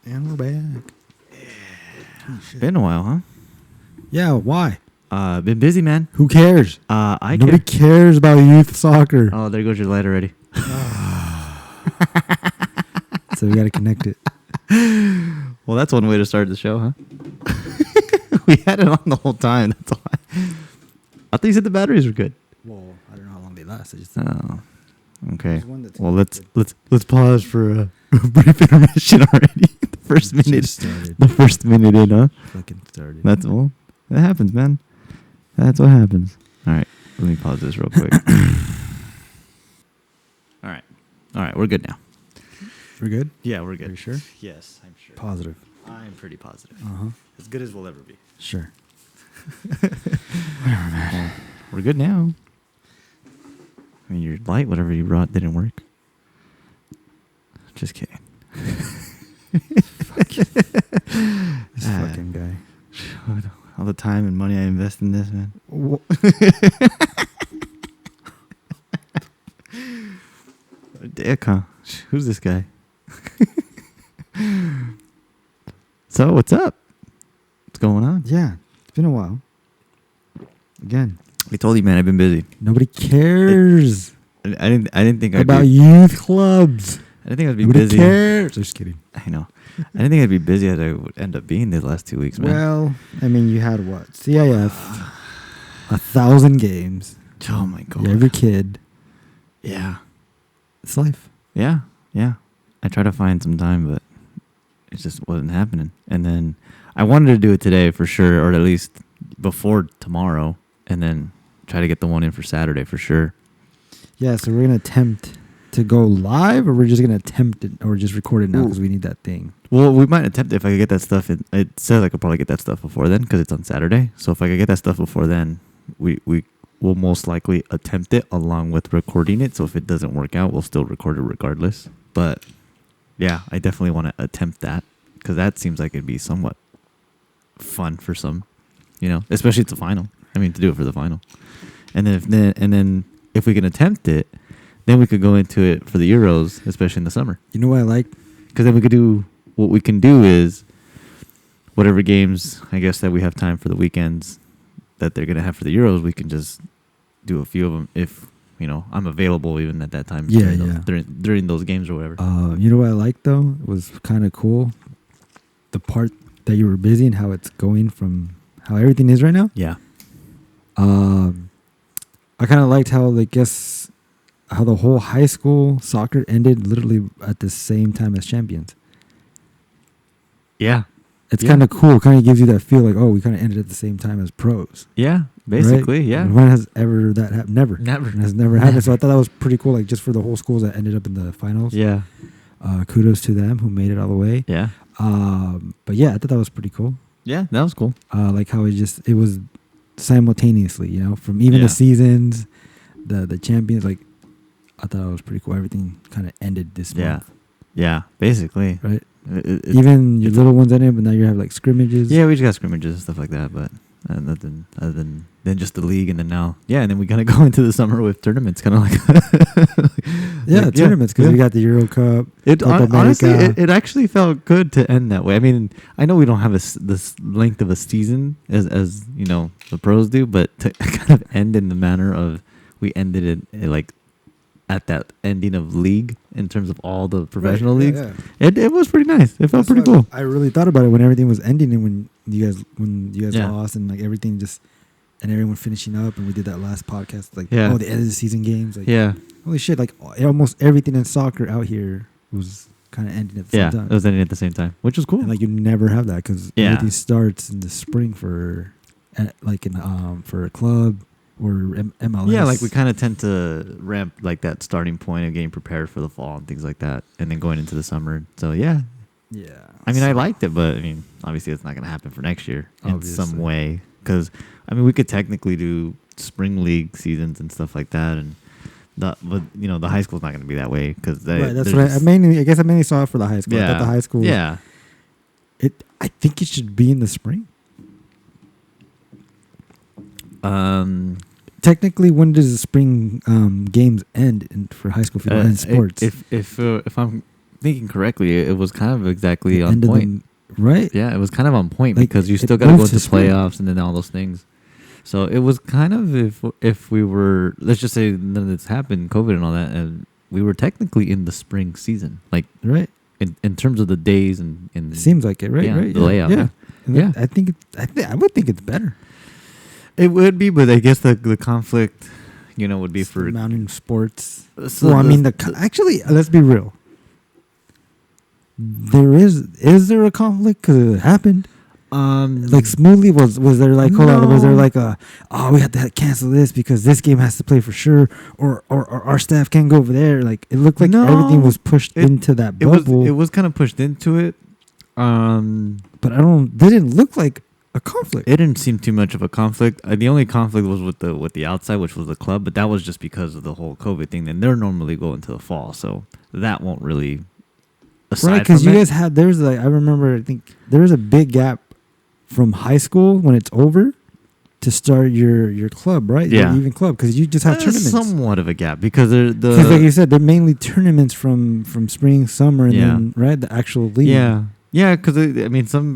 And we're back. Been a while, huh? Yeah, why? Been busy, man. Who cares? Nobody cares about youth soccer. Oh, there goes your light already. So we got to connect it. Well, that's one way to start the show, huh? We had it on the whole time. That's why. I thought you said the batteries were good. Well, I don't know how long they last. I just Oh, okay. There's one that's Well, let's pause for a brief intermission already. The first It minute. just started. The first minute in, huh? Fucking started. That's all. That happens, man. That's what happens. All right. Let me pause this real quick. All right. We're good now. We're good? Yeah, we're good. Are you sure? Yes, I'm sure. Positive. I'm pretty positive. Uh-huh. As good as we'll ever be. Sure. Well, we're good now. I mean, your light, whatever you brought, didn't work. Just kidding. This fucking guy. All the time and money I invest in this, man. Dick, huh? Who's this guy? So, what's up? What's going on? Yeah, it's been a while. Again, I told you, man, I've been busy. nobody cares I didn't think I'd about be. youth clubs. I didn't think I'd be Nobody busy. cares. Just kidding. I know. I didn't think I'd be busy as I would end up being the last 2 weeks, man. Well, I mean, you had what? CIF, 1,000 games. Oh my god. You're every kid. Yeah. It's life. Yeah. I tried to find some time, but it just wasn't happening. And then I wanted to do it today for sure, or at least before tomorrow, and then try to get the one in for Saturday for sure. Yeah, so we're going to attempt to go live, or we're just going to attempt it, or just record it now because we need that thing. Well, we might attempt it if I could get that stuff. It says I could probably get that stuff before then because it's on Saturday. So if I could get that stuff before then, we will most likely attempt it along with recording it. So if it doesn't work out, we'll still record it regardless. But yeah, I definitely want to attempt that because that seems like it'd be somewhat fun for some, especially it's the final. I mean, to do it for the final, and then if we can attempt it, then we could go into it for the Euros, especially in the summer. You know what I like? Because then we could do what we can do is whatever games I guess that we have time for the weekends that they're gonna have for the Euros, we can just do a few of them if I'm available even at that time. Yeah, during those games or whatever. You know what I like though? It was kind of cool. The part that you were busy and how it's going from how everything is right now. Yeah. I kind of liked how how the whole high school soccer ended literally at the same time as champions. Yeah. It's kind of cool. Kind of gives you that feel like, oh, we kind of ended at the same time as pros. Yeah. Basically, right? yeah. And when has ever that happened? Never. It has never happened. So I thought that was pretty cool. Like just for the whole schools that ended up in the finals. Yeah. Kudos to them who made it all the way. Yeah. But yeah, I thought that was pretty cool. Yeah, that was cool. Like how it was simultaneously, from even the seasons, the champions. Like I thought it was pretty cool. Everything kind of ended this month. Yeah, basically. Right. Even your little ones ended, but now you have like scrimmages. Yeah, we just got scrimmages and stuff like that, but nothing other than just the league, and then now, and then we gotta go into the summer with tournaments, kind of like tournaments because we got the Euro Cup. Honestly, it actually felt good to end that way. I mean, I know we don't have this length of a season as the pros do, but to kind of end in the manner of we ended it like at that ending of league in terms of all the professional leagues. Yeah. It was pretty nice. It felt pretty cool. I really thought about it when everything was ending and when you guys lost and like everything and everyone finishing up and we did that last podcast the end of the season games. Like, holy shit! Like almost everything in soccer out here was kind of ending at the same time. Yeah, it was ending at the same time, which was cool. And like you never have that because everything starts in the spring for a club. Or MLS. Yeah, like we kind of tend to ramp like that starting point of getting prepared for the fall and things like that, and then going into the summer. So yeah. I mean, I liked it, but I mean, obviously, it's not going to happen for next year in some way. Because I mean, we could technically do spring league seasons and stuff like that, but the high school's not going to be that way because that's what I mainly saw it for the high school. Yeah. I thought the high school. Yeah. I think it should be in the spring. Technically, when does the spring games end for high school football and sports? If I'm thinking correctly, it was kind of exactly on point. Right? Yeah, it was kind of on point because you still got to go into playoffs and then all those things. So it was kind of if we were, let's just say none of this happened, COVID and all that, and we were technically in the spring season, like right in terms of the days and it seems like it, right? Yeah, right, the layout. Yeah, yeah. I would think it's better. It would be, but I guess the conflict, would be for mountain sports. So well, I mean, actually, let's be real. Is there a conflict? Because it happened. Like smoothly was there like hold on, was there like we have to cancel this because this game has to play for sure, or our staff can't go over there. Like it looked like everything was pushed into that bubble. It was kind of pushed into it. But they didn't look like a conflict. It didn't seem too much of a conflict. The only conflict was with the outside, which was the club, but that was just because of the whole COVID thing. And they're normally going to the fall, so that won't really. Right, because you guys had I remember I think there was a big gap from high school when it's over to start your club, right? Yeah, even club because you just have tournaments. Somewhat of a gap because because like you said, they're mainly tournaments from spring, summer, and then right the actual league. Yeah, because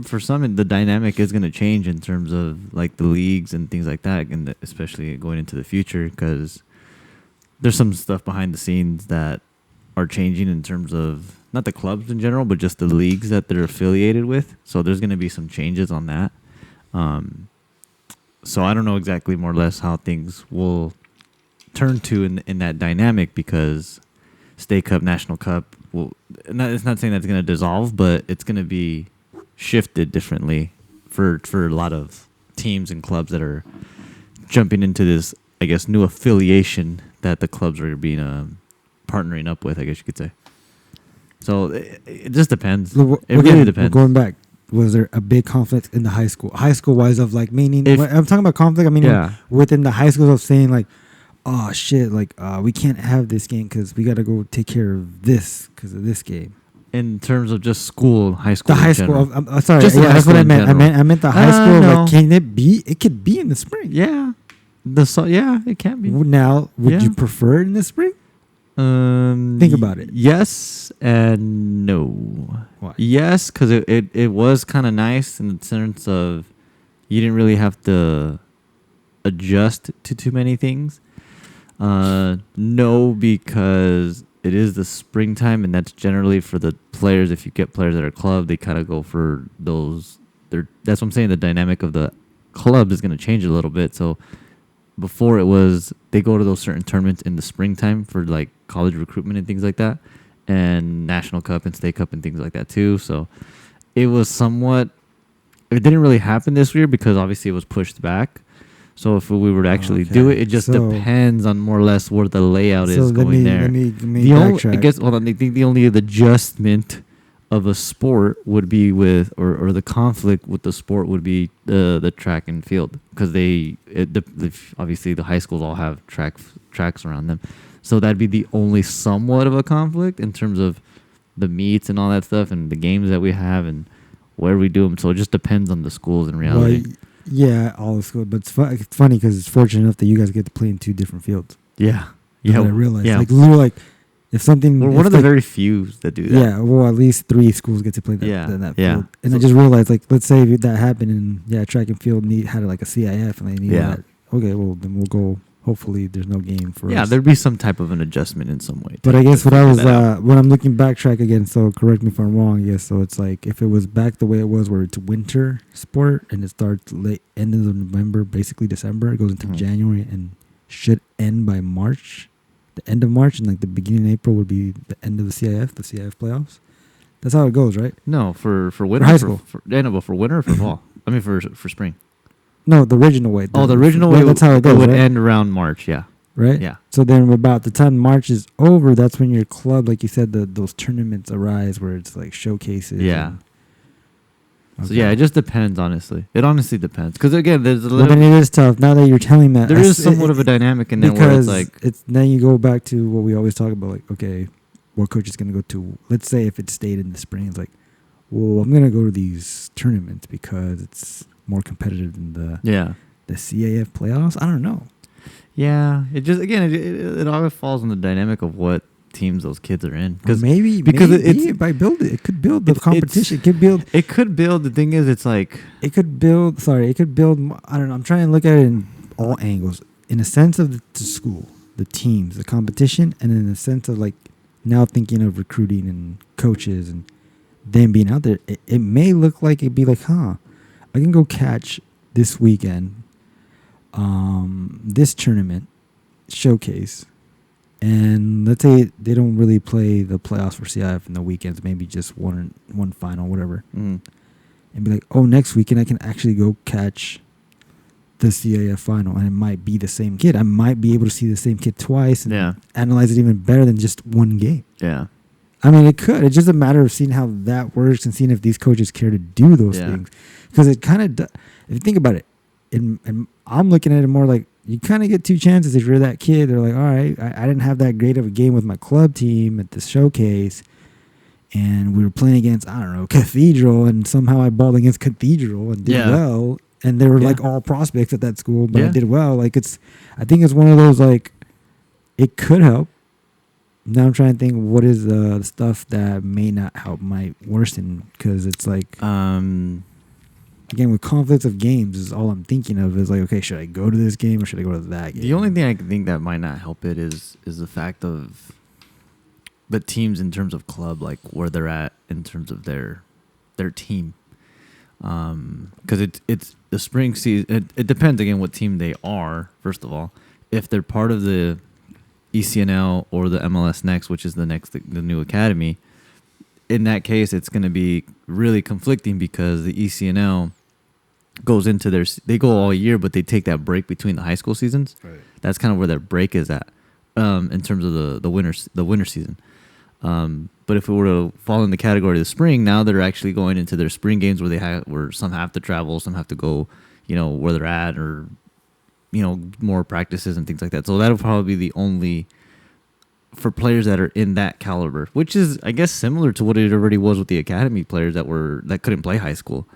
for some the dynamic is going to change in terms of like the leagues and things like that, and especially going into the future because there's some stuff behind the scenes that are changing in terms of not the clubs in general, but just the leagues that they're affiliated with. So there's going to be some changes on that. So I don't know exactly more or less how things will turn to in that dynamic because State Cup, National Cup, it's not saying that's going to dissolve, but it's going to be shifted differently for a lot of teams and clubs that are jumping into this, I guess, new affiliation that the clubs are being partnering up with, I guess you could say. So it just depends. It really depends. Going back, was there a big conflict in the high school wise of like meaning? I'm talking about conflict. I mean, within the high schools of saying like, oh shit, like we can't have this game because we got to go take care of this because of this game. In terms of just high school. The high school. I'm sorry. Just that's what I meant. I meant the high school. No. Like, can it be? It could be in the spring. Yeah. It can be. Now, would you prefer it in the spring? Think about it. Yes and no. Why? Yes, because it was kind of nice in the sense of you didn't really have to adjust to too many things. No, because it is the springtime, and that's generally for the players. If you get players that are club, they kind of go for those. That's what I'm saying. The dynamic of the club is going to change a little bit. So before it was they go to those certain tournaments in the springtime for like college recruitment and things like that, and National Cup and State Cup and things like that too. So it was somewhat. It didn't really happen this year because obviously it was pushed back. So if we were to actually do it, it just depends on more or less where the layout is going there. Let me backtrack. I guess. Hold on. I think the only adjustment of a sport would be with, or the conflict with the sport would be the track and field because obviously the high schools all have tracks around them. So that'd be the only somewhat of a conflict in terms of the meets and all that stuff and the games that we have and where we do them. So it just depends on the schools in reality. Well, yeah, all the schools. But it's funny because it's fortunate enough that you guys get to play in two different fields. Yeah. Yeah. I realized. Yeah. Like, literally, like, if something... We're one of the very few that do that. Yeah, well, at least 3 schools get to play that field. And I just realized, like, let's say that happened and, track and field had like a CIF and they needed that. Okay, well, then we'll go... Hopefully, there's no game for us. Yeah, there'd be some type of an adjustment in some way. But I guess when I'm looking backtrack again, so correct me if I'm wrong, I guess, so it's like, if it was back the way it was, where it's winter sport, and it starts end of November, basically December, it goes into January, and should end by March, the end of March, and like the beginning of April would be the end of the CIF playoffs. That's how it goes, right? No, for winter. For high school. For winter or for fall? I mean, for spring. No, the original way. The original way. That's how it goes. It would end around March, yeah. Right? Yeah. So then about the time March is over, that's when your club, like you said, those tournaments arise where it's like showcases. Yeah. So yeah, it just depends, honestly. It honestly depends. Because again, there's a little... Well, then it is tough. Now that you're telling that... There is somewhat of a dynamic in there where it's like... Then you go back to what we always talk about, like, okay, what coach is going to go to... Let's say if it stayed in the spring, it's like, well, I'm going to go to these tournaments because it's more competitive than the CAF playoffs. I don't know. Yeah, it just again it all falls on the dynamic of what teams those kids are in. Because maybe it by build it could build the competition. It could build. The thing is, it's like it could build. Sorry, it could build. I don't know. I'm trying to look at it in all angles. In a sense of the school, the teams, the competition, and in the sense of like now thinking of recruiting and coaches and them being out there. It may look like it'd be like, I can go catch this weekend, this tournament showcase, and let's say they don't really play the playoffs for CIF in the weekends, maybe just one final, whatever, and be like, next weekend I can actually go catch the CIF final, and it might be the same kid. I might be able to see the same kid twice and analyze it even better than just one game. Yeah. I mean, it could. It's just a matter of seeing how that works and seeing if these coaches care to do those things. Because it kind of, if you think about it, and I'm looking at it more like you kind of get two chances if you're that kid. They're like, all right, I didn't have that great of a game with my club team at the showcase, and we were playing against, I don't know, Cathedral, and somehow I balled against Cathedral and did well. And they were like all prospects at that school, but I did well. Like I think it's one of those like, it could help. Now I'm trying to think what is the stuff that may not help, might worsen, because it's like again with conflicts of games is all I'm thinking of is like, okay, should I go to this game or should I go to that game? The only thing I can think that might not help it is the fact of the teams in terms of club, like where they're at in terms of their team, because it's the spring season. It depends again what team they are. First of all, if they're part of the ECNL or the MLS Next, which is the new academy, in that case, it's going to be really conflicting because the ECNL goes into they go all year, but they take that break between the high school seasons. Right. That's kind of where their break is at, in terms of the winter season. But if it were to fall in the category of the spring, now they're actually going into their spring games where some have to travel, some have to go, where they're at, or more practices and things like that. So that'll probably be the only for players that are in that caliber, which is, I guess, similar to what it already was with the academy players that couldn't play high school.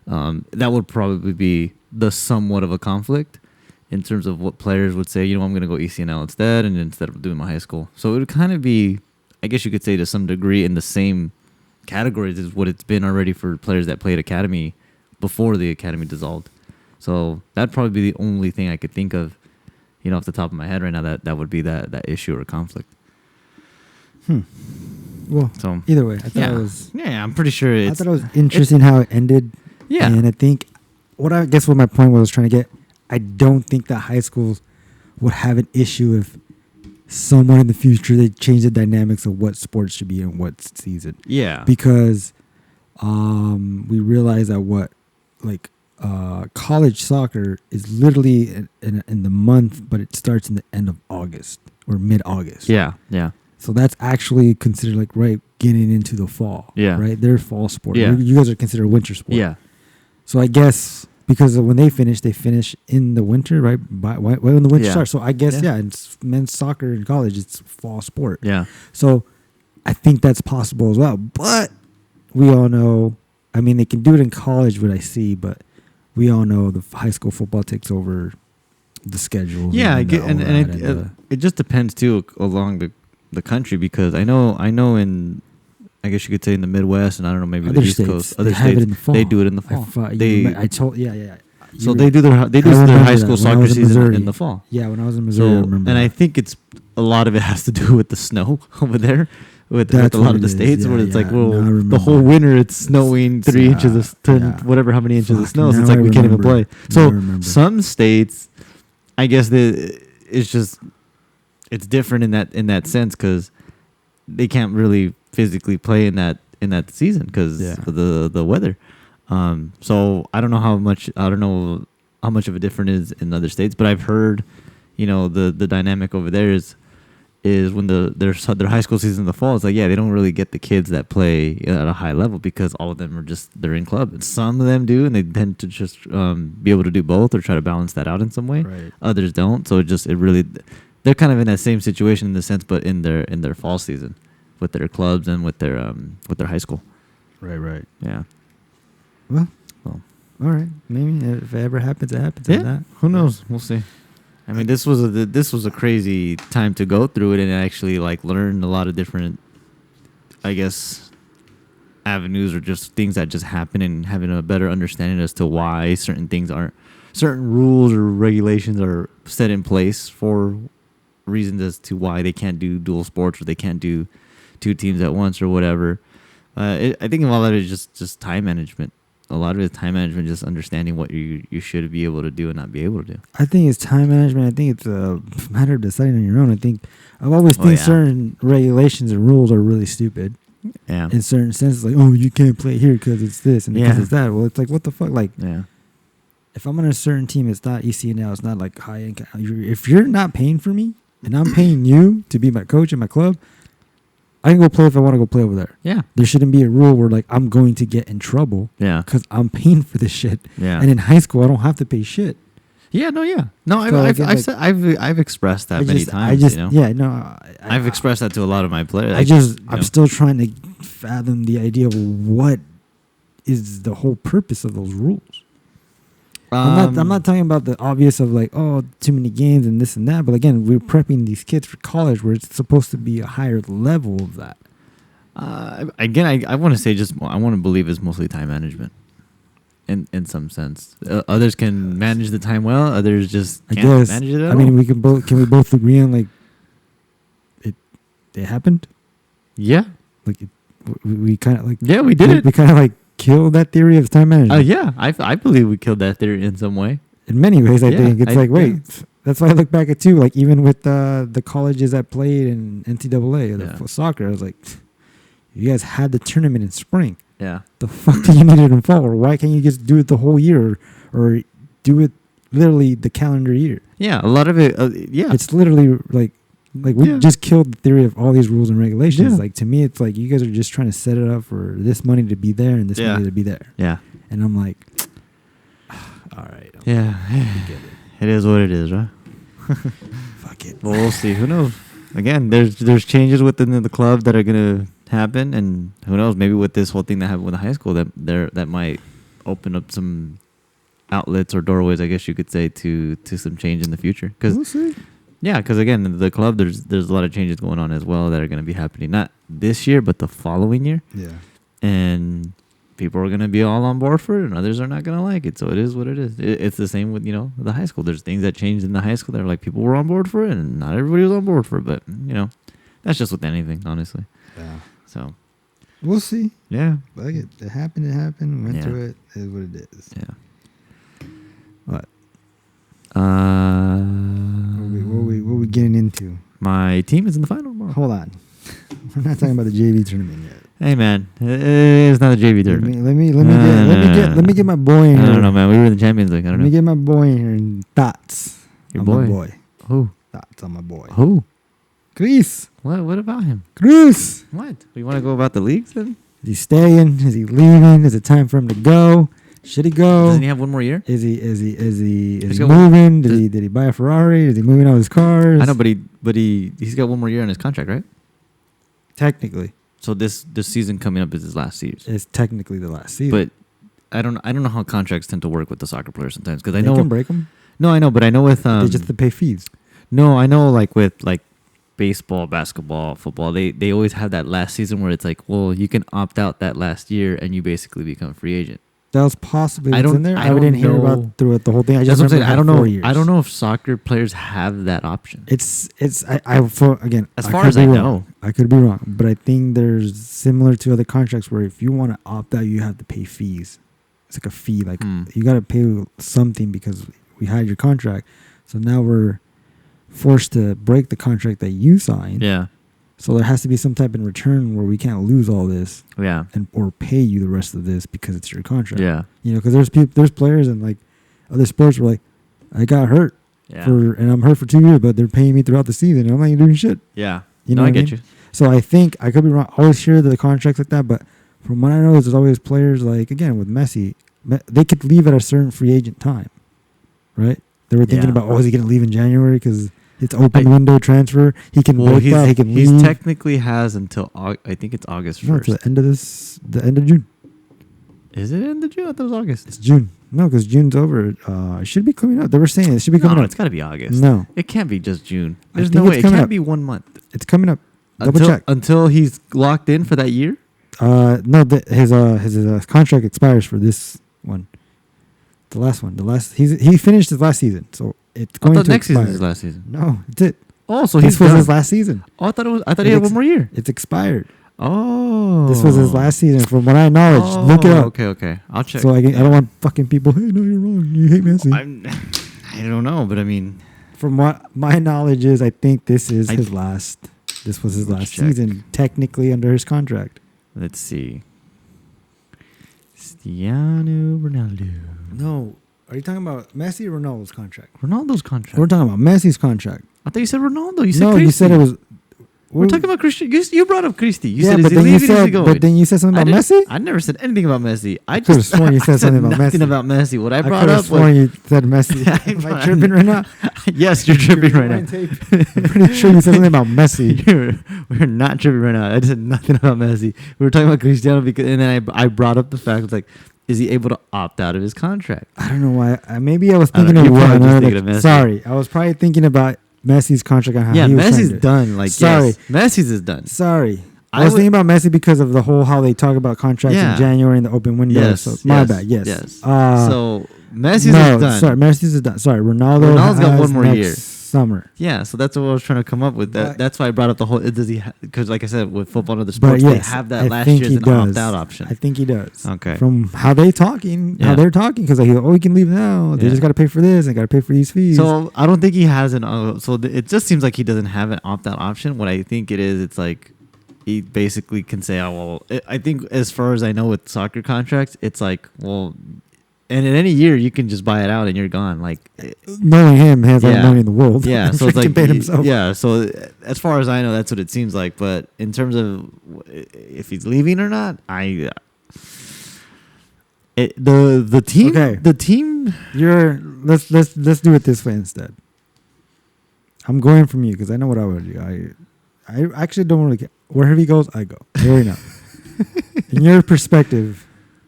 That would probably be the somewhat of a conflict in terms of what players would say, I'm going to go ECNL instead of doing my high school. So it would kind of be, I guess you could say to some degree, in the same categories as what it's been already for players that played academy before the academy dissolved. So that'd probably be the only thing I could think of, off the top of my head right now, that would be that issue or conflict. Well, so either way, I thought it was. Yeah, I'm pretty sure I thought it was interesting how it ended. Yeah, and I think what my point was trying to get. I don't think that high schools would have an issue if somewhere in the future they change the dynamics of what sports should be in what season. Yeah, because we realize that college soccer is literally in the month, but it starts in the end of August or mid-August. Yeah. So that's actually considered getting into the fall. Yeah. Right? They're fall sport. Yeah. You guys are considered winter sport. Yeah. So I guess because when they finish in the winter, right? When the winter starts. So I guess, it's men's soccer in college, it's fall sport. Yeah. So I think that's possible as well. But we all know, I mean, they can do it in college, what I see, but we all know the high school football takes over the schedule. Yeah, it just depends too along the country, because I know in, I guess you could say, in the Midwest, and I don't know, maybe the East Coast, other states, they do it in the fall. So they do their high school soccer season in the fall. Yeah, when I was in Missouri, I remember. And I think a lot of it has to do with the snow over there. With a lot of the states, where it's the whole winter it's snowing 3 inches whatever, how many inches of snow. So it's like we can't even play. So some states, I guess it's different in that sense, because they can't really physically play in that season because of the weather. So I don't know how much of a difference is in other states, but I've heard, the dynamic over there is when their high school season in the fall, it's like, they don't really get the kids that play at a high level, because all of them they're in club. And some of them do, and they tend to just be able to do both or try to balance that out in some way. Right. Others don't. So they're kind of in that same situation in the sense, but in their fall season with their clubs and with their high school. Right. Yeah. Well, all right. Maybe if it ever happens, it happens. Yeah. Who knows? We'll see. I mean, this was a crazy time to go through it and actually like learn a lot of different, I guess, avenues or just things that just happen and having a better understanding as to why certain rules or regulations are set in place for reasons as to why they can't do dual sports or they can't do two teams at once or whatever. I think a lot of it is just time management. A lot of it is time management, just understanding what you should be able to do and not be able to do. I think it's time management. I think it's a matter of deciding on your own. I think I've always think certain regulations and rules are really stupid. Yeah. In certain senses, like, oh, you can't play here because it's this and because it's that. Well, it's like, what the fuck? Like, if I'm on a certain team, it's not ECNL. It's not like high end. If you're not paying for me and I'm paying you to be my coach in my club, I can go play if I want to go play over there. Yeah. There shouldn't be a rule where like I'm going to get in trouble. Yeah. Because I'm paying for this shit. Yeah. And in high school, I don't have to pay shit. Yeah. No. Yeah. No. I've expressed that many times. I've expressed that to a lot of my players. I'm still trying to fathom the idea of what is the whole purpose of those rules. I'm not talking about the obvious of like, oh, too many games and this and that. But again, we're prepping these kids for college where it's supposed to be a higher level of that. Again, I want to say I want to believe it's mostly time management. In some sense, others can manage the time well. Others just can't manage it at all. I mean, can we both agree on like it happened? Yeah, like we kind of like we did it. We kind of like killed that theory of time management. Yeah, I believe we killed that theory in some way. In many ways, I think it's wait. That's why I look back at too. Like even with the colleges that played in NCAA for soccer, I was like, you guys had the tournament in spring. Yeah. The fuck do you need it in fall? Or why can't you just do it the whole year or do it literally the calendar year? Yeah, a lot of it. It's literally like we just killed the theory of all these rules and regulations. Yeah. Like to me, it's like you guys are just trying to set it up for this money to be there and this money to be there. Yeah. And I'm like, all right. It is what it is, right? Fuck it. Well, we'll see. Who knows? Again, there's changes within the club that are gonna happen, and who knows? Maybe with this whole thing that happened with the high school, that might open up some outlets or doorways, I guess you could say, to some change in the future. Because we'll see. Yeah, because again, the club there's a lot of changes going on as well that are going to be happening not this year but the following year. Yeah, and people are going to be all on board for it, and others are not going to like it. So it is what it is. It's the same with the high school. There's things that changed in the high school that are like people were on board for it, and not everybody was on board for it. But that's just with anything, honestly. Yeah. So we'll see. Yeah. Like it happened. It happened. Went through it. It is what it is. Yeah. What? What we getting into? My team is in the final tomorrow. Hold on. We're not talking about the JV tournament yet. Hey man, it's not a JV tournament. Let me get my boy in here. I don't know, man. We were in the Champions League. I don't know. Let me get my boy in here and thoughts. Your boy? My boy. Who? Thoughts on my boy. Who? Chris. What about him? Chris. What? You want to go about the leagues then? Is he staying? Is he leaving? Is it time for him to go? Should he go? Doesn't he have one more year? Is he moving? Did he buy a Ferrari? Is he moving all his cars? I know, but he's got one more year on his contract, right? Technically. So this season coming up is his last season. It's technically the last season. But I don't know how contracts tend to work with the soccer players sometimes because I know they can break them. No, I know, but I know with they just have to pay fees. No, I know with baseball, basketball, football, they always have that last season where it's like, well, you can opt out that last year and you basically become a free agent. That was possibly what's in there. I didn't hear about through it the whole thing. I just remember I don't know. 4 years. I don't know if soccer players have that option. Again, as far as I know, I could be wrong, but I think there's similar to other contracts where if you want to opt out, you have to pay fees. It's like a fee, like you got to pay something because we had your contract. So now we're forced to break the contract that you signed. Yeah. So there has to be some type in return where we can't lose all this, or pay you the rest of this because it's your contract. Yeah, because there's players in like other sports where like I got hurt and I'm hurt for 2 years, but they're paying me throughout the season and I'm not even doing shit. Yeah, I get you. So I think I could be wrong. I always hear the contracts like that, but from what I know, there's always players like again with Messi, they could leave at a certain free agent time, right? They were thinking about is he going to leave in January because it's open window transfer. He can break that. He can leave. He technically has until I think it's August 1st. No, to the end of June. Is it end of June? I thought it was August. It's June. No, because June's over. It should be coming up. They were saying it should be coming up. It's got to be August. No. It can't be just June. There's no way. It can't be 1 month. It's coming up. Double check. Until he's locked in for that year? No, his contract expires for this one. The last one. He finished his last season, so it's going to next expire. season is his last season. No, it's it. Oh, so this was his last season. Oh, I thought he had one more year. It's expired. Oh, this was his last season, from what I knowledge. Look it up. Okay. I'll check. So I don't want fucking people. Hey, no, you're wrong. You hate Messi. I don't know, but I mean, from what my knowledge is, I think this is his last. This was his last season, technically under his contract. Let's see. Cristiano Ronaldo. No, are you talking about Messi or Ronaldo's contract? Ronaldo's contract. We're talking about Messi's contract. I thought you said Ronaldo. You said no, Christy. you said it was. We're talking about Christian. You brought up Christy. You said, but is he then leaving? Is he going? But then you said something about Messi? I never said anything about Messi. I could have sworn you said something about nothing Messi. about Messi. What I brought could have up sworn you said Messi. Am I tripping right now? Yes, you're tripping right now. I'm pretty sure you said something about Messi. We're not tripping right now. I said nothing about Messi. We were talking about Cristiano and then I brought up the fact like, is he able to opt out of his contract? I don't know why. Maybe I was thinking of one. Sorry, I was probably thinking about Messi's contract on how he was Messi's done. Like, sorry, yes, Messi's is done. Sorry, I was thinking about Messi because of the whole how they talk about contracts in January and the open window. Yes, so my bad. Yes. So Messi's is done. Sorry, Messi's is done. Sorry, Ronaldo's got one more year. Summer. Yeah, so that's what I was trying to come up with. That's why I brought up the whole. Does he? Because like I said, with football and other sports, they have that last year as an opt-out option. I think he does. Okay. From how they're talking, because like, he can leave now. They just got to pay for this and got to pay for these fees. So I don't think he has an. It just seems like he doesn't have an opt-out option. What I think it is, it's like he basically can say, "Oh well." I think as far as I know with soccer contracts, it's like, well. And in any year, you can just buy it out and you're gone. Like knowing him, he has all the money in the world. Yeah, so it's like pay himself. Yeah, so as far as I know, that's what it seems like. But in terms of if he's leaving or not, the team. Okay. The team. Let's do it this way instead. I'm going from you because I know what I would do. I actually don't really care. Wherever he goes, I go. Fair enough. In your perspective,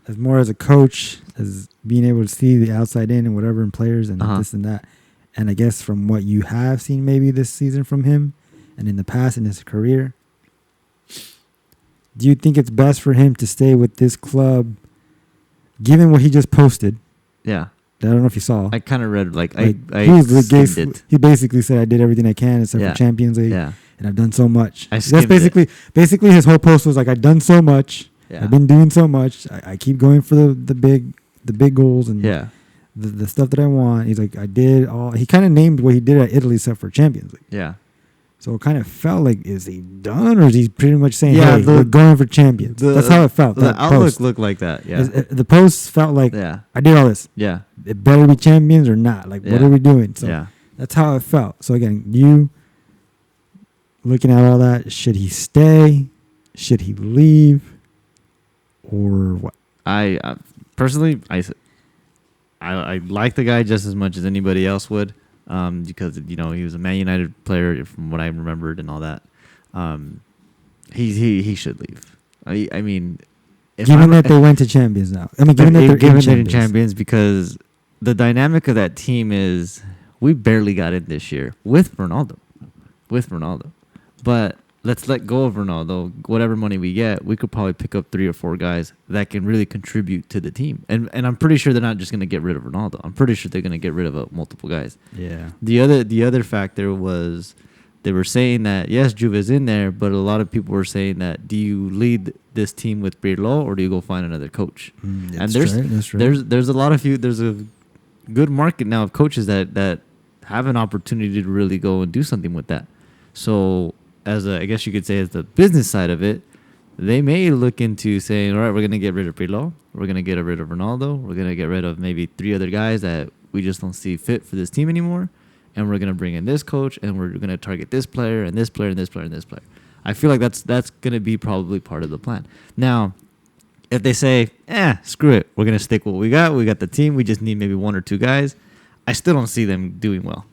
as more as a coach, as being able to see the outside in and whatever in players and this and that. And I guess from what you have seen maybe this season from him and in the past in his career, do you think it's best for him to stay with this club given what he just posted? Yeah. I don't know if you saw. I kind of read he basically said I did everything I can except for Champions League. Yeah. And I've done so much. That's basically his whole post was like I've done so much. Yeah. I've been doing so much. I keep going for the big goals and the stuff that I want. He's like, I did all. He kind of named what he did at Italy except for Champions League. Yeah. So it kind of felt like, is he done or is he pretty much saying, hey, we're going for champions? That's how it felt. The outlook looked like that. Yeah. The post felt like, I did all this. Yeah. It better be champions or not. Like, what are we doing? So that's how it felt. So again, you looking at all that, should he stay? Should he leave? Or what? I personally, I like the guy just as much as anybody else would, because he was a Man United player from what I remembered and all that. He should leave. I mean, given that they went to champions now. I mean, given that they're in champions, because the dynamic of that team is we barely got in this year with Ronaldo, but. Let's let go of Ronaldo. Whatever money we get, we could probably pick up 3 or 4 guys that can really contribute to the team. And I'm pretty sure they're not just going to get rid of Ronaldo. I'm pretty sure they're going to get rid of multiple guys. Yeah. The other factor was they were saying that, yes, Juve is in there, but a lot of people were saying that, do you lead this team with Pirlo or do you go find another coach? And there's a lot of there's a good market now of coaches that have an opportunity to really go and do something with that. So I guess you could say as the business side of it, they may look into saying, all right, we're going to get rid of Pirlo. We're going to get rid of Ronaldo. We're going to get rid of maybe 3 other guys that we just don't see fit for this team anymore. And we're going to bring in this coach and we're going to target this player and this player and this player and this player. I feel like that's going to be probably part of the plan. Now, if they say, screw it. We're going to stick with what we got. We got the team. We just need maybe 1 or 2 guys. I still don't see them doing well.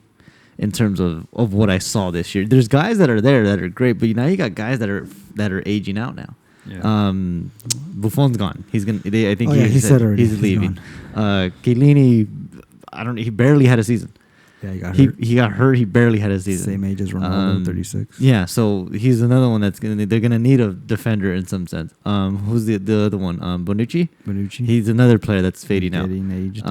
In terms of what I saw this year, there's guys that are there that are great, but now you got guys that are aging out now. Yeah. Buffon's gone. He's gonna. I think he said already. He's leaving. Chiellini, I don't. He barely had a season. Yeah, he got hurt. He got hurt. He barely had a season. Same age as Ronaldo, 36. Yeah, so he's another one they're gonna need a defender in some sense. Who's the other one? Bonucci. He's another player that's fading out. Aged.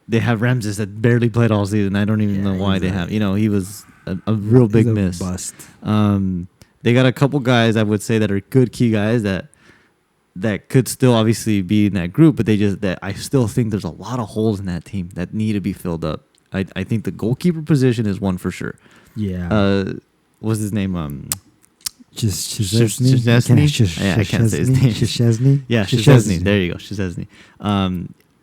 They have Ramses that barely played all season. I don't even know why they have. He was a real big miss. Bust. They got a couple guys I would say that are good key guys that could still obviously be in that group, but I still think there's a lot of holes in that team that need to be filled up. I think the goalkeeper position is one for sure. Yeah. What's his name? Szczesny. I can't say his name. Szczesny. Yeah, Szczesny. There you go, Szczesny.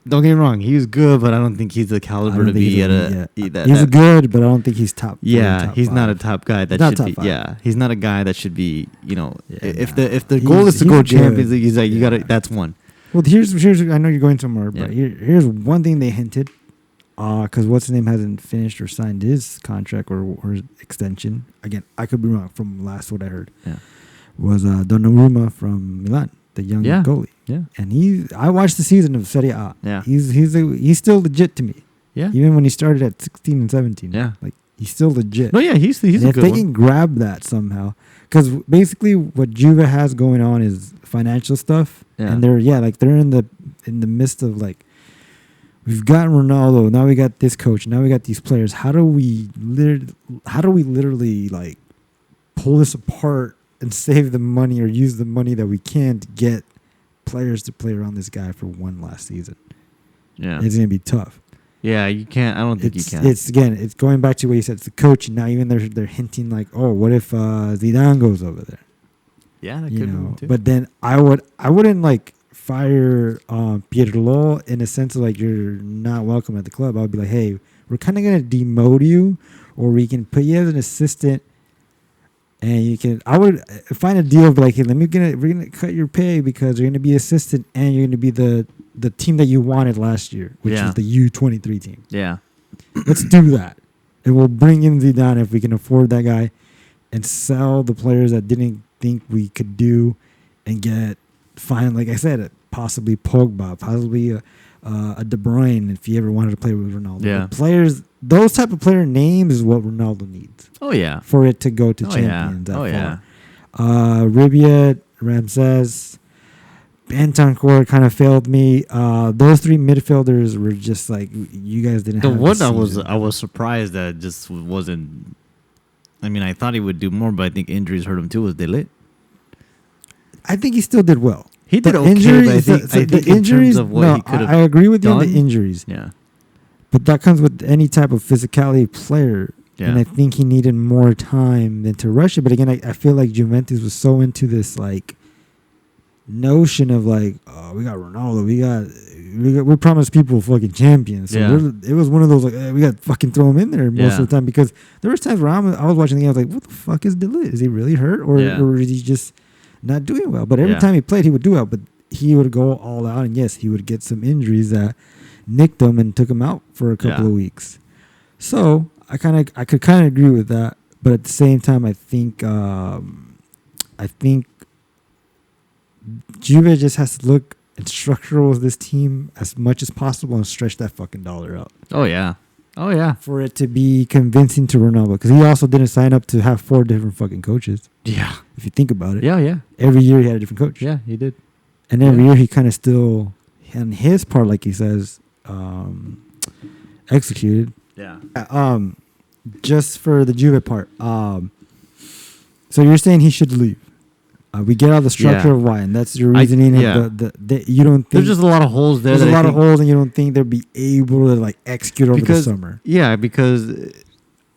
Don't get me wrong, he's good, but I don't think he's the caliber to be at a. He's good, but I don't think he's top. Yeah, he's not a top guy that should be. Yeah, he's not a guy that should be. If the goal is to go Champions League, he's like you gotta. That's one. Well, here's. I know you're going somewhere, but here's one thing they hinted. Because what's his name hasn't finished or signed his contract or extension. Again, I could be wrong from last what I heard. Yeah, was Donnarumma from Milan, the young goalie. Yeah, and I watched the season of Serie A. Yeah, he's still legit to me. Yeah, even when he started at 16 and 17. Yeah, like he's still legit. No, yeah, he's and a if good they one. can grab that somehow, because basically what Juve has going on is financial stuff, and they're in the midst of like. We've got Ronaldo. Now we got this coach. Now we got these players. How do we literally like pull this apart and save the money or use the money that we can to get players to play around this guy for one last season? Yeah, it's gonna be tough. Yeah, you can't. I don't think you can. It's going back to what you said. It's the coach, and now even they're hinting like, oh, what if Zidane goes over there? Yeah, that could be too. But then I wouldn't like. Fire Pirlo in a sense of like you're not welcome at the club. I would be like, hey, we're kind of gonna demote you, or we can put you as an assistant, and you can. I would find a deal of like, hey, we're gonna cut your pay because you're gonna be assistant and you're gonna be the team that you wanted last year, which is the U23 team. Yeah, let's do that, and we'll bring in Zidane if we can afford that guy, and sell the players that didn't think we could do, and get. Fine, like I said, possibly Pogba, possibly a De Bruyne if he ever wanted to play with Ronaldo. Yeah. Players, those type of player names is what Ronaldo needs. Oh yeah, for it to go to champions. Yeah. Yeah. Ribiat, Ramses, Bentancur kind of failed me. Those three midfielders were just like you guys didn't. The have one I was surprised that just wasn't. I mean, I thought he would do more, but I think injuries hurt him too. Was De Ligt? I think he still did well. He did okay, injuries, but I think the injuries, in terms of what he could have I agree with you done, on the injuries. Yeah. But that comes with any type of physicality player. Yeah. And I think he needed more time than to rush it. But again, I feel like Juventus was so into this like notion of like, oh, we got Ronaldo, we promised people fucking champions. So it was one of those like, we got to fucking throw him in there most of the time, because there was times where I was watching the game, I was like, what the fuck is De Ligt? Is he really hurt, or is he just not doing well? But every time he played, he would do well. But he would go all out, and yes, he would get some injuries that nicked him and took him out for a couple of weeks. So I could kind of agree with that, but at the same time, I think Juve just has to look and structural with this team as much as possible and stretch that fucking dollar out. Oh yeah. For it to be convincing to Ronaldo, because he also didn't sign up to have 4 different fucking coaches. Yeah. If you think about it. Yeah. Every year he had a different coach. Yeah, he did. And every year he kind of still, on his part, like he says, executed. Yeah. Just for the Juve part. So you're saying he should leave? We get all the structure of why, and that's your reasoning. The you don't think there's just a lot of holes there. There's a lot of holes, and you don't think they'll be able to like execute over the summer. Yeah, because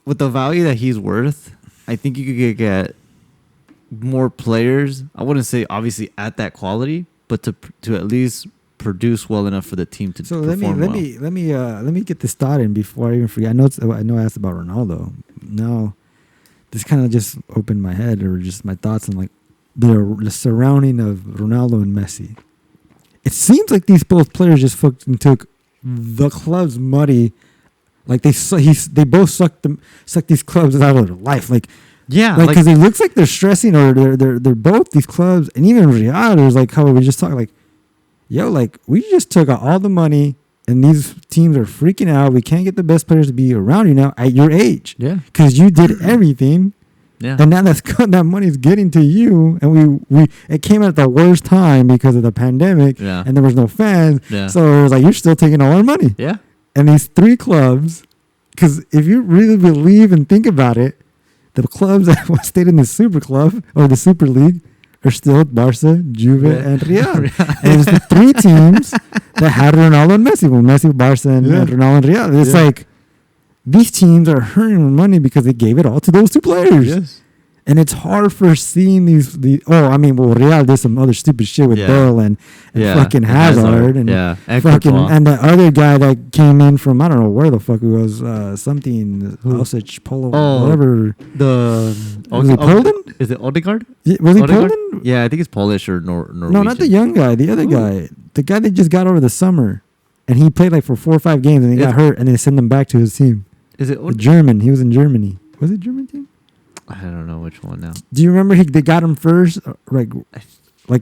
with the value that he's worth, I think you could get more players. I wouldn't say obviously at that quality, but to at least produce well enough for the team to perform well. Let me get this thought in before I even forget. I know I asked about Ronaldo. No, this kind of just opened my head, or just my thoughts on like the surrounding of Ronaldo and Messi. It seems like these both players just fucking took the club's money. Like they both sucked these clubs out of their life. Like Yeah, like because it looks like they're stressing, or they're both these clubs, and even Real. There's like how we just talked, like, yo, like we just took out all the money, and these teams are freaking out. We can't get the best players to be around you now at your age. Yeah, because you did everything. Yeah, and now that money's getting to you, and we it came at the worst time because of the pandemic. Yeah, and there was no fans. Yeah, so it was like you're still taking all our money. Yeah, and these three clubs, because if you really believe and think about it, the clubs that stayed in the Super Club or the Super League are still Barca, Juve, and Real. And it's the three teams that had Ronaldo and Messi. Well, Messi, Barca, and Ronaldo and Real. It's like these teams are hurting money because they gave it all to those two players. Yes. And it's hard for seeing these. Real did some other stupid shit with Bale and fucking Hazard and fucking and the other guy that came in from I don't know where the fuck he was, something Osage Polo, whatever. Was he Poland? Is it Odegaard? Was he Poland? Yeah, I think it's Polish or Norwegian. No, not the young guy. The other guy, the guy they just got over the summer, and he played like for 4 or 5 games and he got hurt, and they sent him back to his team. Is it German? He was in Germany. Was it German team? I don't know which one now. Do you remember they got him first, like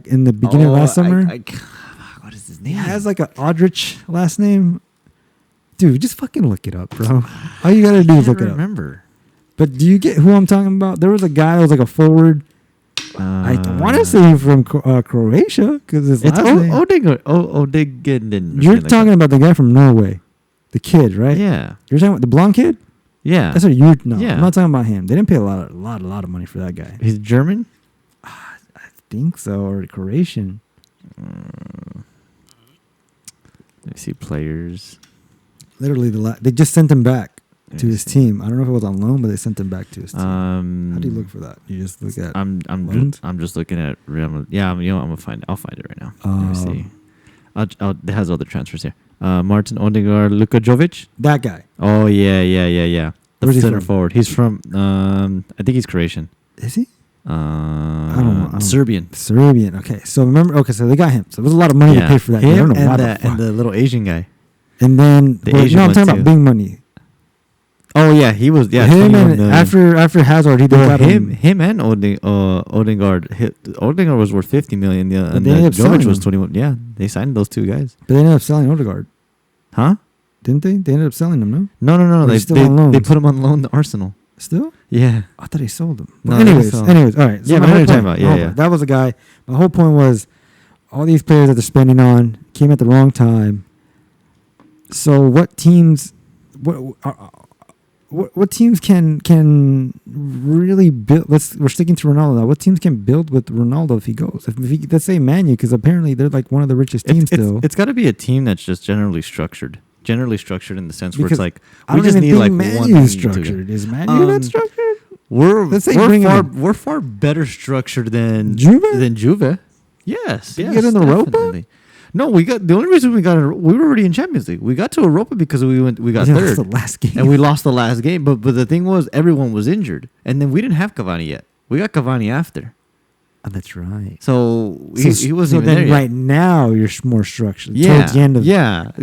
in the beginning of last summer? What is his name? He has like a Aldrich last name. Dude, just fucking look it up, bro. All you gotta do is look it up. Remember. But do you get who I'm talking about? There was a guy that was like a forward. I want to say from Croatia because his last name. Odegaard. You're talking about the guy from Norway, the kid, right? Yeah. You're talking about the blonde kid. Yeah, that's what you're. No, yeah. I'm not talking about him. They didn't pay a lot of money for that guy. He's German. I think so, or Croatian. Let me see players. Literally, they just sent him back to his team. I don't know if it was on loan, but they sent him back to his team. How do you look for that? You just look at. I'm just looking at. Yeah, I'm gonna find. I'll find it right now. Let me see. It has all the transfers here. Martin Odegaard, Luka Jovic. That guy. Oh yeah. The center forward. He's from. I think he's Croatian. Is he? I don't know. Serbian. Okay, so remember. Okay, so they got him. So there was a lot of money to pay for that. Him and the little Asian guy. And then I'm talking about big money. Oh yeah, he was. Yeah, him and after Hazard, he got him and Odegaard. Odegaard was worth 50 million. Yeah, and Jovic was 21. Yeah, they signed those two guys. But they ended up selling Odegaard. Huh? Didn't they? They ended up selling him. No. No. They put him on loan to Arsenal. Still? Yeah. I thought he sold him. No, anyways, all right. So yeah, but talking about that was a guy. My whole point was all these players that they're spending on came at the wrong time. So what teams? What teams can really build? We're sticking to Ronaldo now. What teams can build with Ronaldo if he goes? Let's say Man U, because apparently they're like one of the richest teams still. It's got to be a team that's just generally structured in the sense where it's like we just need like Man U structured. Is Man U that structured? We're far better structured than Juve. Yes. Did you get in Europa? No, we got the only reason we were already in Champions League. We got to Europa because we got third. The last game. And we lost the last game. But the thing was, everyone was injured, and then we didn't have Cavani yet. We got Cavani after. Oh, that's right. So he wasn't even there yet. Right now you're more structured. Towards the end of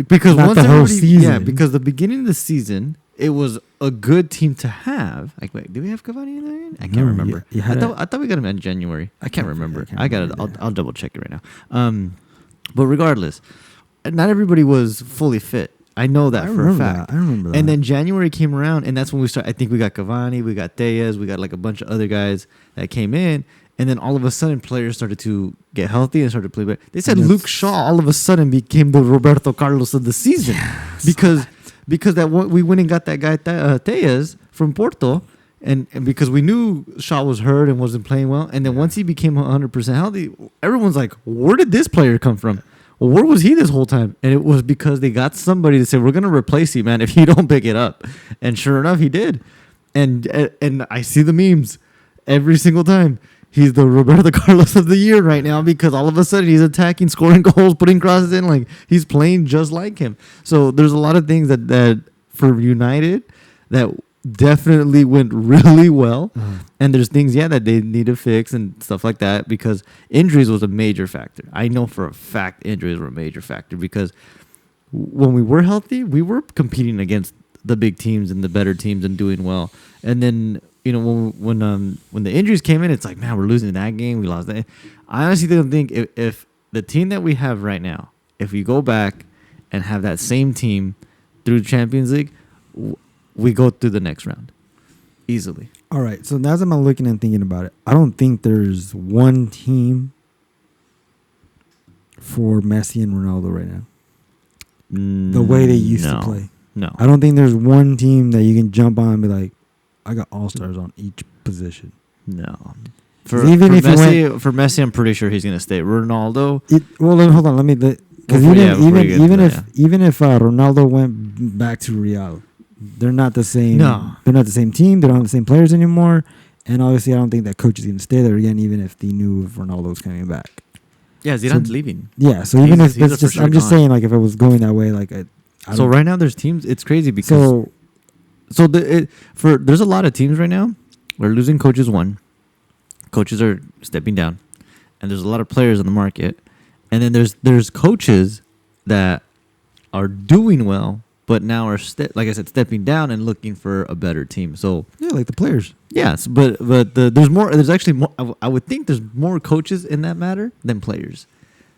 because not the whole season. Yeah, because the beginning of the season it was a good team to have. Like, wait, did we have Cavani in there? I can't remember. I thought we got him in January. I can't remember. I got it. I'll double check it right now. But regardless, not everybody was fully fit. I know that for a fact. I remember that. And then January came around, and that's when we started. I think we got Cavani, we got Diaz, we got like a bunch of other guys that came in. And then all of a sudden, players started to get healthy and started to play better. They said Luke Shaw all of a sudden became the Roberto Carlos of the season because we went and got that guy Diaz from Porto. And because we knew Shaw was hurt and wasn't playing well. And then once he became 100% healthy, everyone's like, where did this player come from? Well, where was he this whole time? And it was because they got somebody to say, we're going to replace you, man, if you don't pick it up. And sure enough, he did. And I see the memes every single time. He's the Roberto Carlos of the year right now because all of a sudden he's attacking, scoring goals, putting crosses in. Like, he's playing just like him. So there's a lot of things that for United that definitely went really well, and there's things that they need to fix and stuff like that because injuries was a major factor. I know for a fact injuries were a major factor because when we were healthy, we were competing against the big teams and the better teams and doing well. And then when the injuries came in, it's like, man, we're losing that game. We lost that. I honestly don't think if the team that we have right now, if we go back and have that same team through Champions League, we go through the next round easily. All right. So now as I'm looking and thinking about it, I don't think there's one team for Messi and Ronaldo right now. The way they used to play. No. I don't think there's one team that you can jump on and be like, I got all-stars on each position. No. For Messi, I'm pretty sure he's going to stay. Ronaldo. Hold on. Because even if Ronaldo went back to Real, they're not the same. No. They're not the same team. They don't have the same players anymore. And obviously, I don't think that coach is going to stay there again, even if they knew if Ronaldo was coming back. Yeah, Zidane's leaving. Yeah, so even if it's just, I'm just saying, like, if it was going that way, like, so right now there's teams. It's crazy because there's a lot of teams right now. We're losing coaches. Coaches are stepping down, and there's a lot of players on the market, and then there's coaches that are doing well, but now are like I said, stepping down and looking for a better team. So yeah, like the players. Yes, but there's more. There's actually more. I would think there's more coaches in that matter than players.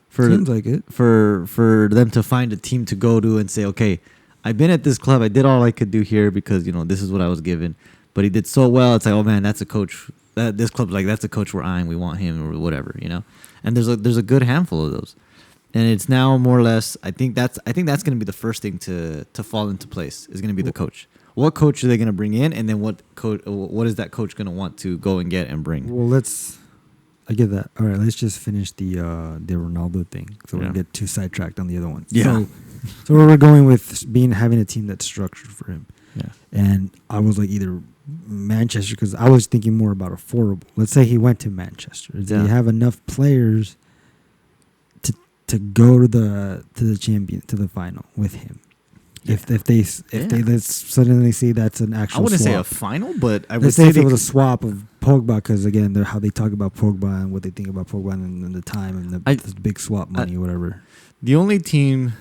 Seems like it. For them to find a team to go to and say, okay, I've been at this club. I did all I could do here because this is what I was given. But he did so well. It's like, oh man, that's a coach. This club's like, that's a coach we're eyeing. We want him or whatever, And there's a good handful of those, and it's now more or less. I think that's going to be the first thing to fall into place is going to be the coach. What coach are they going to bring in, and then what is that coach going to want to go and get and bring? Well, I get that. All right, let's just finish the Ronaldo thing, so we don't get too sidetracked on the other one. Yeah. So where we're going with having a team that's structured for him. Yeah. And I was like either Manchester, because I was thinking more about affordable. Let's say he went to Manchester. Does he have enough players to go to the final with him? Yeah. If they let's suddenly say that's an actual, I wouldn't swap. say a final, but I would let's say if it was a swap of Pogba, because again, how they talk about Pogba and what they think about Pogba and the time and the big swap money or whatever. The only team,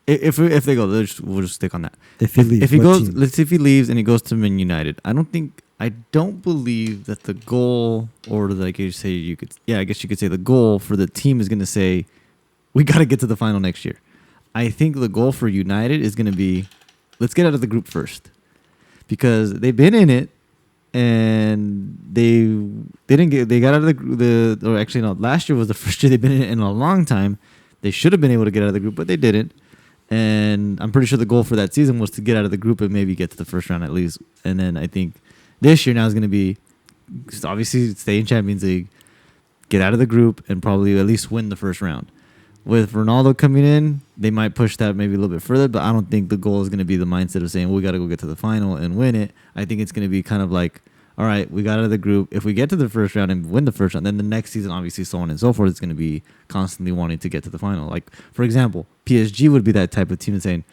if they go, we'll just stick on that. If he leaves, let's say if he leaves and he goes to Man United, I don't believe that the goal, or like you say, I guess you could say the goal for the team is going to say, we got to get to the final next year. I think the goal for United is going to be, let's get out of the group first, because they've been in it and they got out of or actually no, last year was the first year they've been in it in a long time. They should have been able to get out of the group, but they didn't. And I'm pretty sure the goal for that season was to get out of the group and maybe get to the first round at least. And then I think this year now is going to be, obviously, stay in Champions League, get out of the group, and probably at least win the first round. With Ronaldo coming in, they might push that maybe a little bit further, but I don't think the goal is going to be the mindset of saying, well, we got to go get to the final and win it. I think it's going to be kind of like, all right, we got out of the group. If we get to the first round and win the first round, then the next season, obviously, so on and so forth, it's going to be constantly wanting to get to the final. Like, for example, PSG would be that type of team and saying,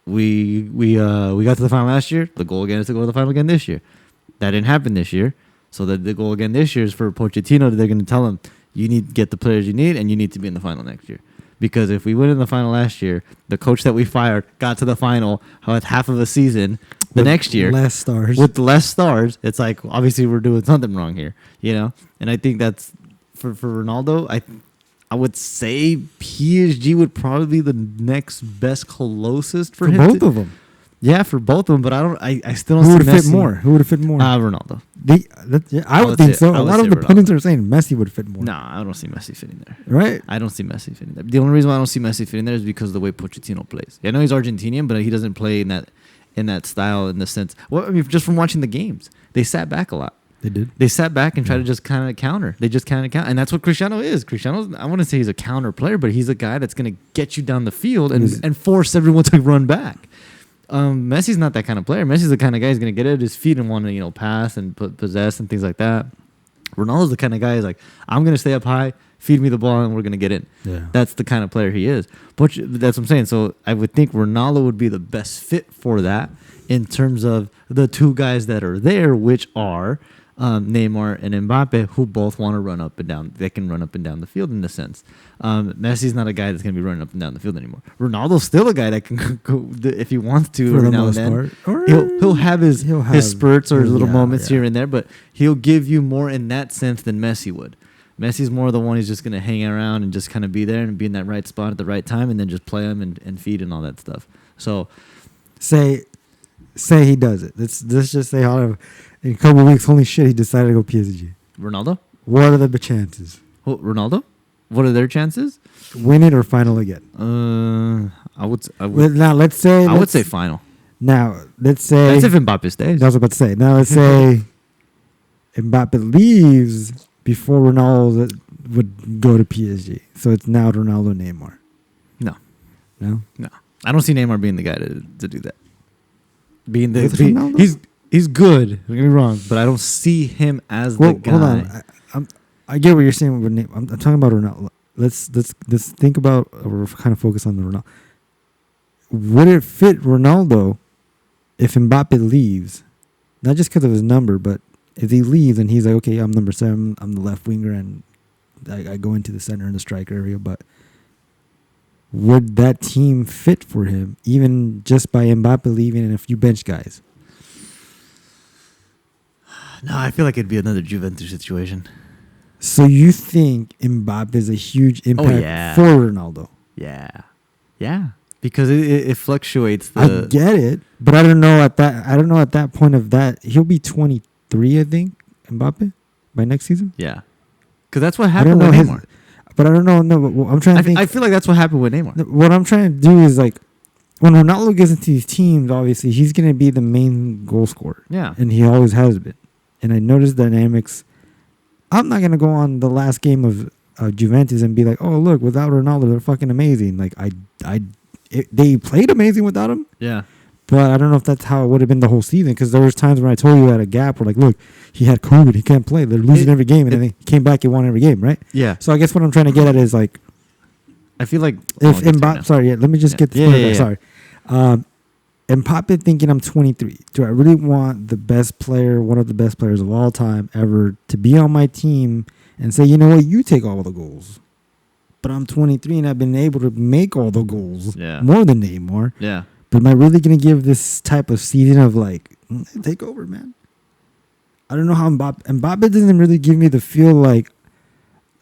we got to the final last year. The goal again is to go to the final again this year. That didn't happen this year. So the goal again this year is for Pochettino. They're going to tell him, you need to get the players you need, and you need to be in the final next year. Because if we went in the final last year, the coach that we fired got to the final with half of a season next year. With less stars. It's like, obviously, we're doing something wrong here, And I think that's, for Ronaldo, I would say PSG would probably be the next best closest for him. For both of them. Yeah, for both of them, but I still don't see Messi. Who would have fit more? Ronaldo. I would think so. A lot of the pundits are saying Messi would fit more. No, I don't see Messi fitting there. Right? I don't see Messi fitting there. The only reason why I don't see Messi fitting there is because of the way Pochettino plays. I know he's Argentinian, but he doesn't play in that style, in the sense. Well, I mean, just from watching the games, they sat back a lot. They did. They sat back and tried to just kind of counter. They just kind of counter, and that's what Cristiano is. Cristiano, I wouldn't say he's a counter player, but he's a guy that's going to get you down the field and force everyone to run back. Messi's not that kind of player. Messi's the kind of guy who's going to get at his feet and want to, pass and possess and things like that. Ronaldo's the kind of guy who's like, I'm going to stay up high, feed me the ball, and we're going to get in. Yeah. That's the kind of player he is. But that's what I'm saying. So I would think Ronaldo would be the best fit for that in terms of the two guys that are there, which are Neymar and Mbappe, who both want to run up and down. They can run up and down the field in a sense. Messi's not a guy that's going to be running up and down the field anymore. Ronaldo's still a guy that can go if he wants to every now and then. He'll have his spurts or his little moments here and there, but he'll give you more in that sense than Messi would. Messi's more the one who's just going to hang around and just kind of be there and be in that right spot at the right time and then just play him and feed and all that stuff. So, say he does it. Let's just say, however, in a couple of weeks, holy shit, he decided to go PSG. Ronaldo? What are the chances? Ronaldo? What are their chances? Win it or final again? I would. Now let's say. I would say final. Now let's say. That's if Mbappe stays. I was about to say. Now let's say Mbappe leaves before Ronaldo would go to PSG. So it's now Ronaldo, Neymar. No. I don't see Neymar being the guy to do that. He's good. Don't get me wrong, but I don't see him as the guy. Hold on. I get what you're saying with Neymar. I'm talking about Ronaldo. Let's think about or kind of focus on the Ronaldo. Would it fit Ronaldo if Mbappe leaves? Not just because of his number, but if he leaves and he's like, okay, I'm number 7, I'm the left winger, and I go into the center and the striker area, but would that team fit for him, even just by Mbappe leaving and a few bench guys? No, I feel like it'd be another Juventus situation. So you think Mbappe is a huge impact for Ronaldo? Yeah. Because it fluctuates. I get it, but I don't know at that point of that. He'll be 23, I think, Mbappe, by next season. Yeah. Because that's what happened with Neymar. But I don't know. No, but I'm trying to think. I feel like that's what happened with Neymar. What I'm trying to do is like, when Ronaldo gets into these teams, obviously he's going to be the main goal scorer. Yeah. And he always has been. And I noticed dynamics. I'm not going to go on the last game of Juventus and be like, oh, look, without Ronaldo, they're fucking amazing. Like, they played amazing without him. Yeah. But I don't know if that's how it would have been the whole season, because there was times when I told you at a gap where, like, look, he had COVID, he can't play. They're losing every game, and then he came back, he won every game, right? Yeah. So I guess what I'm trying to get at is, like, I feel like if Mbappe, let me just get this sorry. Mbappe thinking I'm 23. Do I really want the best player, one of the best players of all time ever, to be on my team and say, you know what, you take all the goals? But I'm 23 and I've been able to make all the goals more than Neymar. Yeah. But am I really going to give this type of season of like, take over, man? I don't know how Mbappe doesn't really give me the feel like,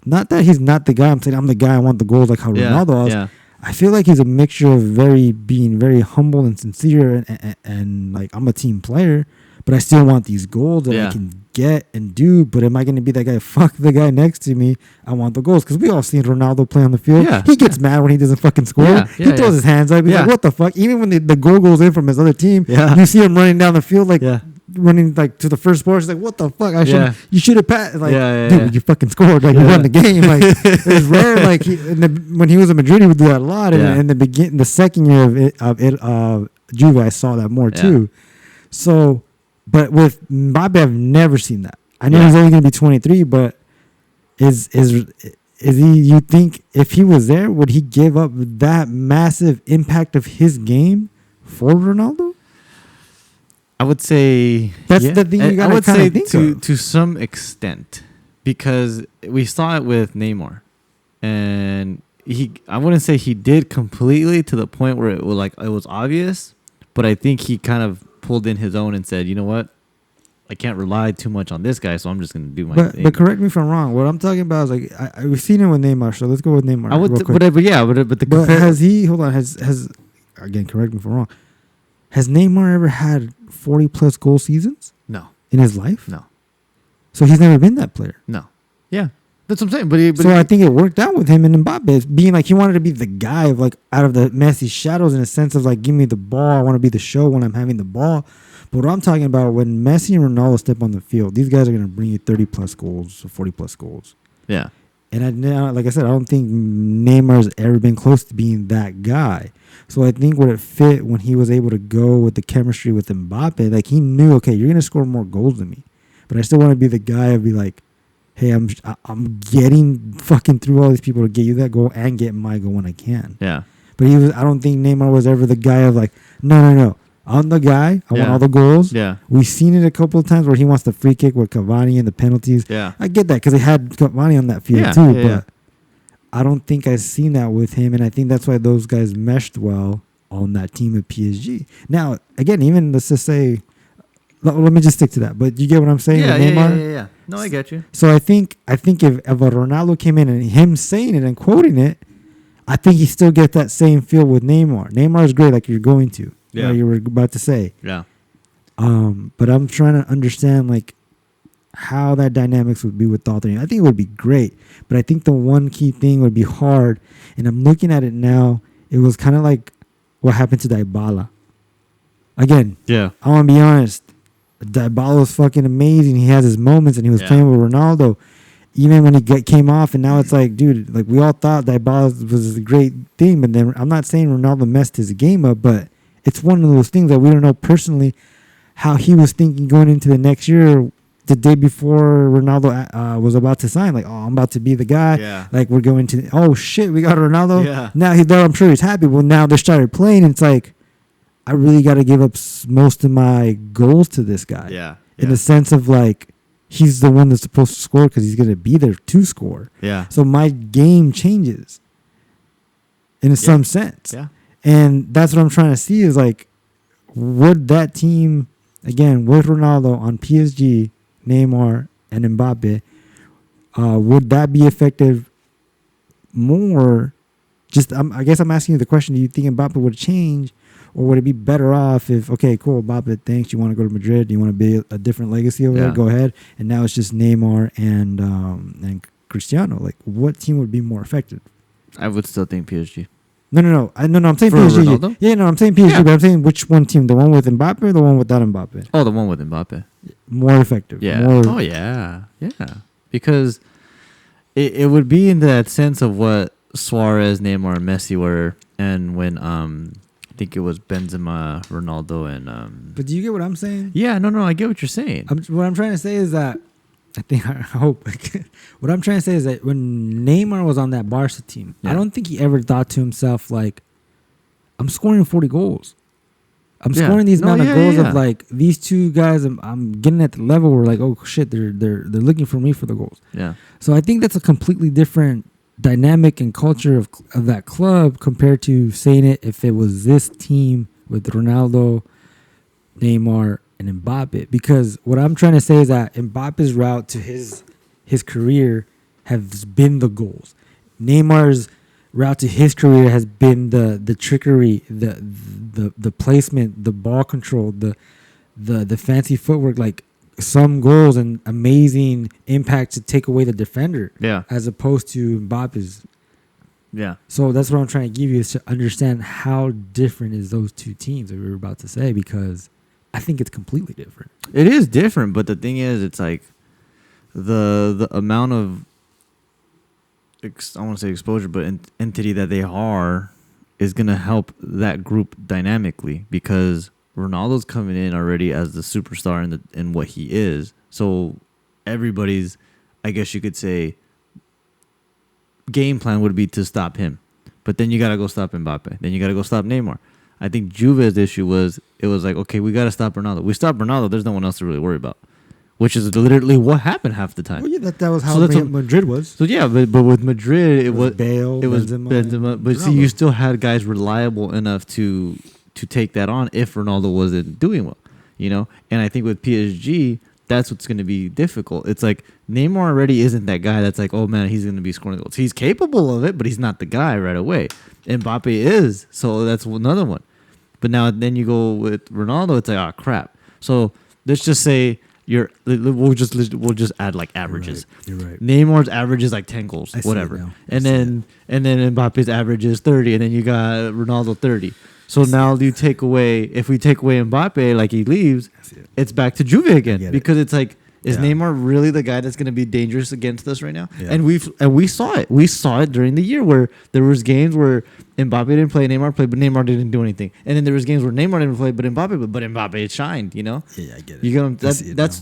not that he's not the guy. I'm saying I'm the guy I want the goals like how Ronaldo is. Yeah. I feel like he's a mixture of being very humble and sincere and like, I'm a team player, but I still want these goals that I can get and do. But am I going to be that guy? Fuck the guy next to me. I want the goals. Because we all seen Ronaldo play on the field. Yeah. He gets mad when he doesn't fucking score. He throws his hands up. He's like, what the fuck? Even when the goal goes in from his other team, you see him running down the field like running like to the first ball. He's like, what the fuck? You should have passed. Like, dude, you fucking scored. Like, you won the game. Like, it's rare. Like, when he was in Madrid, he would do that a lot. And in the second year of Juve, I saw that more too. So, but with Mbappe, I've never seen that. I know he's only going to be 23, but is he? You think if he was there, would he give up that massive impact of his game for Ronaldo? I would say that's the thing you got to kind of think of. To some extent, because we saw it with Neymar, and I wouldn't say he did completely to the point where it was obvious, but I think he kind of pulled in his own and said, you know what, I can't rely too much on this guy, so I'm just going to do my thing. But correct me if I'm wrong. What I'm talking about is like we've seen it with Neymar, so let's go with Neymar. But has he? Hold on. Has again? Correct me if I'm wrong. Has Neymar ever had 40+ goal seasons? No. In his life? No. So he's never been that player? No. Yeah. That's what I'm saying. But I think it worked out with him and Mbappe, being like he wanted to be the guy of like out of the Messi shadows in a sense of like, give me the ball. I want to be the show when I'm having the ball. But what I'm talking about, when Messi and Ronaldo step on the field, these guys are going to bring you 30+ goals or 40+ goals. Yeah. And like I said, I don't think Neymar's ever been close to being that guy. So I think what it fit when he was able to go with the chemistry with Mbappe, like he knew, okay, you're going to score more goals than me, but I still want to be the guy and be like, hey, I'm getting fucking through all these people to get you that goal and get my goal when I can. Yeah. But I don't think Neymar was ever the guy of like, no. I'm the guy. I want all the goals. Yeah. We've seen it a couple of times where he wants the free kick with Cavani and the penalties. Yeah. I get that because they had Cavani on that field too. But I don't think I've seen that with him. And I think that's why those guys meshed well on that team at PSG. Now, again, even let's just say, let me just stick to that. But you get what I'm saying with Neymar? Yeah. No, I get you. So I think if a Ronaldo came in and him saying it and quoting it, I think he still get that same feel with Neymar. Neymar is great, like you're going to. Yeah. Like you were about to say. Yeah. But I'm trying to understand like how that dynamics would be with all three. I think it would be great, but I think the one key thing would be hard. And I'm looking at it now. It was kind of like what happened to Dybala. Again, I want to be honest. Dybala was fucking amazing. He has his moments, and he was playing with Ronaldo. Even when he came off, and now it's like, dude, like we all thought Dybala was a great thing, but then I'm not saying Ronaldo messed his game up, but it's one of those things that we don't know personally how he was thinking going into the next year, the day before Ronaldo was about to sign. Like, oh, I'm about to be the guy. Yeah. Like, we're going to, oh, shit, we got Ronaldo. Yeah. Now, I'm sure he's happy. Well, now they started playing. And it's like, I really got to give up most of my goals to this guy. Yeah. In the sense of, like, he's the one that's supposed to score because he's going to be there to score. Yeah. So my game changes in some sense. Yeah. And that's what I'm trying to see is, like, would that team, again, with Ronaldo on PSG, Neymar, and Mbappe, would that be effective more? I guess I'm asking you the question, do you think Mbappe would change, or would it be better off if, okay, cool, Mbappe, thanks, you want to go to Madrid, you want to be a different legacy over there, go ahead, and now it's just Neymar and Cristiano. Like, what team would be more effective? I would still think PSG. No. I'm saying For PSG. Ronaldo? Yeah, no, I'm saying PSG, but I'm saying which one team? The one with Mbappe or the one without Mbappe? Oh, the one with Mbappe. More effective. Yeah. More Yeah. Because it would be in that sense of what Suarez, Neymar, and Messi were, and when I think it was Benzema, Ronaldo, and But do you get what I'm saying? Yeah, no, I get what you're saying. What I'm trying to say is that I hope. What I'm trying to say is that when Neymar was on that Barca team, I don't think he ever thought to himself, like, I'm scoring 40 goals. I'm scoring these amount of goals of, like, these two guys. I'm getting at the level where, like, oh, shit, they're looking for me for the goals. Yeah. So I think that's a completely different dynamic and culture of that club compared to saying it if it was this team with Ronaldo, Neymar, and Mbappe, because what I'm trying to say is that Mbappe's route to his career has been the goals. Neymar's route to his career has been the trickery, the placement, the ball control, the fancy footwork, like some goals and amazing impact to take away the defender. Yeah. As opposed to Mbappe's. Yeah. So that's what I'm trying to give you, is to understand how different is those two teams that we were about to say, because I think it's completely different. It is different, but the thing is, it's like the amount of I want to say exposure, but entity that they are is going to help that group dynamically, because Ronaldo's coming in already as the superstar in what he is. So everybody's, I guess you could say, game plan would be to stop him. But then you got to go stop Mbappe. Then you got to go stop Neymar. I think Juve's issue was, it was like, okay, we got to stop Ronaldo. We stop Ronaldo, there's no one else to really worry about, which is literally what happened half the time. Well, yeah, that was how Madrid was. So yeah, but with Madrid, it was Bale, it was Benzema. But see, you still had guys reliable enough to take that on if Ronaldo wasn't doing well, you know. And I think with PSG, that's what's going to be difficult. It's like Neymar already isn't that guy that's like, oh man, he's going to be scoring goals. He's capable of it, but he's not the guy right away. Mbappe is, so that's another one. But now then you go with Ronaldo, it's like, oh crap. So let's just say we'll just add like averages. You're right. Neymar's average is like 10 goals, whatever. And then Mbappe's average is 30, and then you got Ronaldo 30. So now if we take away Mbappe, like he leaves, it's back to Juve again, because it's like, is Neymar really the guy that's going to be dangerous against us right now? Yeah. And we saw it. We saw it during the year where there was games where Mbappe didn't play, Neymar played, but Neymar didn't do anything. And then there was games where Neymar didn't play, but Mbappe shined. You know? Yeah, I get it. You get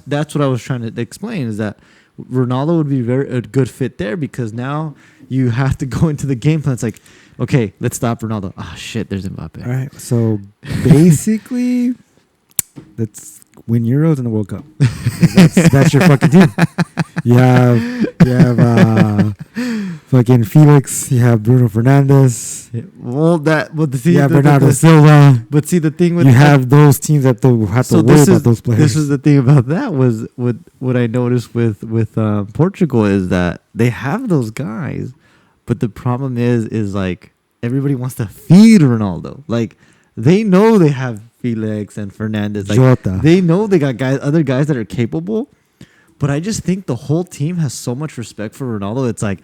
that's what I was trying to explain, is that Ronaldo would be a good fit there, because now you have to go into the game plan. It's like, Okay, let's stop Ronaldo. Ah, shit, there's Mbappe. All right, so basically, let's win Euros and the World Cup. That's your fucking team. You have fucking Felix. You have Bruno Fernandes. Yeah, well, you have Bernardo Silva. But see, the thing with you have those teams that have to worry about those players. This is the thing about that was what I noticed with Portugal is that they have those guys, but the problem is like everybody wants to feed Ronaldo. Like they know they have Felix and Fernandes. Like, Jota. They know they got other guys that are capable. But I just think the whole team has so much respect for Ronaldo. It's like,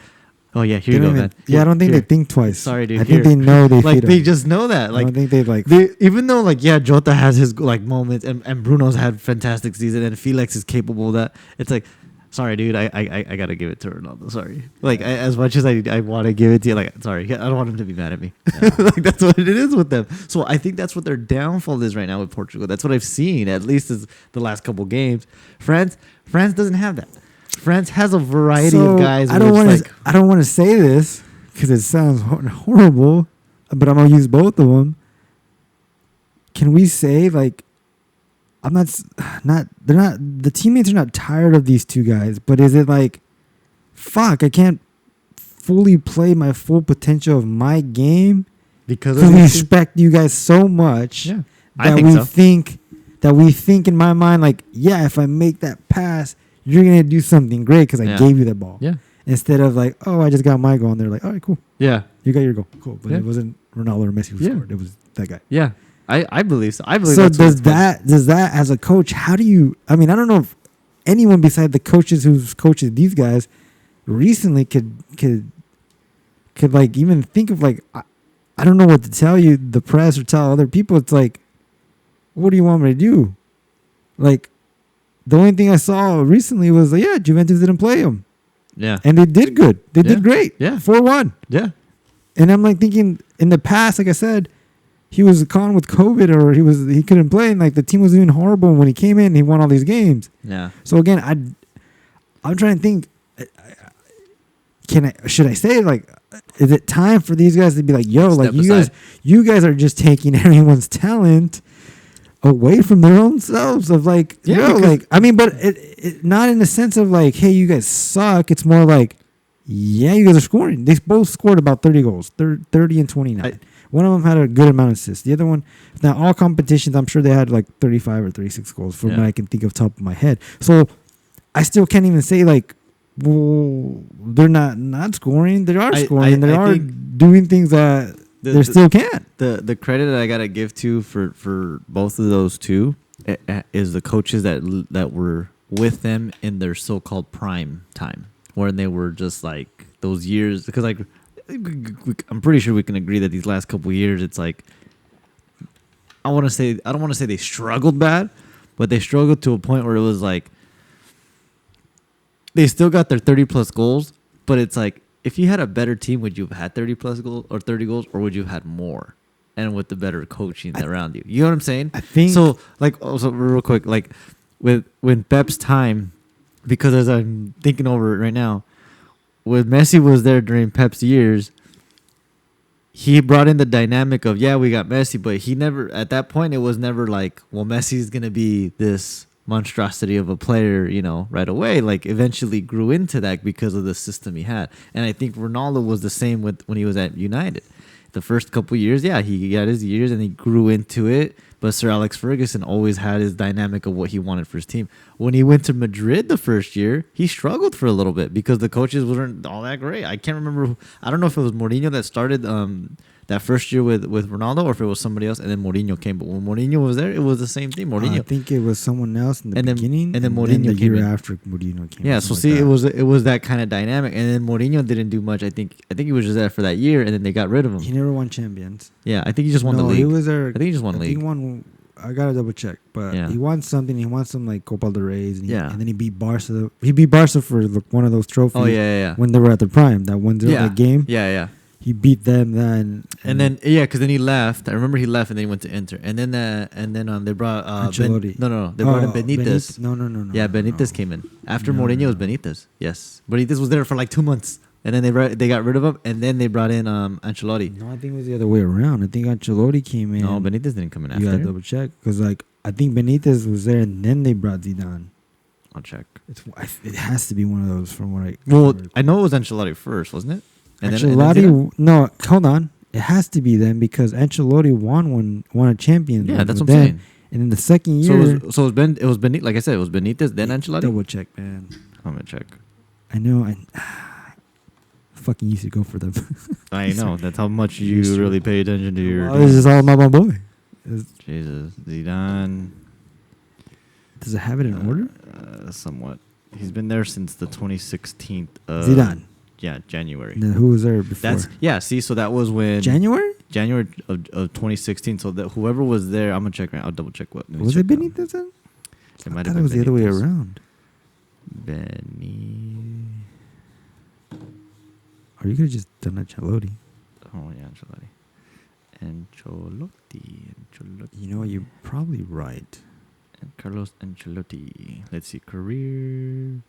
oh yeah, here you go, man. Yeah, I don't think they think twice. Sorry, dude. I think they know they like feed they him. just know that. Like I don't think they like. Even though like yeah, Jota has his like moments and Bruno's had fantastic season and Felix is capable of that. It's like, sorry, dude. I gotta give it to Ronaldo. Sorry. Like as much as I want to give it to you, like sorry, I don't want him to be mad at me. Yeah. Like that's what it is with them. So I think that's what their downfall is right now with Portugal. That's what I've seen at least is the last couple games. France doesn't have that. France has a variety of guys. I don't want to say this because it sounds horrible, but I'm gonna use both of them. Can we say like I'm not the teammates are not tired of these two guys, but is it like fuck, I can't fully play my full potential of my game because we respect you guys so much that we think in my mind like, yeah, if I make that pass, you're going to do something great because I gave you the ball. Yeah. Instead of like, oh, I just got my goal. And they're like, all right, cool. Yeah. You got your goal. Cool. But it wasn't Ronaldo or Messi who scored. It was that guy. Yeah. I believe so. I believe so. Does that as a coach, how do you, I mean, I don't know if anyone beside the coaches who's coaches these guys recently could like even think of like, I don't know what to tell you, the press or tell other people. It's like, what do you want me to do? Like, the only thing I saw recently was, like, Juventus didn't play him. Yeah. And they did good. They did great. Yeah. 4-1. Yeah. And I'm like thinking in the past, like I said, he was caught with COVID or he couldn't play. And like the team was doing horrible. And when he came in, he won all these games. Yeah. So again, I'm trying to think, should I say like, is it time for these guys to be like, yo, like you guys are just taking everyone's talent away from their own selves of like, like, I mean, but it not in the sense of like, hey, you guys suck. It's more like, yeah, you guys are scoring. They both scored about 30 goals, 30 and 29. One of them had a good amount of assists. The other one, now all competitions, I'm sure they had like 35 or 36 goals from what I can think of top of my head. So I still can't even say like, well, they're not scoring. They are scoring. They are doing things that they still can't. The credit that I gotta give to for both of those two is the coaches that were with them in their so-called prime time, when they were just like those years. Because like I'm pretty sure we can agree that these last couple of years, it's like I don't want to say they struggled bad, but they struggled to a point where it was like they still got their 30 plus goals, but it's like, if you had a better team, would you have had 30 plus goals or 30 goals, or would you have had more? And with the better coaching around you, you know what I'm saying? I think so. Like also real quick, like when Pep's time, because as I'm thinking over it right now, when Messi was there during Pep's years, he brought in the dynamic of we got Messi, but he never at that point it was never like, well, Messi's gonna be this monstrosity of a player, right away. Like eventually grew into that because of the system he had. And I think Ronaldo was the same when he was at United. The first couple of years, he got his years and he grew into it. But Sir Alex Ferguson always had his dynamic of what he wanted for his team. When he went to Madrid the first year, he struggled for a little bit because the coaches weren't all that great. I can't remember. I don't know if it was Mourinho that started that first year with Ronaldo, or if it was somebody else, and then Mourinho came. But when Mourinho was there, it was the same thing. Mourinho. I think it was someone else in the beginning, and then Mourinho the came year in. after Mourinho came. Yeah, so see, it was that kind of dynamic, and then Mourinho didn't do much. I think he was just there for that year, and then they got rid of him. He never won champions. Yeah, I think he just won the league. He was there. I think he just won the league. He won. I gotta double check, but he won something. He won some like Copa del Rey, and then he beat Barca. He beat Barca for one of those trophies. Oh yeah. When they were at the prime, that 1-0 game. Yeah. He beat them then, and then because then he left. I remember he left, and then he went to Inter, and then they brought Ancelotti. They brought in Benitez. No. Yeah, Benitez came in after Mourinho was Benitez. Yes, Benitez was there for like 2 months, and then they got rid of him, and then they brought in Ancelotti. No, I think it was the other way around. I think Ancelotti came in. No, Benitez didn't come in after. You gotta double check because like I think Benitez was there, and then they brought Zidane. I'll check. It has to be one of those from what I. Well, I know it was Ancelotti first, wasn't it? And Ancelotti, no, hold on. It has to be then because Ancelotti won a champion. Yeah, that's what I'm saying. And in the second year, it was Benitez. Like I said, it was Benitez, then Ancelotti. Double check, man. I'm gonna check. I know. I fucking used to go for them. I know. That's how much you really pay attention to your. This is all about my boy. Jesus, Zidane. Does it have it in order? Somewhat. He's been there since the 2016th. Zidane. Yeah, January. And then who was there before? See, so that was when January of 2016. So that whoever was there, I'm gonna check. I'll double check what. Was it Benitez then? It might I have thought been it was the other way around. Or you could have just done Ancelotti. Oh yeah, Ancelotti. You know what? You're probably right. And Carlos Ancelotti. Let's see, career.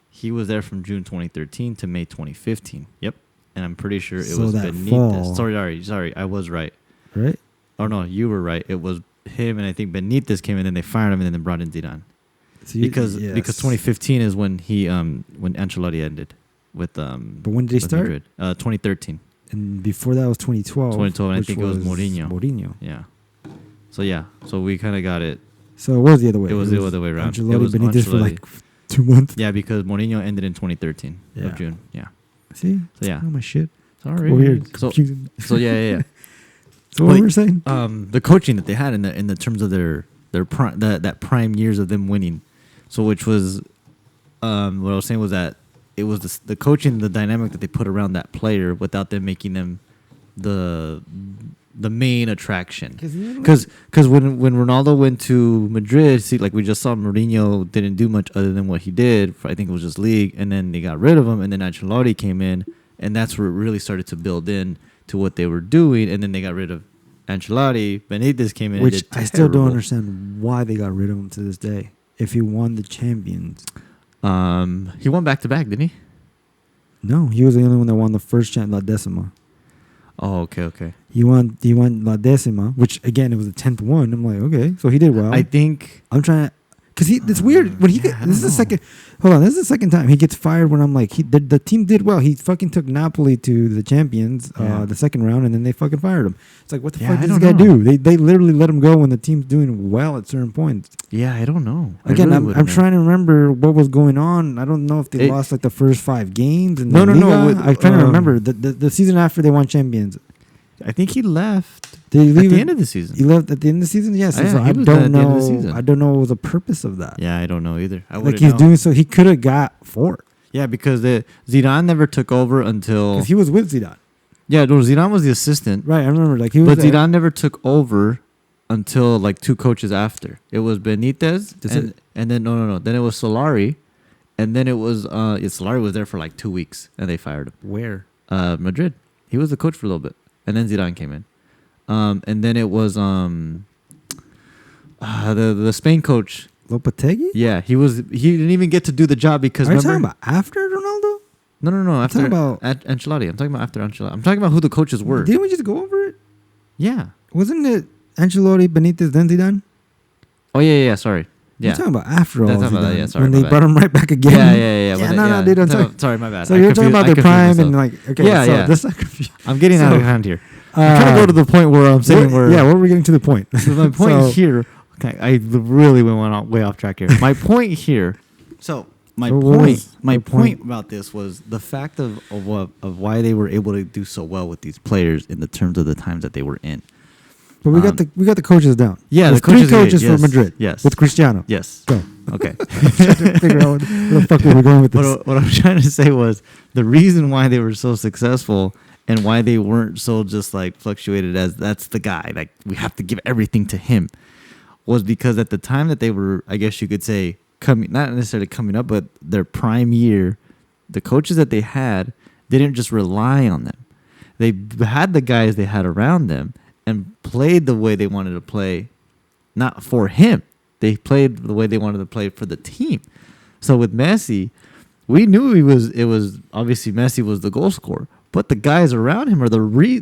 He was there from June 2013 to May 2015. Yep. And I'm pretty sure it was Benitez. Fall. Sorry. I was right. Right? Oh, no, you were right. It was him, and I think Benitez came in, and they fired him, and then they brought in Zidane. So because 2015 is when when Ancelotti ended with But when did they start? Madrid. 2013. And before that was 2012. 2012, and I think it was Mourinho. Yeah. So we kind of got it. So it was the other way. It was the other way around. Benitez Ancelotti for like 2 months. Yeah, because Mourinho ended in 2013 of June. Yeah. See? So yeah. Oh my shit. Sorry. Weird. Confusing. So yeah. So what were we saying? The coaching that they had in the terms of their prime, that prime years of them winning. So which was what I was saying was that it was the coaching, the dynamic that they put around that player without them making them the main attraction. Because when Ronaldo went to Madrid, see, like we just saw, Mourinho didn't do much other than what he did. I think it was just league, and then they got rid of him, and then Ancelotti came in, and that's where it really started to build in to what they were doing, and then they got rid of Ancelotti. Benitez came in, which I still don't understand why they got rid of him to this day. If he won the Champions, he won back-to-back, didn't he? No, he was the only one that won the first La Decima. Oh, okay. He won La Decima, which again it was the 10th one. I'm like, okay, so he did well. I think I'm trying to, because it's weird when this is the second. Hold on, this is the second time he gets fired. When I'm like, the team did well. He fucking took Napoli to the Champions, the second round, and then they fucking fired him. It's like, what the fuck did this guy do? They literally let him go when the team's doing well at certain points. Yeah, I don't know. Again, I'm trying to remember what was going on. I don't know if they lost like the first 5 games. No. I'm trying to remember the season after they won Champions. I think he left at the end of the season. He left at the end of the season? Yes. Yeah, so I don't know. I don't know what was the purpose of that. Yeah, I don't know either. Like he's doing so, he could have got 4. Yeah, because Zidane never took over until... Because he was with Zidane. Yeah, no, Zidane was the assistant. Right, I remember. Like he was. But Zidane never took over until like 2 coaches after. It was Benitez, and then no. Then it was Solari, and then it was Solari was there for like 2 weeks, and they fired him. Where? Madrid. He was the coach for a little bit. And then Zidane came in. And then it was the Spain coach. Lopetegui? Yeah, he didn't even get to do the job because... Are you talking about after Ronaldo? No. After Ancelotti. I'm talking about after Ancelotti. I'm talking about who the coaches were. Didn't we just go over it? Yeah. Wasn't it Ancelotti, Benitez, then Zidane? Oh, yeah, sorry. Yeah. You're talking about after all Zidane. Yeah, sorry, when they brought him right back again. Yeah. Dude, I'm sorry. Sorry, my bad. So you're talking about their prime and like, okay. Yeah. This not confused. I'm getting out of hand here. I'm trying to go to the point where I'm saying what were we getting to the point? So my point here, okay, I really went way off track here. My point here, my point about this was the fact of why they were able to do so well with these players in the terms of the times that they were in. But we got the coaches down. Yeah, the coaches 3 coaches for Madrid. Yes, with Cristiano. Yes. Go. Okay. Trying to figure out where the fuck we were going with this. What I'm trying to say was the reason why they were so successful and why they weren't so just like fluctuated as that's the guy, like we have to give everything to him, was because at the time that they were, I guess you could say, not necessarily coming up, but their prime year, the coaches that they had didn't just rely on them. They had the guys they had around them and played the way they wanted to play, not for him. They played the way they wanted to play for the team. So with Messi, We knew it was obviously Messi was the goal scorer, but the guys around him are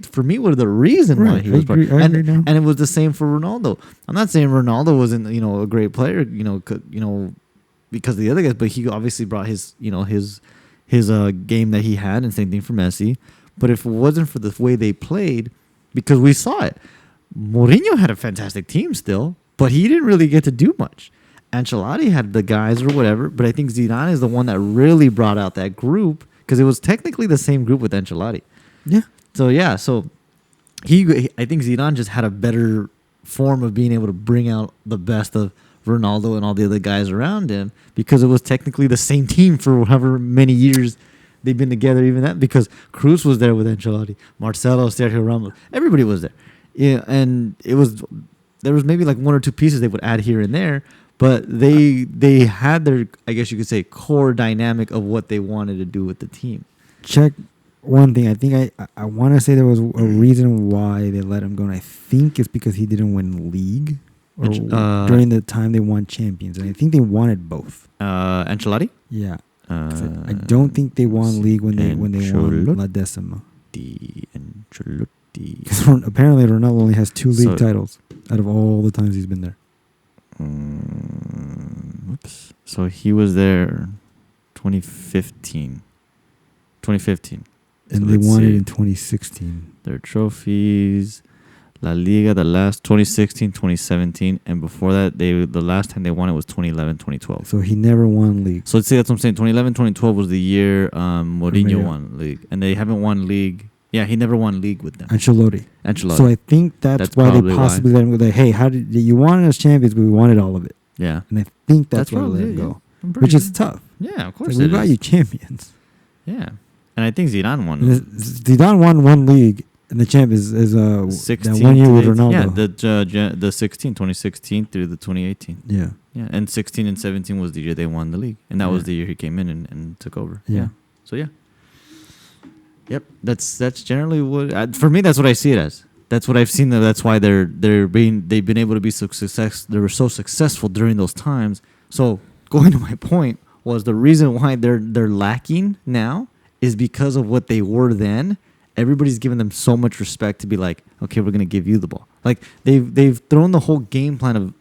for me were the reason why he was. And it was the same for Ronaldo. I'm not saying Ronaldo wasn't a great player because of the other guys, but he obviously brought his game that he had, and same thing for Messi. But if it wasn't for the way they played, because we saw it, Mourinho had a fantastic team still, but he didn't really get to do much. Ancelotti had the guys or whatever, but I think Zidane is the one that really brought out that group, because it was technically the same group with Ancelotti. Yeah. So I think Zidane just had a better form of being able to bring out the best of Ronaldo and all the other guys around him, because it was technically the same team for however many years they've been together. Even that, because Cruz was there with Ancelotti, Marcelo, Sergio Ramos, everybody was there. Yeah, and there was maybe like one or two pieces they would add here and there. But they had their, I guess you could say, core dynamic of what they wanted to do with the team. Check one thing. I think I want to say there was a reason why they let him go, and I think it's because he didn't win league during the time they won champions. And I think they wanted both. Ancelotti? Yeah. I don't think they won league when they won La Decima. Because apparently Ronaldo only has 2 league titles out of all the times he's been there. Oops. So he was there 2015. And they won it in 2016. Their trophies, La Liga, the last 2016, 2017, and before that, the last time they won it was 2011, 2012. So he never won league. So let's say that's what I'm saying. 2011, 2012 was the year Mourinho won league, and they haven't won league. Yeah, he never won league with them. Ancelotti. So I think that's why they possibly let him go. Like, hey, how did you wanted us champions, but we wanted all of it. Yeah. And I think that's why they let him go. Which is tough. Yeah, of course. We got you champions. Yeah. And I think Zidane won. Zidane won 1 league, and the champ is that 1 year with Ronaldo. Yeah, the 2016 through the 2018. Yeah. Yeah, and 16 and 17 was the year they won the league. And that was the year he came in and took over. Yeah. So, yeah. Yep, that's generally what for me. That's what I see it as. That's what I've seen. That's why they've been able to be so successful. They were so successful during those times. So going to my point was the reason why they're lacking now is because of what they were then. Everybody's giving them so much respect to be like, okay, we're gonna give you the ball. Like they've thrown the whole game plan of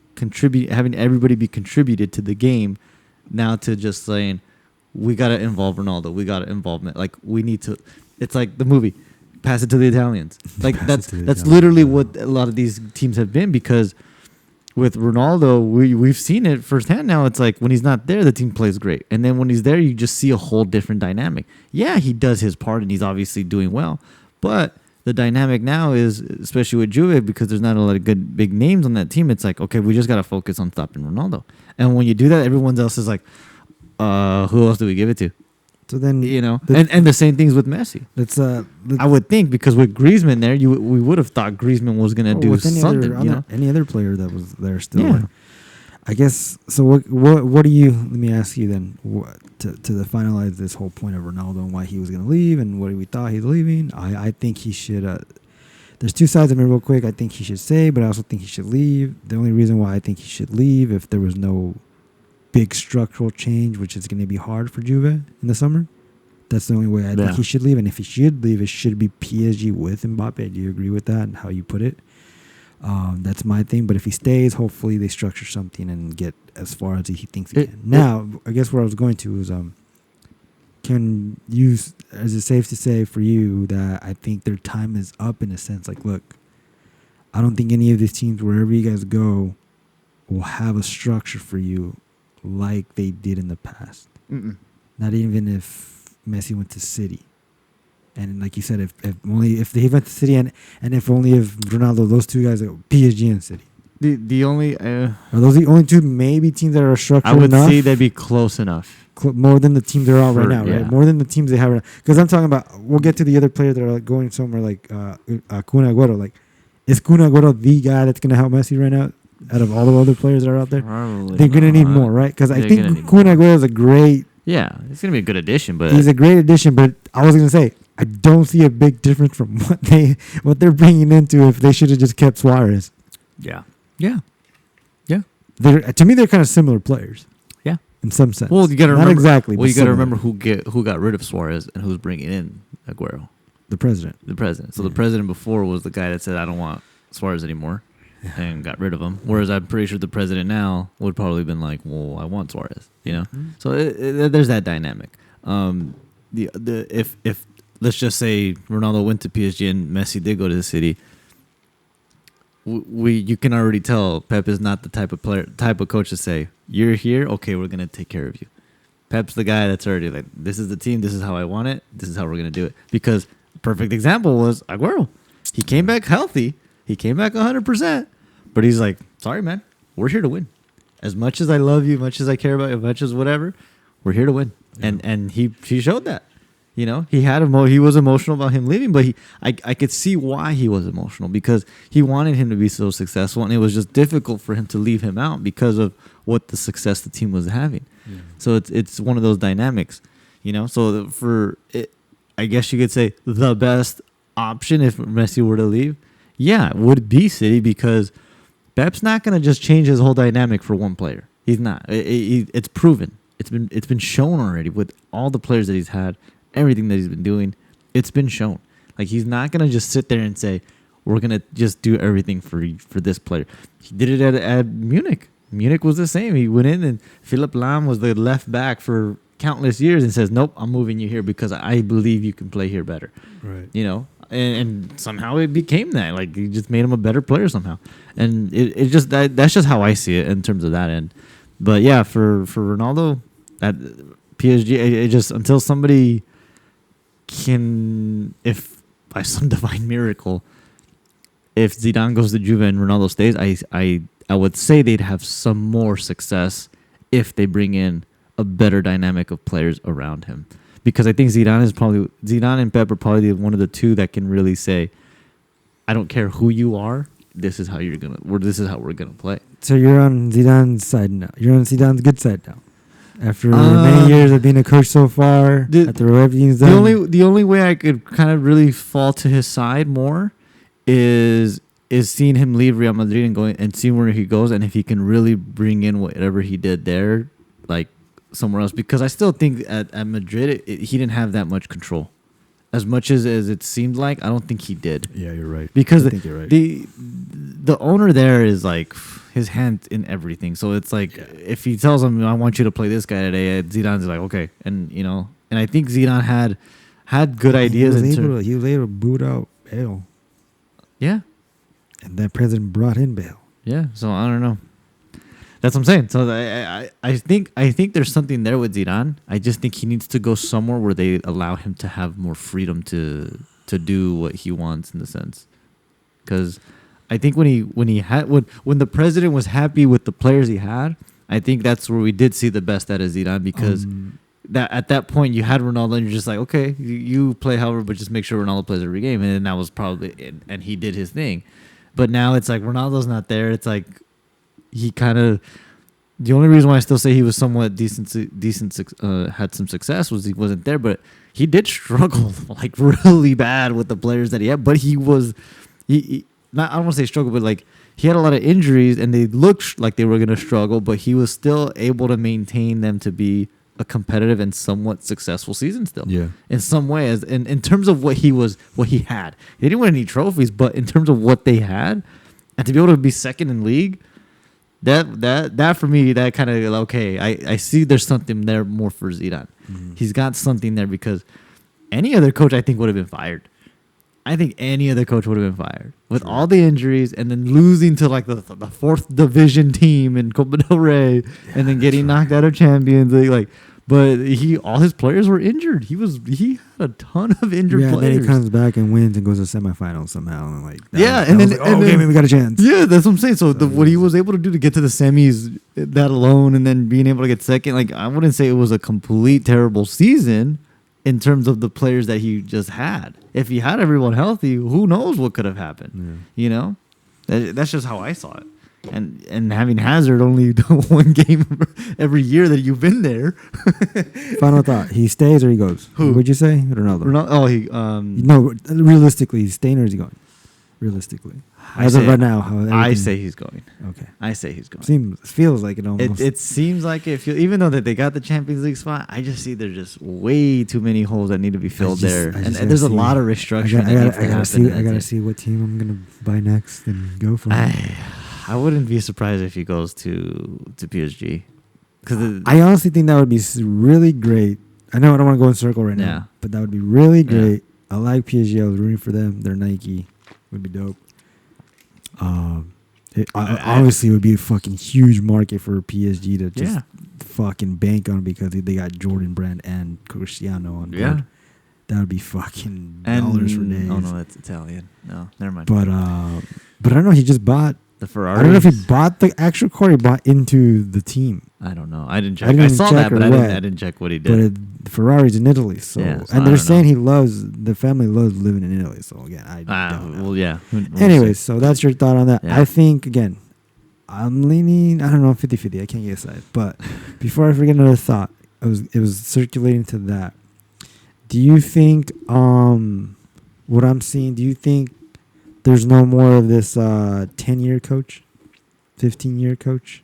having everybody be contributed to the game now to just saying we gotta involve Ronaldo. We gotta involvement. Like we need to. It's like the movie, pass it to the Italians. Like that's literally what a lot of these teams have been, because with Ronaldo, we've seen it firsthand now. It's like when he's not there, the team plays great. And then when he's there, you just see a whole different dynamic. Yeah, he does his part and he's obviously doing well. But the dynamic now is, especially with Juve, because there's not a lot of good big names on that team, it's like, okay, we just got to focus on stopping Ronaldo. And when you do that, everyone else is like, who else do we give it to? So then, and the same things with Messi. Let's I would think, because with Griezmann there, we would have thought Griezmann was going to do something. Any other player that was there still. Yeah. I guess. So what do you? Let me ask you then. To finalize this whole point of Ronaldo and why he was going to leave and what we thought he's leaving. I think he should. There's 2 sides of it real quick. I think he should stay, but I also think he should leave. The only reason why I think he should leave, if there was no big structural change, which is going to be hard for Juve in the summer. That's the only way I think he should leave. And if he should leave, it should be PSG with Mbappe. Do you agree with that and how you put it? That's my thing. But if he stays, hopefully they structure something and get as far as he thinks he can. Now, I guess where I was going to is, is it safe to say for you that I think their time is up, in a sense? Like, look, I don't think any of these teams, wherever you guys go, will have a structure for you like they did in the past. Mm-mm. Not even if Messi went to City, and like you said, if they went to City, and if Ronaldo, those 2 guys, PSG and City. The only are those the only 2 maybe teams that are structured I would enough? say they'd be close enough. More than the teams they're on right now, right? More than the teams they have right now. Because I'm talking about, we'll get to the other players that are like going somewhere like Kun Agüero. Like, is Kun Agüero the guy that's going to help Messi right now? Out of all the other players that are out there, probably they're going to need more, right? Because I think Kun Agüero is a great... Yeah, it's going to be a good addition, but... He's a great addition, but I was going to say, I don't see a big difference from what they're bringing into if they should have just kept Suarez. Yeah. To me, they're kind of similar players. Yeah. in some sense. Well, you got to not remember, exactly. Well, you got to remember who got rid of Suarez and who's bringing in Aguero. The president. So the president before was the guy that said, "I don't want Suarez anymore," and got rid of him. Whereas I'm pretty sure the president now would probably have been like, "Well, I want Suarez," you know. Mm-hmm. So there's that dynamic. If let's just say Ronaldo went to PSG and Messi did go to the City, you can already tell Pep is not the type of coach to say, "You're here, okay, we're gonna take care of you." Pep's the guy that's already like, "This is the team. This is how I want it. This is how we're gonna do it." Because perfect example was Aguero. He came back healthy. He came back 100%. But he's like, "Sorry, man. We're here to win. As much as I love you, much as I care about you, much as whatever, we're here to win." Yeah. And he showed that. You know, he was emotional about him leaving, but I could see why he was emotional, because he wanted him to be so successful, and it was just difficult for him to leave him out because of what the success the team was having. Yeah. So it's one of those dynamics, you know. So I guess you could say the best option if Messi were to leave, it would be City, because Pep's not going to just change his whole dynamic for one player. He's not. It's proven. It's been shown already with all the players that he's had, everything that he's been doing. It's been shown. Like, he's not going to just sit there and say, "We're going to just do everything for this player." He did it at Munich. Munich was the same. He went in, and Philipp Lahm was the left back for countless years and says, "Nope, I'm moving you here because I believe you can play here better." Right. You know, and somehow it became that. Like, he just made him a better player somehow. And it just that's just how I see it in terms of that end. But yeah, for Ronaldo at PSG, it just, until somebody can, if by some divine miracle, if Zidane goes to Juve and Ronaldo stays, I would say they'd have some more success if they bring in a better dynamic of players around him. Because I think Zidane and Pep are probably one of the two that can really say, "I don't care who you are, this is how we're gonna play." So you're on Zidane's side now. You're on Zidane's good side now. After many years of being a coach so far, after everything's done. The only way I could kind of really fall to his side more is seeing him leave Real Madrid and going and seeing where he goes, and if he can really bring in whatever he did there, like, somewhere else. Because I still think at Madrid he didn't have that much control, as much as it seemed like. I don't think he did. Yeah, you're right. Because I think you're right. The owner there is like his hand in everything. So it's like, if he tells him, "I want you to play this guy today," Zidane's like, "Okay," and you know. And I think Zidane had good ideas. He was able to boot out Bale. Yeah. And that president brought in Bale. Yeah, so I don't know. That's what I'm saying. So I think there's something there with Zidane. I just think he needs to go somewhere where they allow him to have more freedom to do what he wants, in the sense. Because I think when the president was happy with the players he had, I think that's where we did see the best out of Zidane, because that at that point you had Ronaldo and you're just like, okay, you play however, but just make sure Ronaldo plays every game, and then that was probably and he did his thing. But now it's like Ronaldo's not there. It's like he kind of, the only reason why I still say he was somewhat decent, had some success, was he wasn't there. But he did struggle like really bad with the players that he had. But he was, not, I don't want to say struggle, but like he had a lot of injuries and they looked like they were going to struggle. But he was still able to maintain them to be a competitive and somewhat successful season still. Yeah. In some ways, in terms of what he had. He didn't win any trophies, but in terms of what they had, and to be able to be second in league, that for me, that kind of, okay, I see there's something there more for Zidane. Mm-hmm. He's got something there, because any other coach I think would have been fired. I think any other coach would have been fired with all the injuries, and then losing to like the fourth division team in Copa del Rey, and then getting knocked out of Champions League. Like, but all his players were injured. He had a ton of injured players. Then he comes back and wins and goes to semifinals somehow, and like okay, maybe we got a chance. Yeah, that's what I'm saying. So what he was able to do to get to the semis, that alone, and then being able to get second, like, I wouldn't say it was a complete terrible season in terms of the players that he just had. If he had everyone healthy, who knows what could have happened? Yeah. You know, that's just how I saw it. And having Hazard only one game every year that you've been there. Final thought: he stays or he goes? Who would you say? Ronaldo. Oh, no. Realistically, he's staying or is he going? realistically? As of right now, I say he's going. Okay. I say he's going. Feels like it almost. It seems like it. Even though that they got the Champions League spot, I just see there's just way too many holes that need to be filled there, and there's a lot of restructuring. I gotta see what team I'm gonna buy next and go for. I wouldn't be surprised if he goes to PSG. Because I honestly think that would be really great. I know I don't want to go in circle right now, but that would be really great. I like PSG. I was rooting for them. Their Nike would be dope. Obviously, it would be a fucking huge market for PSG to just fucking bank on because they got Jordan Brand and Cristiano on board. Yeah. That would be fucking dollars for days. Oh, no, that's Italian. No, never mind. But I don't know. He just bought the Ferrari. I don't know if he bought the actual car. He bought into the team. I don't know. I didn't check. I saw that, but I didn't check what he did. But Ferrari's in Italy, so and they're saying the family loves living in Italy. So again, I don't know. Well, yeah. Anyways, so that's your thought on that. Yeah. I think again, I'm leaning. I don't know, 50-50. I can't get aside. But before I forget another thought, it was circulating to that. Do you think what I'm seeing? Do you think there's no more of this 10-year coach, 15-year coach?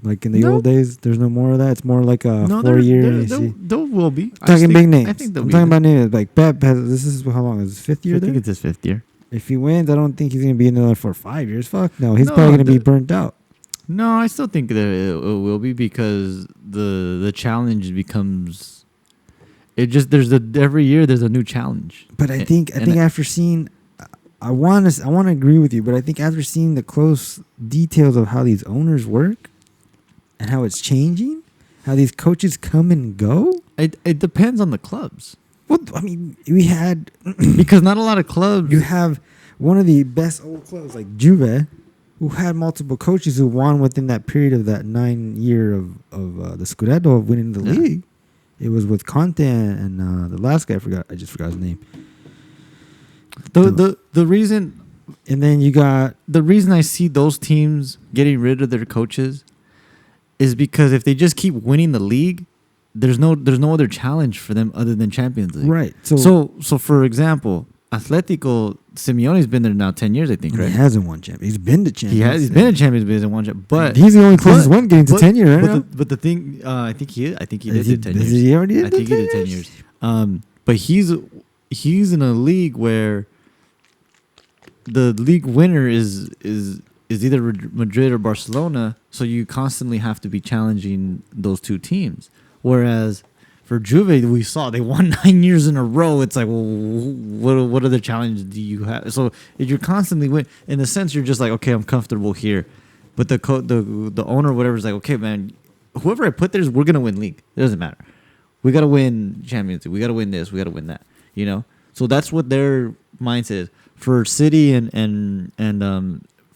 Like in the old days, there's no more of that. It's more like a 4 year. There will be. Talking big names. I'm talking about names. Like Pep has. This is how long? Is his 5th year? I think it's his 5th year. If he wins, I don't think he's going to be in there for 5 years. Fuck no. He's probably going to be burnt out. No, I still think that it will be because the challenge becomes. It just every year there's a new challenge. But I think after seeing. I want to agree with you, but I think after seeing the close details of how these owners work and how it's changing, how these coaches come and go, it depends on the clubs. Well, I mean, we had because not a lot of clubs. You have one of the best old clubs like Juve, who had multiple coaches who won within that period of that 9 year of the Scudetto of winning the league. It was with Conte and the last guy I just forgot his name. The reason, and then you got the reason I see those teams getting rid of their coaches is because if they just keep winning the league, there's no other challenge for them other than Champions League. Right. So for example, Atletico Simeone's been there now 10 years, I think. Right? He hasn't won Champions. He's been to Champions. He's been to Champions, but he hasn't won Champions. But he's the only closest one getting to 10 years. Right? But the thing, I think he did do 10 years. He already did. I think he did 10 years. But he's in a league where the league winner is either Madrid or Barcelona, so you constantly have to be challenging those two teams. Whereas for Juve, we saw they won 9 years in a row. It's like, well, what other challenges do you have? So if you're constantly win, in a sense, you're just like, okay, I'm comfortable here. But the owner or whatever is like, okay, man, whoever I put there, we're gonna win league. It doesn't matter. We gotta win Champions League. We gotta win this. We gotta win that. You know. So that's what their mindset is. For City and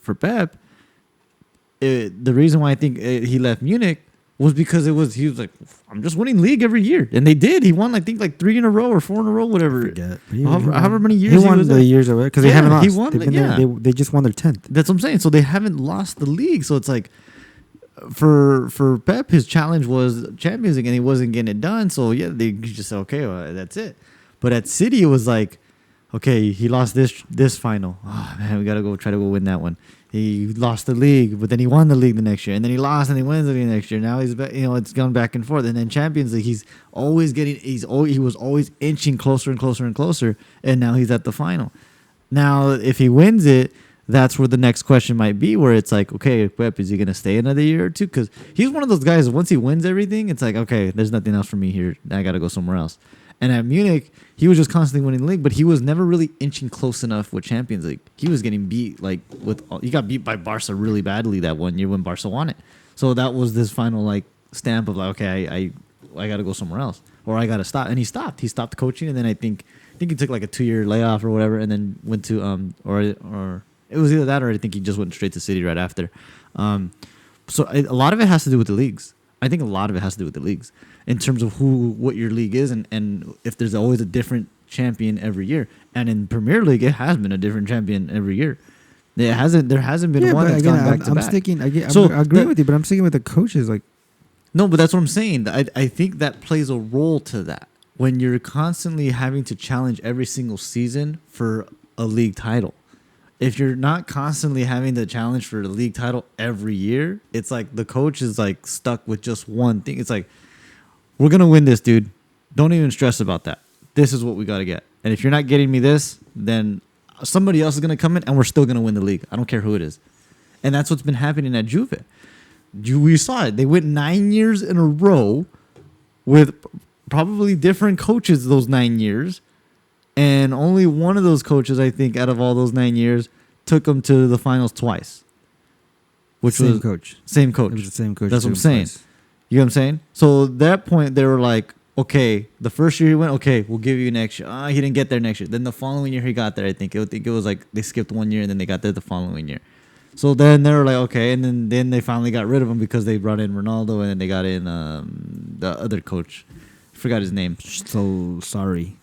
for Pep, the reason why I think he left Munich was because he was like, I'm just winning league every year, and they did. He won, I think, like 3 in a row or 4 in a row, whatever. However many years he won the years over because they haven't lost. He won. They just won their 10th. That's what I'm saying. So they haven't lost the league. So it's like for Pep, his challenge was Champions League, and he wasn't getting it done. So yeah, they just said, okay, well, that's it. But at City, it was like, okay, he lost this final. Oh man, we gotta try to win that one. He lost the league, but then he won the league the next year, and then he lost and he wins the next year. Now he's it's gone back and forth. And then Champions League, he was always inching closer and closer and closer, and now he's at the final. Now, if he wins it, that's where the next question might be, where it's like, okay, Pep, is he gonna stay another year or two? Because he's one of those guys. Once he wins everything, it's like, okay, there's nothing else for me here. I gotta go somewhere else. And at Munich, he was just constantly winning the league, but he was never really inching close enough with Champions League. He was getting beat he got beat by Barca really badly that one year when Barca won it. So that was this final stamp of okay, I got to go somewhere else or I got to stop. And he stopped. He stopped coaching, and then I think he took a 2-year layoff or whatever, and then went to or it was either that or I think he just went straight to City right after. So a lot of it has to do with the leagues. I think a lot of it has to do with the leagues in terms of what your league is and if there's always a different champion every year. And in Premier League, it has been a different champion every year. There hasn't been one that's gone back to back. I agree with you, but I'm sticking with the coaches. No, but that's what I'm saying. I think that plays a role to that. When you're constantly having to challenge every single season for a league title. if you're not constantly having the challenge for the league title every year, it's like the coach is like stuck with just one thing. It's like, we're going to win this, dude. Don't even stress about that. This is what we got to get. And if you're not getting me this, then somebody else is going to come in and we're still going to win the league. I don't care who it is. And that's what's been happening at Juve. We saw it. They went 9 years in a row with probably different coaches those 9 years. And only one of those coaches, I think, out of all those 9 years, took them to the finals twice. Which same was coach. Same coach. It was the same coach. That's what I'm saying. Twice. You know what I'm saying? So at that point, they were like, okay, the first year he went, okay, we'll give you next year. He didn't get there next year. Then the following year he got there, I think. It was like they skipped 1 year and then they got there the following year. So then they were like, okay, and then they finally got rid of him because they brought in Ronaldo and then they got in the other coach. I forgot his name. So sorry.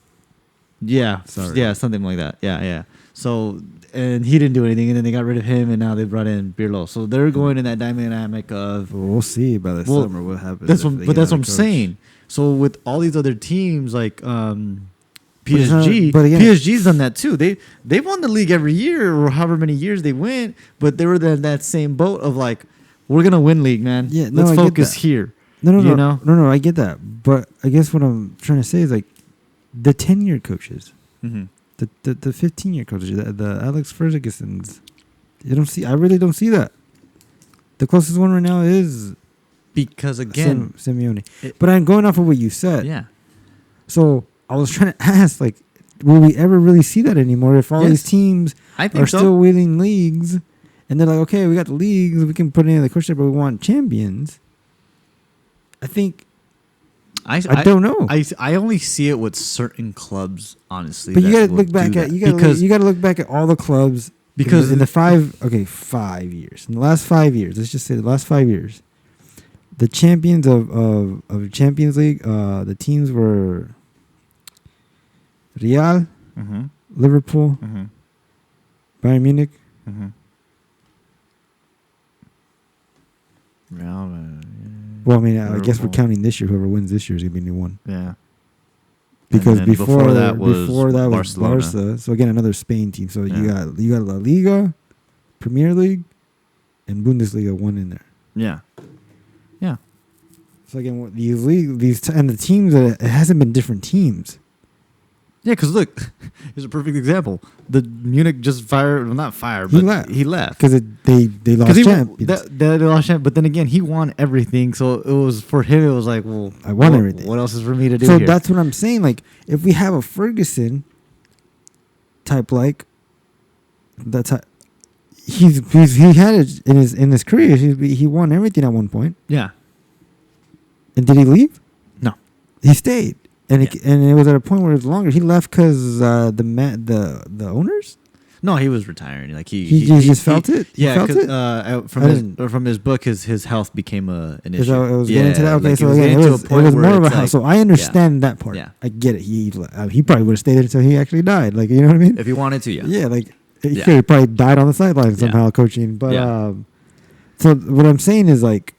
Yeah, sorry. Yeah, something like that. Yeah. So and he didn't do anything, and then they got rid of him, and now they brought in Pirlo. So they're going in that dynamic of. Well, we'll see by the summer what happens. That's what I'm saying. So with all these other teams like PSG, but again, PSG's done that too. They won the league every year or however many years they went, but they were in that same boat of like, we're gonna win league, man. Yeah, let's focus here. No, I get that, but I guess what I'm trying to say is like the 10-year coaches, the 15-year coaches, the Alex Fergusons. I really don't see that. The closest one right now is because again Simeone. But I'm going off of what you said. Yeah. So I was trying to ask, like, will we ever really see that anymore? If all these teams are still winning leagues, and they're like, okay, we got the leagues, we can put it in the coach, but we want champions. I think. I don't know. I only see it with certain clubs, honestly. But you got to look back at you got to look back at all the clubs because in the 5 years, in the last 5 years, let's just say the last 5 years, the champions of Champions League, the teams were Real, Liverpool, Bayern Munich. Real. Well, I mean, Liverpool. I guess we're counting this year. Whoever wins this year is gonna be a new one. Yeah. Because before that was Barcelona. Barca. So again, another Spain team. So you got La Liga, Premier League, and Bundesliga one in there. Yeah. Yeah. So again, and the teams it hasn't been different teams. Yeah, because look, here's a perfect example. The Munich just fired. Well, not fired, but he left because they lost champions. They lost champions, but then again, he won everything. So it was for him. It was like, well, I won everything. What else is for me to do? So that's what I'm saying. Like, if we have a Ferguson type, like that's how he had it in his career. He won everything at one point. Yeah. And did he leave? No, he stayed. And it was at a point where it was longer. He left because the owners. No, he was retiring. Like he just felt it. Yeah, from his book, his health became an issue. I was getting into that. Okay, so again, it was more of a house. So I understand that part. Yeah. I get it. He probably would have stayed there until he actually died. Like, you know what I mean? If he wanted to, yeah. Yeah, like he probably died on the sidelines somehow coaching. But so what I'm saying is like,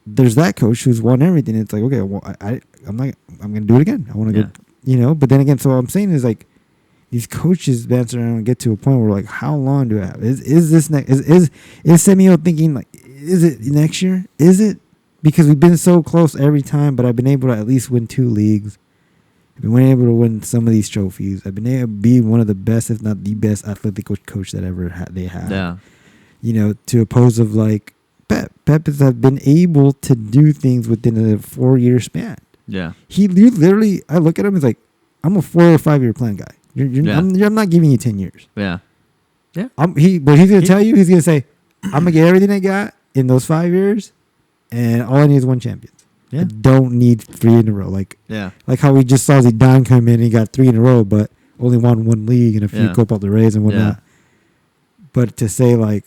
there's that coach who's won everything. It's like, okay, well, I'm gonna do it again. I want to go, But then again, so what I'm saying is like, these coaches bounce around and get to a point where like, how long do I have? Is this next? Is Semio thinking like, is it next year? Is it because we've been so close every time? But I've been able to at least win 2 leagues. I've been able to win some of these trophies. I've been able to be one of the best, if not the best, athletic coach that ever they had. Yeah. To oppose of like. Pep has been able to do things within a 4-year span. Yeah. You literally, I look at him as like, I'm a 4 or 5 year plan guy. I'm not giving you 10 years. Yeah. Yeah. But he's going to tell you, he's going to say, I'm going to get everything I got in those 5 years, and all I need is 1 champion. Yeah. I don't need 3 in a row. Like how we just saw Zidane come in and he got 3 in a row, but only won 1 league and a few Copa del Rey and whatnot. But to say like,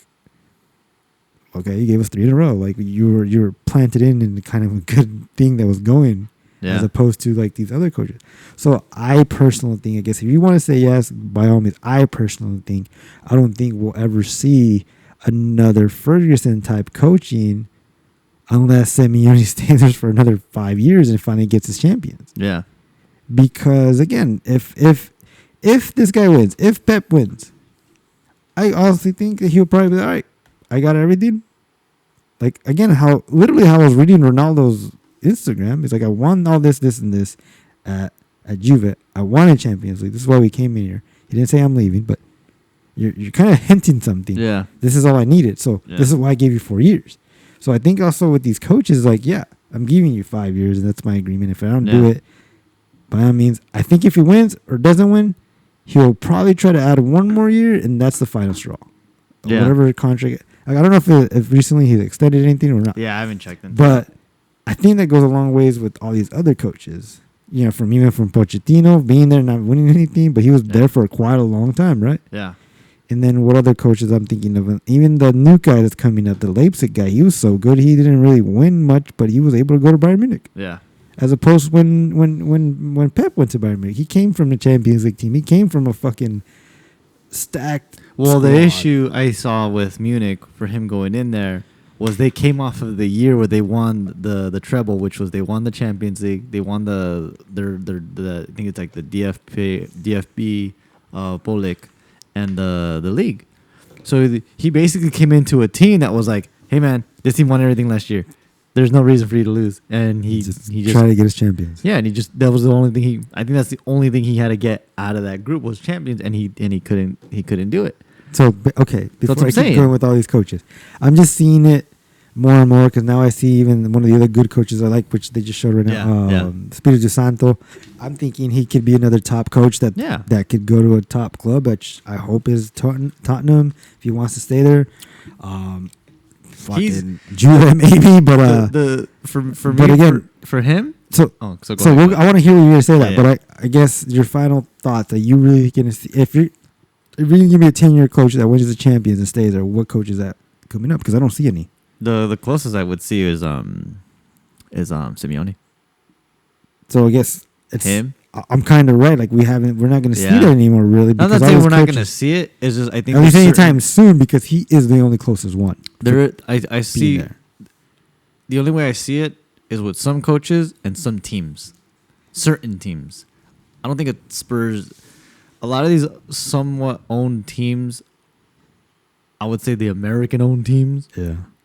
okay, you gave us 3 in a row. Like you were planted in kind of a good thing that was going, as opposed to like these other coaches. So I personally think, I guess if you want to say yes, by all means, I personally think I don't think we'll ever see another Ferguson type coaching unless Simeone stays there for another 5 years and finally gets his champions. Yeah. Because again, if this guy wins, if Pep wins, I honestly think that he'll probably be all right. I got everything. Like again, how I was reading Ronaldo's Instagram. It's like I won all this, and this at Juve. I won in Champions League. This is why we came in here. He didn't say I'm leaving, but you're kind of hinting something. Yeah. This is all I needed. So this is why I gave you 4 years. So I think also with these coaches, like, yeah, I'm giving you 5 years, and that's my agreement. If I don't do it, by all means, I think if he wins or doesn't win, he'll probably try to add 1 more year, and that's the final straw. Yeah. Whatever contract. Like, I don't know if recently he's extended anything or not. Yeah, I haven't checked them. But I think that goes a long ways with all these other coaches. You know, from Pochettino being there, not winning anything, but he was there for quite a long time, right? Yeah. And then what other coaches I'm thinking of? Even the new guy that's coming up, the Leipzig guy, he was so good. He didn't really win much, but he was able to go to Bayern Munich. Yeah. As opposed when Pep went to Bayern Munich, he came from the Champions League team. He came from a fucking stacked. Well, squad. the issue I saw with Munich for him going in there was they came off of the year where they won the treble, which was they won the Champions League, they won the I think it's like the DFB Polik and the league. So he basically came into a team that was like, hey man, this team won everything last year. There's no reason for you to lose, and he just tried to get his champions. Yeah, and that was the only thing I think that's the only thing he had to get out of that group was champions, and he couldn't do it. So okay, before I keep going with all these coaches, I'm just seeing it more and more because now I see even one of the other good coaches I like, which they just showed right now, Espirito Santo. I'm thinking he could be another top coach that could go to a top club, which I hope is Tottenham if he wants to stay there. Fucking Juve maybe, but for him. So I want to hear you say that, but I guess your final thoughts that you really gonna see if you're gonna give me a 10-year coach that wins the Champions and stays there, what coach is that coming up? Because I don't see any. The closest I would see is Simeone. So I guess it's him. I'm kind of right. Like we're not going to see that anymore, really. I'm not saying we're not going to see it. It's just I think at least anytime soon because he is the only closest one. I see. The only way I see it is with some coaches and some teams, certain teams. I don't think it Spurs. A lot of these somewhat owned teams, I would say the American-owned teams,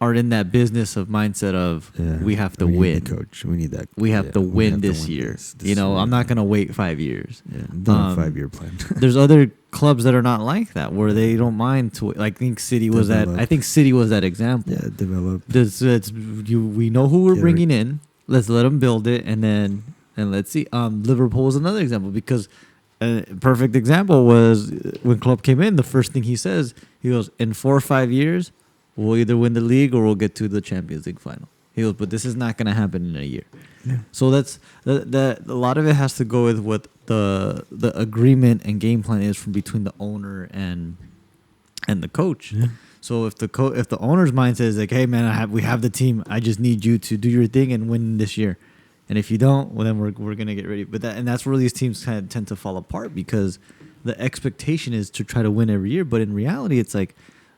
are in that business of mindset of we have to win. Coach, we need that. We have to win this year. I'm not gonna wait 5 years. Yeah, done a 5-year plan. There's other clubs that are not like that where they don't mind to. Like, I think City was that. I think City was that example. Yeah, develop. We know who we're bringing in. Let's let them build it, and let's see. Liverpool is another example because. A perfect example was when Klopp came in. The first thing he says, he goes, "In 4 or 5 years, we'll either win the league or we'll get to the Champions League final." He goes, "But this is not going to happen in a year." Yeah. So that's that. A lot of it has to go with what the agreement and game plan is from between the owner and the coach. Yeah. So if the owner's mindset is like, "Hey man, we have the team. I just need you to do your thing and win this year." And if you don't, well, then we're gonna get ready. But that's where these teams kind of tend to fall apart because the expectation is to try to win every year. But in reality, it's like,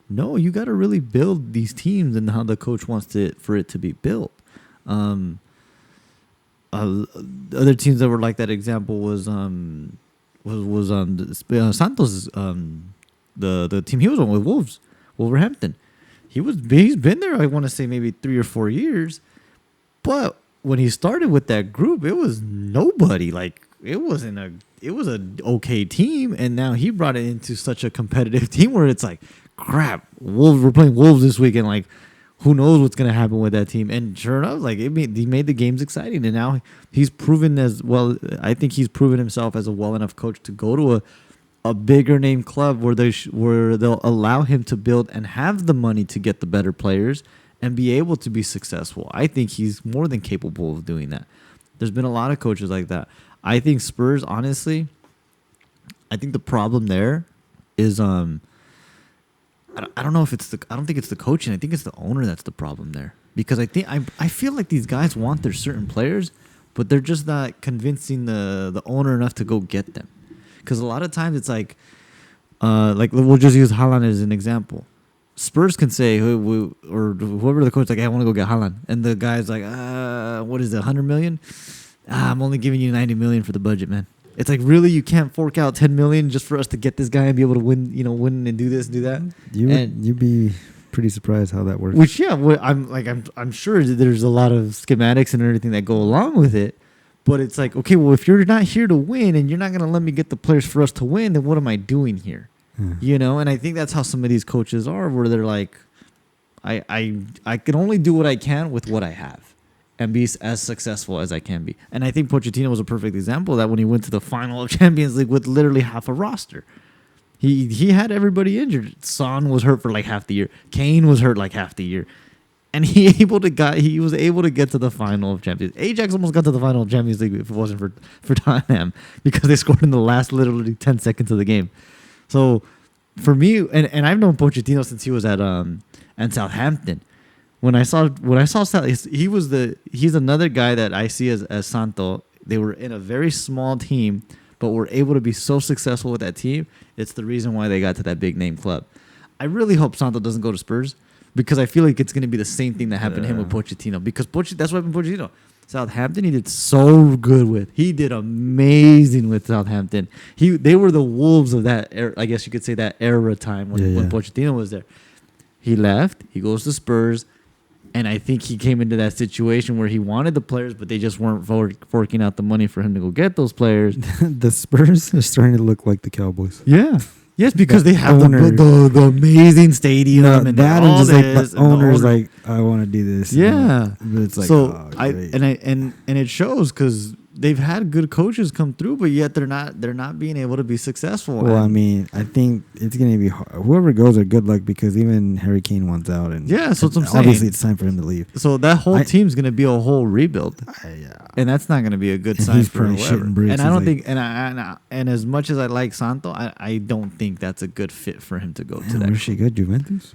no, you got to really build these teams and how the coach wants for it to be built. Other teams that were like that example was Santos, the team he was on with Wolverhampton. He's been there. I want to say maybe 3 or 4 years, but. When he started with that group, it was nobody. Like it was an okay team, and now he brought it into such a competitive team where it's like, crap, Wolves. We're playing Wolves this weekend. Like, who knows what's gonna happen with that team? And sure enough, like he made the games exciting, and now he's proven as well. I think he's proven himself as a well enough coach to go to a bigger name club where they'll allow him to build and have the money to get the better players. And be able to be successful. I think he's more than capable of doing that. There's been a lot of coaches like that. I think Spurs, honestly, I think the problem there is I don't know if I don't think it's the coaching. I think it's the owner that's the problem there. Because I feel like these guys want their certain players, but they're just not convincing the owner enough to go get them. Because a lot of times it's like we'll just use Haaland as an example. Spurs can say, or whoever the coach, like, hey, I want to go get Haaland. And the guy's like, what is it, 100 million? I'm only giving you 90 million for the budget, man. It's like, really, you can't fork out 10 million just for us to get this guy and be able to win and do this and do that. You'd be pretty surprised how that works. Which, yeah, I'm sure there's a lot of schematics and everything that go along with it. But it's like, okay, well, if you're not here to win and you're not going to let me get the players for us to win, then what am I doing here? And I think that's how some of these coaches are, where they're like, I can only do what I can with what I have and be as successful as I can be. And I think Pochettino was a perfect example of that when he went to the final of Champions League with literally half a roster. He had everybody injured. Son was hurt for like half the year. Kane was hurt like half the year. And he was able to get to the final of Champions League. Ajax almost got to the final of Champions League if it wasn't for Tottenham, because they scored in the last literally 10 seconds of the game. So for me, and I've known Pochettino since he was at Southampton. When I saw he's another guy that I see as Santo. They were in a very small team, but were able to be so successful with that team. It's the reason why they got to that big name club. I really hope Santo doesn't go to Spurs, because I feel like it's going to be the same thing that happened to him with Pochettino. Because that's what happened with Pochettino. Southampton, he did so good with. He did amazing with Southampton. They were the Wolves of that era, I guess you could say, that era time when Pochettino was there. He left. He goes to Spurs. And I think he came into that situation where he wanted the players, but they just weren't forking out the money for him to go get those players. The Spurs are starting to look like the Cowboys. Yeah. Yes, because they have the amazing stadium and that, and just like the owners like, I want to do this. Yeah, but it's like, so and it shows, because they've had good coaches come through, but yet they're not being able to be successful. Well, I mean, I think it's gonna be hard. Whoever goes are good luck, because even Harry Kane wants out, and so that's what I'm saying. Obviously, it's time for him to leave. So that whole team's gonna be a whole rebuild, and that's not gonna be a good sign for whoever. And I don't think, and as much as I like Santo, I don't think that's a good fit for him to go to that. Where's she good? Juventus?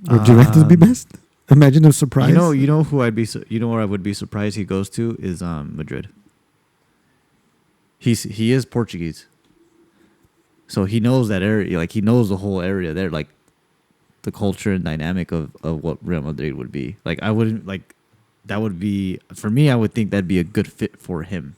Would Juventus be best? Imagine a surprise. You know who where I would be surprised he goes to is Madrid. He is Portuguese, so he knows that area. Like, he knows the whole area there, like the culture and dynamic of what Real Madrid would be. Like, I wouldn't like that would be, for me, I would think that'd be a good fit for him.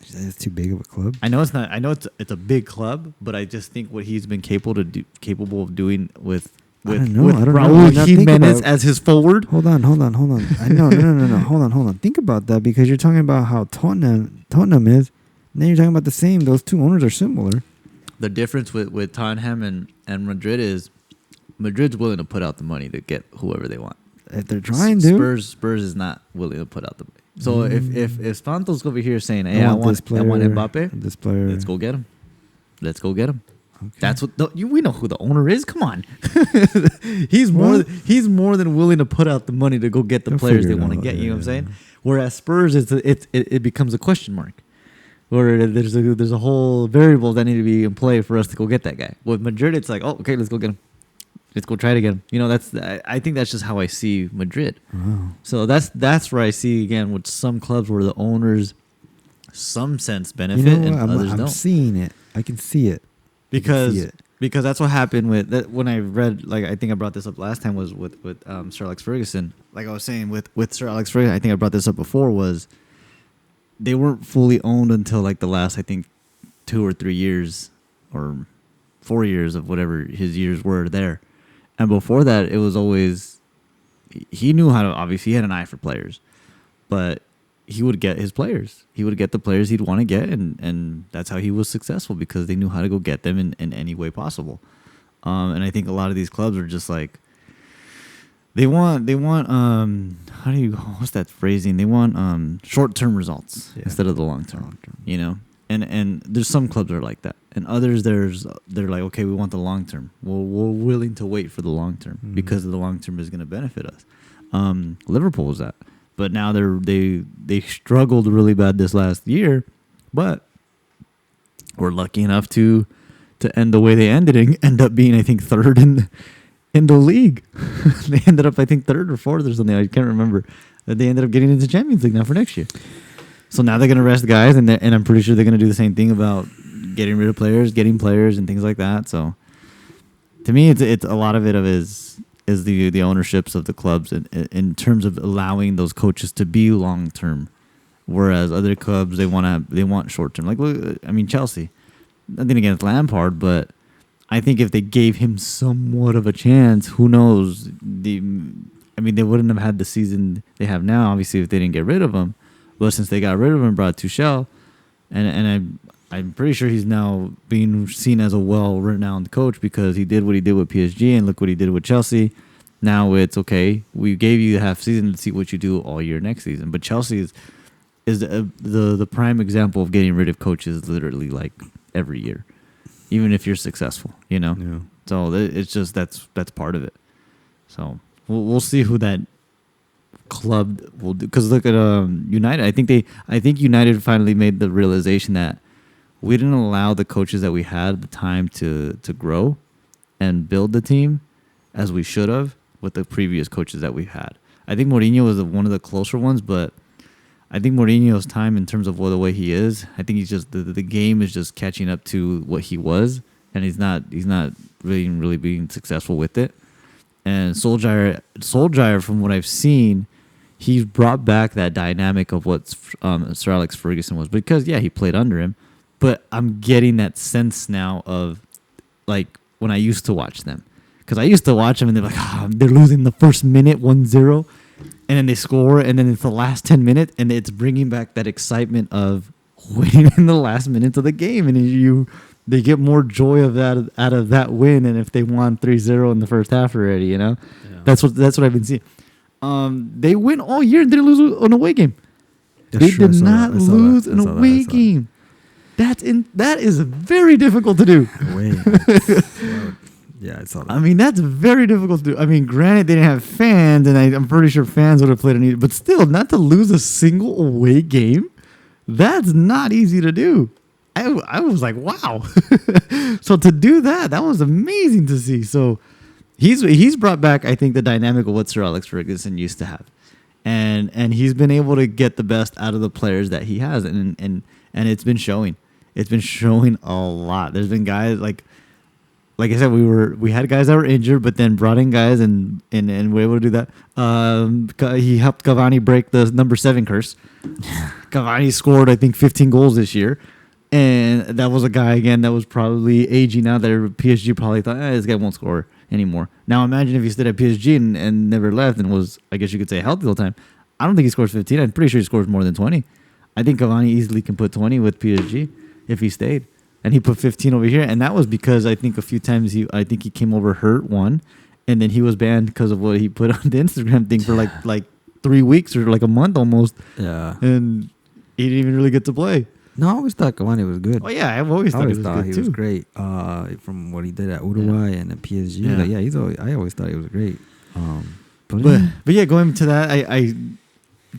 It's too big of a club. I know it's not. I know it's a big club, but I just think what he's been capable of doing with Raúl Jimenez as his forward. Hold on. I know, no. Hold on. Think about that, because you're talking about how Tottenham is. And then you're talking about the same. Those two owners are similar. The difference with Tottenham and Madrid is Madrid's willing to put out the money to get whoever they want. If they're trying to. Spurs is not willing to put out the money. So if Santos over here saying, "Hey, I want Mbappe, this player, let's go get him. Okay. That's what we know who the owner is. Come on, he's more than willing to put out the money to go get the players they want to get. You know what I'm saying? Whereas Spurs, it becomes a question mark, where there's a whole variable that need to be in play for us to go get that guy. With Madrid, it's like, oh, okay, let's go get him. Let's go try to get him. You know, I think that's just how I see Madrid. Wow. So that's where I see, again, with some clubs where the owners, some sense benefit, and others don't. I'm seeing it. I can see it. Because that's what happened with that when I read, like, I think I brought this up last time, was with Sir Alex Ferguson. Like I was saying with Sir Alex Ferguson, I think I brought this up before, was they weren't fully owned until like the last, I think, 2 or 3 years or 4 years of whatever his years were there. And before that, it was always, he knew how to, obviously he had an eye for players, but he would get his players. He would get the players he'd want to get, and that's how he was successful, because they knew how to go get them in any way possible. And I think a lot of these clubs are just like, they want what's that phrasing? They want short-term results instead of the long-term, you know? And there's some clubs that are like that, and others they're like, okay, we want the long term. Well, we're willing to wait for the long term because the long term is going to benefit us. Liverpool was that, but now they struggled really bad this last year, but were lucky enough to end the way they ended and end up being, I think, third in the league. They ended up, I think, third or fourth or something. I can't remember. They ended up getting into Champions League now for next year. So now they're going to rest guys, and I'm pretty sure they're going to do the same thing about getting rid of players, getting players, and things like that. So to me, it's a lot of it is the ownerships of the clubs in terms of allowing those coaches to be long term Whereas other clubs, they want short term. Like, look, I mean, Chelsea. Nothing against Lampard, but I think if they gave him somewhat of a chance, who knows? They wouldn't have had the season they have now, obviously, if they didn't get rid of him. But since they got rid of him and brought Tuchel, and I'm pretty sure he's now being seen as a well-renowned coach because he did what he did with PSG, and look what he did with Chelsea. Now it's okay. We gave you half season to see what you do all year next season. But Chelsea is the prime example of getting rid of coaches literally like every year, even if you're successful, you know. Yeah. So it's just that's part of it. So we'll see who that club will do. Because look at United. I think United finally made the realization that we didn't allow the coaches that we had the time to grow and build the team as we should have with the previous coaches that we had. I think Mourinho was one of the closer ones, but I think Mourinho's time in terms of the way he is, I think he's just the game is just catching up to what he was, and he's not really being successful with it. And Solskjaer, from what I've seen, he's brought back that dynamic of what Sir Alex Ferguson was, because he played under him, but I'm getting that sense now of like when I used to watch them. Because I used to watch them and they're like, they're losing the first minute 1-0, and then they score, and then it's the last 10 minutes, and it's bringing back that excitement of winning in the last minutes of the game, and they get more joy of that out of that win, and if they won 3-0 in the first half already, you know, that's what I've been seeing. They win all year and didn't lose an away game. They did not lose an away game. That is very difficult to do. Yeah, I saw that. I mean, that's very difficult to do. I mean, granted, they didn't have fans, and I'm pretty sure fans would have played it, but still, not to lose a single away game, that's not easy to do. I was like, wow. So to do that was amazing to see. So he's brought back, I think, the dynamic of what Sir Alex Ferguson used to have, and he's been able to get the best out of the players that he has, and it's been showing. It's been showing a lot. There's been guys like I said, we had guys that were injured, but then brought in guys and were able to do that. He helped Cavani break the number 7 curse. Cavani scored, I think, 15 goals this year, and that was a guy again that was probably aging out. That PSG probably thought, this guy won't score anymore. Now imagine if he stayed at PSG and never left and was, I guess you could say, healthy all the time. I don't think he scores 15. I'm pretty sure he scores more than 20. I think Cavani easily can put 20 with PSG if he stayed. And he put 15 over here, and that was because I think a few times he came over hurt one, and then he was banned because of what he put on the Instagram thing for like 3 weeks or like a month almost. Yeah, and he didn't even really get to play. No, I always thought Cavani was good. Oh yeah, I've always thought he was good he too. was great. From what he did at Uruguay and at PSG, I always thought he was great. But yeah, going to that,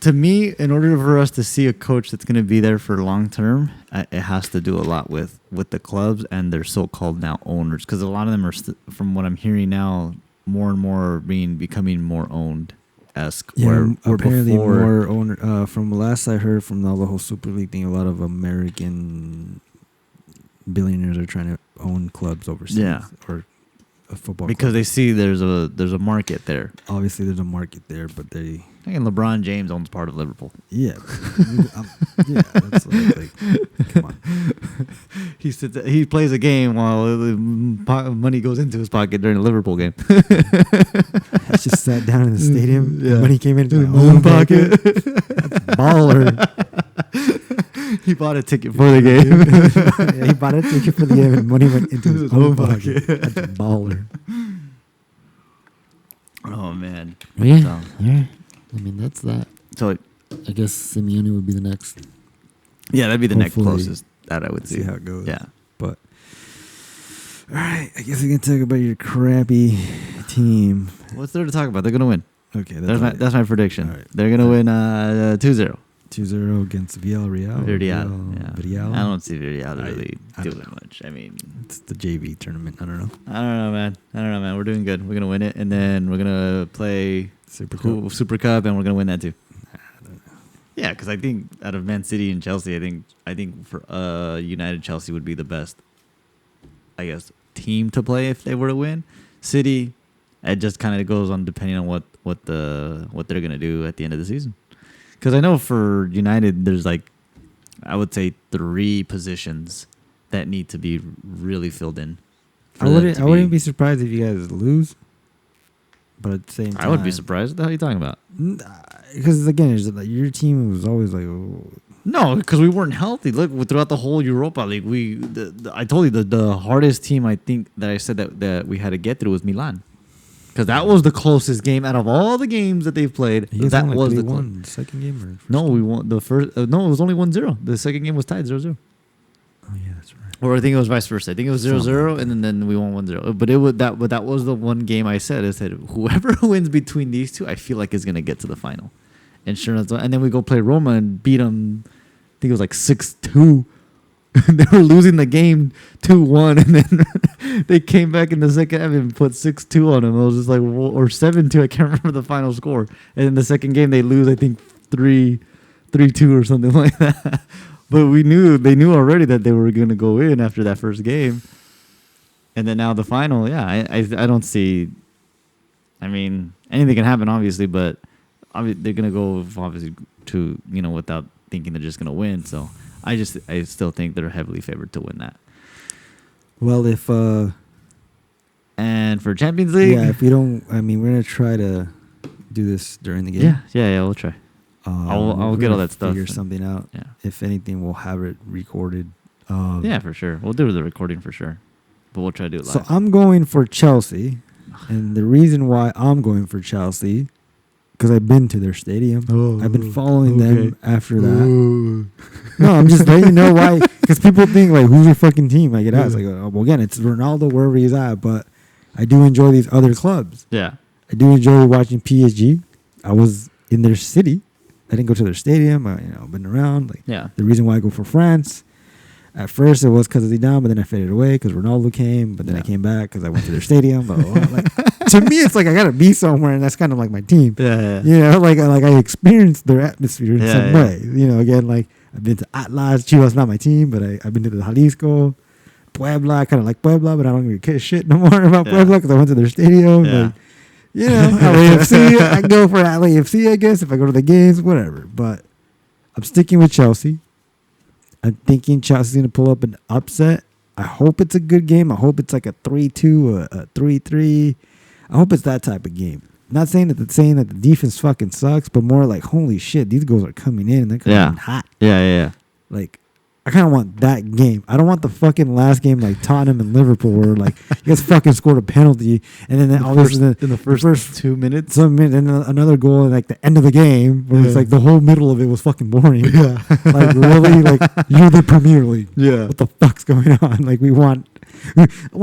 to me, in order for us to see a coach that's going to be there for long term, it has to do a lot with the clubs and their so-called now owners, because a lot of them are, from what I'm hearing now, more and more becoming more owned-esque. Yeah, apparently more owner. From last I heard from the whole Super League thing, a lot of American billionaires are trying to own clubs overseas. Yeah. Or a football because club. they see there's a market there. Obviously, there's a market there, but they. I think LeBron James owns part of Liverpool. Yeah, that's like come on. He plays a game while the money goes into his pocket during a Liverpool game. He just sat down in the stadium. Yeah. Money came into his own pocket. That's baller. He bought a ticket for the game. Yeah, he bought a ticket for the game, and money went into his own pocket. That's baller. Oh man. Yeah. I mean, that's that. So I guess Simeone would be the next. Yeah, that'd be the next closest that I would see how it goes. Yeah. But all right, I guess we can talk about your crappy team. What's there to talk about? They're gonna win. Okay, that's my prediction. Right. They're gonna win 2-0. 2-0 against Villarreal. Villarreal. I don't see Villarreal really doing much. I mean, it's the JV tournament. I don't know. I don't know, man. We're doing good. We're gonna win it, and then we're gonna play Super Cup, and we're gonna win that too. Yeah, because I think out of Man City and Chelsea, I think for United, Chelsea would be the best, I guess, team to play if they were to win. City, it just kind of goes on depending on what they're gonna do at the end of the season. Because I know for United, there's like, I would say 3 positions that need to be really filled in. I wouldn't be surprised if you guys lose. But at the same time, I would be surprised. What the hell are you talking about? Because again, it's like your team was always like, oh. No, because we weren't healthy. Look, throughout the whole Europa League, I told you the hardest team I think that I said that we had to get through was Milan, because that was the closest game out of all the games that they've played. That was the second game. No, we won the first. No, it was only 1-0. The second game was tied 0-0. Oh yeah, that's right. Or I think it was vice versa. I think it was 0-0, and then we won 1-0. But it was that. But that was the one game I said whoever wins between these two, I feel like is gonna get to the final. And sure enough, and then we go play Roma and beat them. I think it was like 6-2. They were losing the game 2-1, and then they came back in the second half and put 6-2 on them. It was just like, or 7-2. I can't remember the final score. And in the second game, they lose, I think 3-2 or something like that. But they knew already that they were going to go in after that first game. And then now the final, yeah, I don't see. I mean, anything can happen, obviously, but they're going to go obviously to without thinking they're just going to win. So I still think they're heavily favored to win that. Well, if and for Champions League, yeah, if we don't, I mean, we're gonna try to do this during the game. Yeah, we'll try. I'll get all that stuff. Figure something out. Yeah. If anything, we'll have it recorded. Yeah, for sure. We'll do the recording for sure, but we'll try to do it live. So I'm going for Chelsea, and the reason why I'm going for Chelsea, because I've been to their stadium. I've been following them after that. No, I'm just letting you know why. Because people think, like, who's your fucking team? Like, it has. Like, well, again, it's Ronaldo wherever he's at, but I do enjoy these other clubs. Yeah. I do enjoy watching PSG. I was in their city. I didn't go to their stadium. I've been around. Like, yeah. The reason why I go for France, at first it was because of Zidane, but then I faded away because Ronaldo came. But then I came back because I went to their stadium. Like, to me, it's like I gotta be somewhere, and that's kind of like my team. Yeah. Like I experienced their atmosphere in some way. Again, like I've been to Atlas. Chivas not my team, but I've been to the Jalisco, Puebla. I kind of like Puebla, but I don't give a shit no more about Puebla because I went to their stadium. Yeah. Like, LAFC, I can go for LAFC, I guess, if I go to the games, whatever. But I'm sticking with Chelsea. I'm thinking Chelsea's going to pull up an upset. I hope it's a good game. I hope it's like a 3-2, a 3-3. I hope it's that type of game. Not saying that the defense fucking sucks, but more like, holy shit, these goals are coming in and they're coming in hot. Yeah. Like, I kind of want that game. I don't want the fucking last game like Tottenham and Liverpool where like you guys fucking scored a penalty and then all this in the first 2 minutes, and then another goal at like the end of the game where it's like the whole middle of it was fucking boring. Yeah, like really, like you're the Premier League. Yeah, what the fuck's going on? Like I want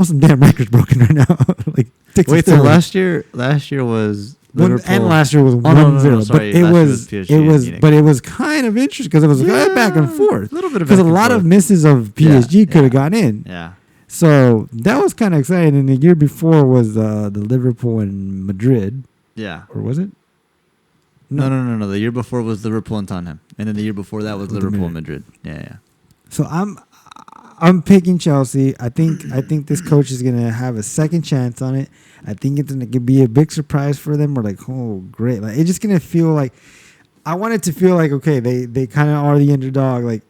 some damn records broken right now. Like wait, so last year was. And last year was 1-0, but it was kind of interesting because it was back and forth. A little bit of because a lot of misses of PSG could have gone in. Yeah, so that was kind of exciting. And the year before was the Liverpool and Madrid. Yeah, or was it? No. The year before was Liverpool and Tottenham, and then the year before that was Liverpool and Madrid. Yeah. So I'm picking Chelsea. I think this coach is gonna have a second chance on it. I think it's gonna be a big surprise for them. We're like, oh great! Like it's just gonna feel like I want it to feel like okay, they kind of are the underdog, like,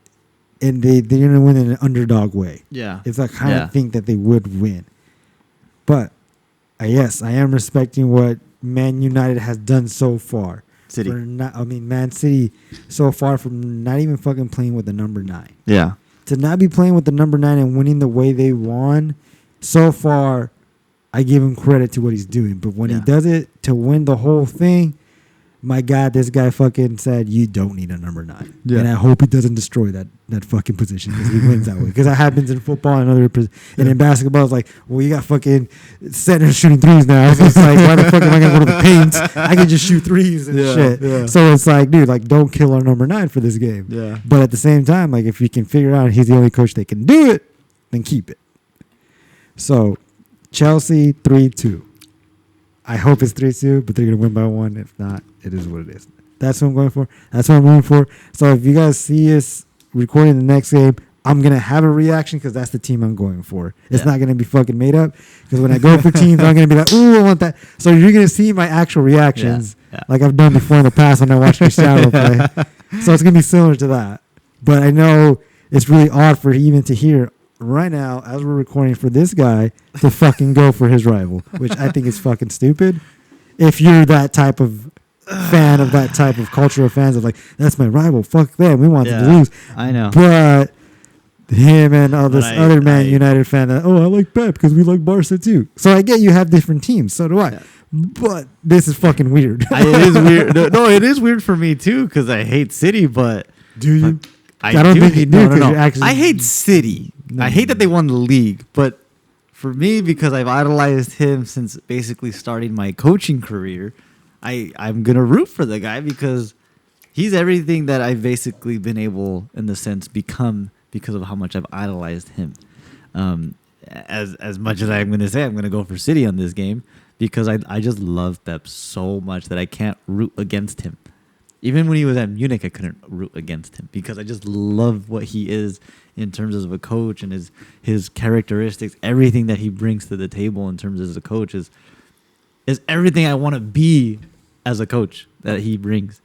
and they're gonna win in an underdog way. Yeah, it's like kind of think that they would win. But yes, I am respecting what Man United has done so far. Man City so far from not even fucking playing with the number 9. Yeah. To not be playing with the number 9 and winning the way they won, so far, I give him credit to what he's doing. But when he does it to win the whole thing, my God, this guy fucking said, you don't need a number 9. Yeah. And I hope he doesn't destroy that fucking position because he wins that way. Because that happens in football and and in basketball, it's like, well, you got fucking centers shooting threes now. So it's like, why the fuck am I going to go to the paint? I can just shoot threes and shit. Yeah. So it's like, dude, like, don't kill our number 9 for this game. Yeah. But at the same time, like, if you can figure out he's the only coach that can do it, then keep it. So, Chelsea 3-2. I hope it's 3-2, but they're going to win by 1. If not, it is what it is. That's what I'm going for. That's what I'm rooting for. So if you guys see us recording the next game, I'm going to have a reaction because that's the team I'm going for. It's not going to be fucking made up because when I go for teams, I'm going to be like, ooh, I want that. So you're going to see my actual reactions. like I've done before in the past when I watched Cristiano play. So it's gonna be similar to that. But I know it's really odd for even to hear right now as we're recording for this guy to fucking go for his rival, which I think is fucking stupid. If you're that type of fan of that type of culture of fans of like, that's my rival, fuck them, we want them to lose. I know. But him and this other Man United fan that, I like Pep because we like Barca too. So I get you have different teams, so do I. Yeah. But this is fucking weird. It is weird. No, it is weird for me too because I hate City, but... Do you? I don't think you do. No. Actually, I hate City. No. I hate that they won the league, but for me, because I've idolized him since basically starting my coaching career, I'm going to root for the guy because he's everything that I've basically been able, in the sense, become because of how much I've idolized him. As much as I'm going to say I'm going to go for City on this game because I just love Pep so much that I can't root against him. Even when he was at Munich, I couldn't root against him because I just love what he is in terms of a coach and his characteristics. Everything that he brings to the table in terms of a coach is everything I want to be as a coach that he brings.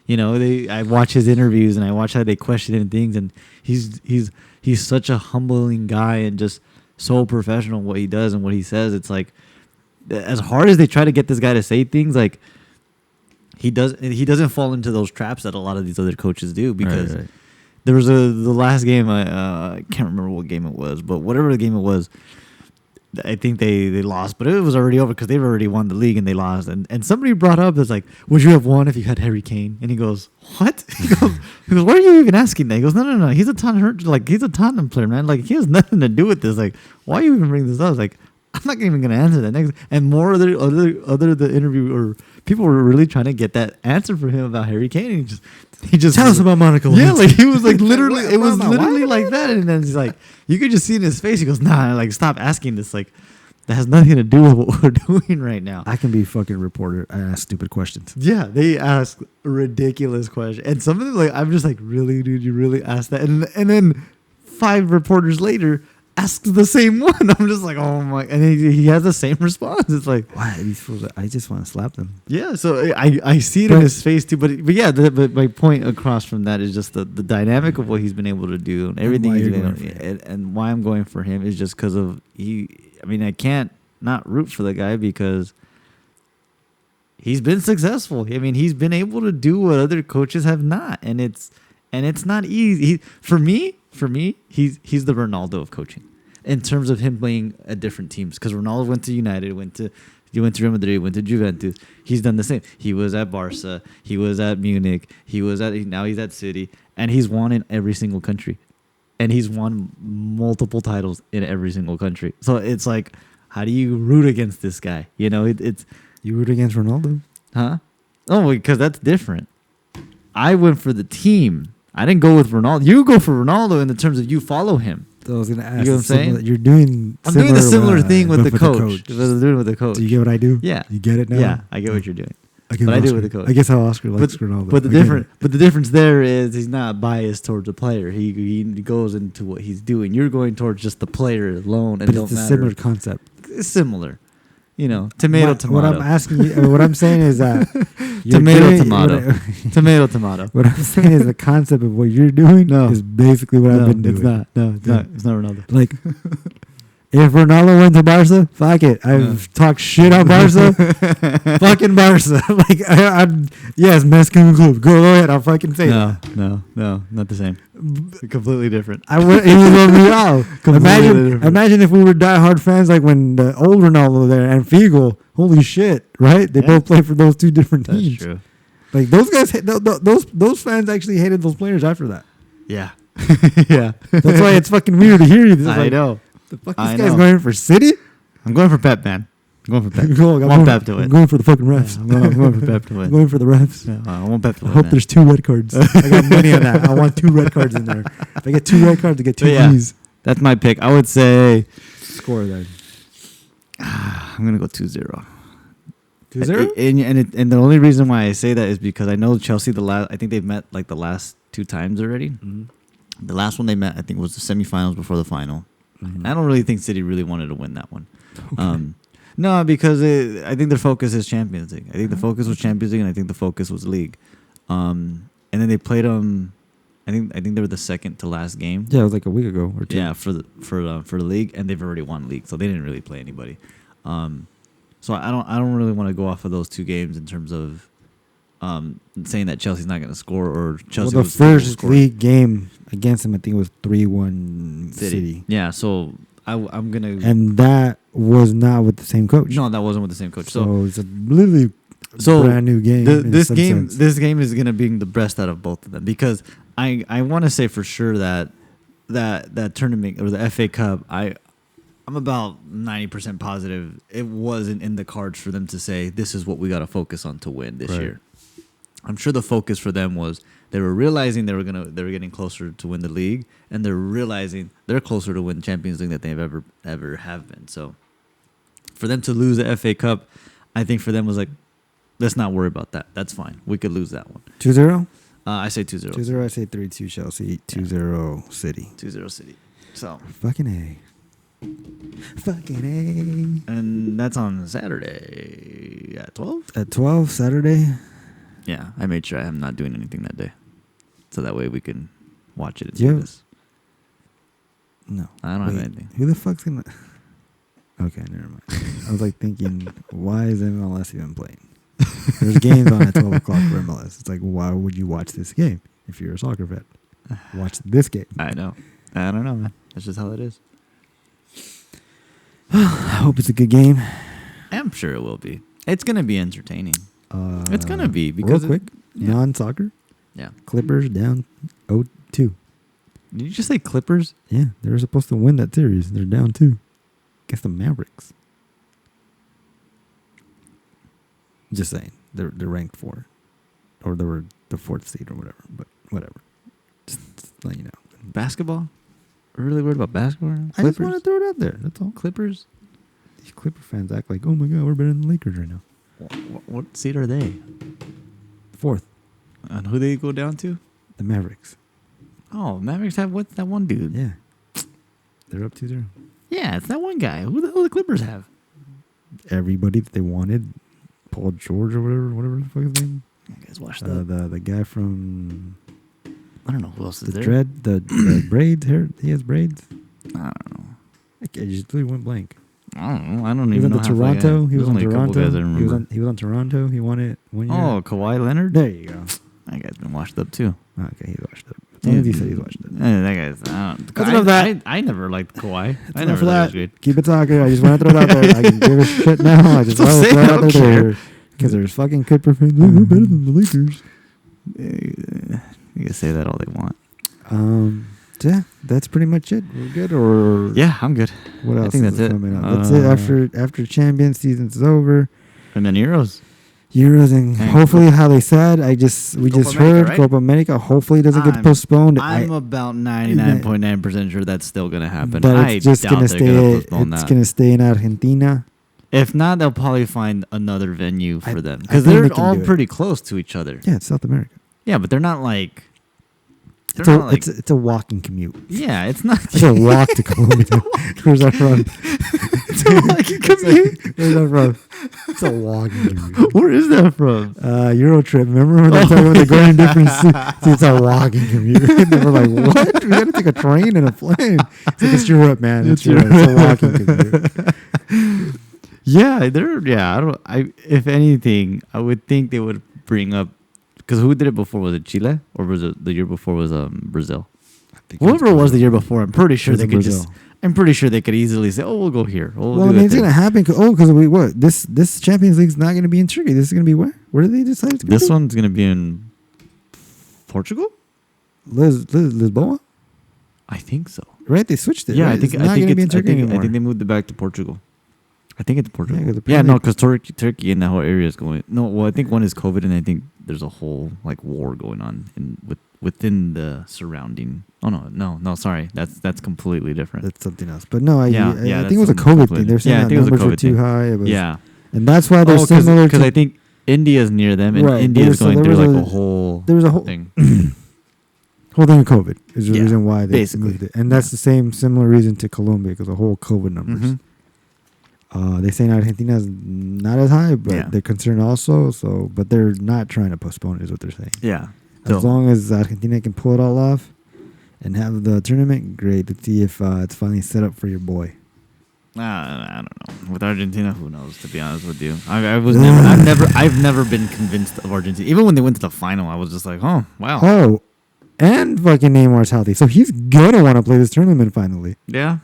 You know, I watch his interviews and I watch how they question him things, and he's such a humbling guy and just so professional in what he does and what he says. It's like, as hard as they try to get this guy to say things, like, he doesn't fall into those traps that a lot of these other coaches do because there was the last game, I can't remember what game it was, but whatever the game it was, I think they lost, but it was already over because they've already won the league and they lost. And somebody brought up, it's like, would you have won if you had Harry Kane? And he goes, what? He goes, why are you even asking that? He goes, no. He's a Tottenham player, man. Like, he has nothing to do with this. Like, why are you even bringing this up? I was like, I'm not even going to answer that next. And more other the interview or people were really trying to get that answer for him about Harry Kane. And he just tell us about Monaco. Yeah, like he was like literally, it was literally like that. And then he's like, you could just see in his face. He goes, nah, like stop asking this. Like that has nothing to do with what we're doing right now. I can be a fucking reporter. I ask stupid questions. Yeah, they ask ridiculous questions, and some of them like I'm just like, really, dude, you really asked that? And then 5 reporters later asks the same one. I'm just like, oh my, and he has the same response. It's like, why these fools? I just want to slap them. Yeah, so I see it in his face too. But yeah, but my point across from that is just the dynamic of what he's been able to do and everything he's been able to, and why I'm going for him is just because of I can't not root for the guy because he's been successful. I mean, he's been able to do what other coaches have not, and it's not easy. For me, he's the Ronaldo of coaching in terms of him playing at different teams. Because Ronaldo went to United, went to Real Madrid, went to Juventus. He's done the same. He was at Barca. He was at Munich. Now he's at City, and he's won in every single country, and he's won multiple titles in every single country. So it's like, how do you root against this guy? You know, it's you root against Ronaldo, huh? Oh, because that's different. I went for the team. I didn't go with Ronaldo. You go for Ronaldo in the terms of you follow him. So I was going to ask. You know what I'm saying? You're doing. I'm doing the similar thing with the coach. I'm doing with the coach. Do you get what I do? Yeah. You get it now? Yeah, I get what you're doing. But I do it with the coach. I guess how Oscar likes Ronaldo. But the difference there is he's not biased towards the player. He goes into what he's doing. You're going towards just the player alone. And but it's a similar concept. It's similar. You know, tomato. What I'm asking you, what I'm saying is that tomato. What I'm saying is the concept of what you're doing is basically what I've been doing. It's not. No, it's not Ronaldo. Like, if Ronaldo went to Barca, fuck it. I've talked shit on Barca. Fucking Barca. Like, yes, Mexican club. Go ahead. I'll fucking say that. No, not the same. Completely different. It was Real. Imagine if we were diehard fans like when the old Ronaldo there and Figo. Holy shit, right? They both play for those 2 different teams. That's true. Like those guys, those fans actually hated those players after that. Yeah. Yeah. That's why it's fucking weird to hear you. I know. The fuck this guy's going for City? I'm going for Pep, man. I'm going for Pep. I want Pep to win. I'm going for the fucking refs. Yeah, I'm going for Pep to win. I'm going for the refs. Yeah, I want Pep to win. I hope there's 2 red cards. I got money on that. I want 2 red cards in there. If I get 2 red cards, I get 2 E's. That's my pick. I would say score then. I'm gonna go 2-0. 2-0? And the only reason why I say that is because I know Chelsea. I think they've met like the last 2 times already. Mm-hmm. The last one they met, I think, was the semifinals before the final. Mm-hmm. I don't really think City really wanted to win that one. Okay. No, because I think their focus is Champions League. I think the focus was Champions League, and I think the focus was League. And then they played them. I think they were the second to last game. Yeah, it was like a week ago or two. Yeah, for the league, and they've already won league, so they didn't really play anybody. So I don't really want to go off of those two games in terms of saying that Chelsea's not going to score or Chelsea. Well, the first league game against them, I think it was 3-1 City. Yeah, so I'm gonna. And that was not with the same coach. No, that wasn't with the same coach. So it's a literally brand new game. This game is gonna be the best out of both of them because I want to say for sure that tournament or the FA Cup, I'm about 90% positive it wasn't in the cards for them to say this is what we got to focus on to win this year. I'm sure the focus for them was they were realizing they were getting closer to win the league, and they're realizing they're closer to win Champions League than they've ever have been. So for them to lose the FA Cup, I think for them was like, let's not worry about that. That's fine. We could lose that one. 2-0? I say 2-0. 2-0, I say 3-2 Chelsea, 2-0 City. 2-0 City. So Fucking A. And that's on Saturday at 12? At 12, Saturday? Yeah, I made sure I'm not doing anything that day. So that way we can watch it and Yeah. see this. No. I don't have anything. Who the fuck's gonna... Okay, never mind. I was like thinking, why is MLS even playing? There's games on at 12 o'clock for MLS. It's like, why would you watch this game if you're a soccer fan? Watch this game. I know. I don't know, man. That's just how it is. I hope it's a good game. I'm sure it will be. It's going to be entertaining. It's going to be because... Real quick, non-soccer. Yeah. Clippers down 0-2. Did you just say Clippers? Yeah, they were supposed to win that series. They're down 2 against the Mavericks. Just saying, they're ranked 4, or they were the 4th seed or whatever. But whatever, just let you know. Basketball? We're really worried about basketball? I just want to throw it out there. That's all. Clippers? These Clipper fans act like, oh my god, we're better than the Lakers right now. What seed are they? 4th, And who they go down to? the Mavericks. Oh, Mavericks have what's that one dude? Yeah, they're up 2-0. Yeah, it's that one guy. Who the Clippers have? Everybody that they wanted, Paul George or whatever the fuck his name. You guys watch that. The guy from I don't know who else is the there. the braids hair. He has braids. I don't know. I just really went blank. I don't know. I don't He was even on know. the Toronto. He was on only a couple Toronto. guys I remember. He was on Toronto. He won it 1 year. Oh, Kawhi Leonard. There you go. That guy's been washed up too. Okay, he's watched it. As long as he said he's watched it. That guy's. That's enough of that. I never liked Kawhi. That's I enough never of thought he was that. good. Keep it talking. I just want to throw it out there. I can give a shit now. I just want to throw it out there because there's fucking Clipper fans. We're better than the Lakers. You can say that all they want. Yeah, that's pretty much it. We're good, or Yeah, I'm good. what else? I think is that's it. coming up? That's it. After Champions season's over, And then Euros. and hopefully, how they said, we just America, heard right? Copa America. Hopefully, it doesn't get I'm- postponed. I'm about 99.9% sure that's still gonna happen. But I it's just doubt gonna they're gonna stay. postpone It's that. gonna stay in Argentina. If not, they'll probably find another venue for them I because think they're they can all do it. pretty close to each other. Yeah, it's South America. Yeah, but they're not like. It's a walking commute. Yeah, it's not. It's a walk to Colombia. Where's that from? It's a walking commute. Where's that from? It's a walking commute. Where is that from? Euro trip. Remember when they were talking about the going different cities? It's a walking commute. And they were like, what? We got to take a train and a plane. It's like, it's Europe, man. It's Europe. It's a walking commute. Yeah, if anything, I would think they would bring up because who did it before? Was it Chile or was it the year before was Brazil? Whoever it was the year before, I'm pretty sure they could Brazil. I'm pretty sure they could easily say, "Oh, we'll go here." Well, I mean, it's gonna happen. Because this Champions League's not gonna be in Turkey. This is gonna be where? Where did they decide it's gonna This be? one's gonna be in Portugal. Lisboa, I think so. right? They switched it. Yeah, right? I think it's not gonna be in Turkey I anymore. think they moved it back to Portugal. I think it's Portugal. Yeah, 'cause Yeah, apparently- no, because Turkey and that whole area is going. No, well, I think one is COVID, and I think there's a whole like war going on within the surrounding. Oh no, sorry, that's completely different. That's something else. But no, I Yeah, think it was a that's COVID something thing. They're saying yeah, I that think it was a numbers were COVID too thing. high. It was, Yeah, and that's why they're similar because to. I think India's near them, and Right, India's so going there through was like a whole there was a whole thing. whole thing of COVID is the Yeah, reason why they basically. moved it, and that's the same similar reason to Colombia because the whole COVID numbers. Mhm. They say Argentina is not as high, but they're concerned also. So, but they're not trying to postpone it, is what they're saying. Yeah. As long as Argentina can pull it all off and have the tournament, great. Let's see if it's finally set up for your boy. I don't know. With Argentina, who knows? To be honest with you, I've never been convinced of Argentina. Even when they went to the final, I was just like, oh wow. Oh, and fucking Neymar's healthy, so he's gonna want to play this tournament finally. Yeah.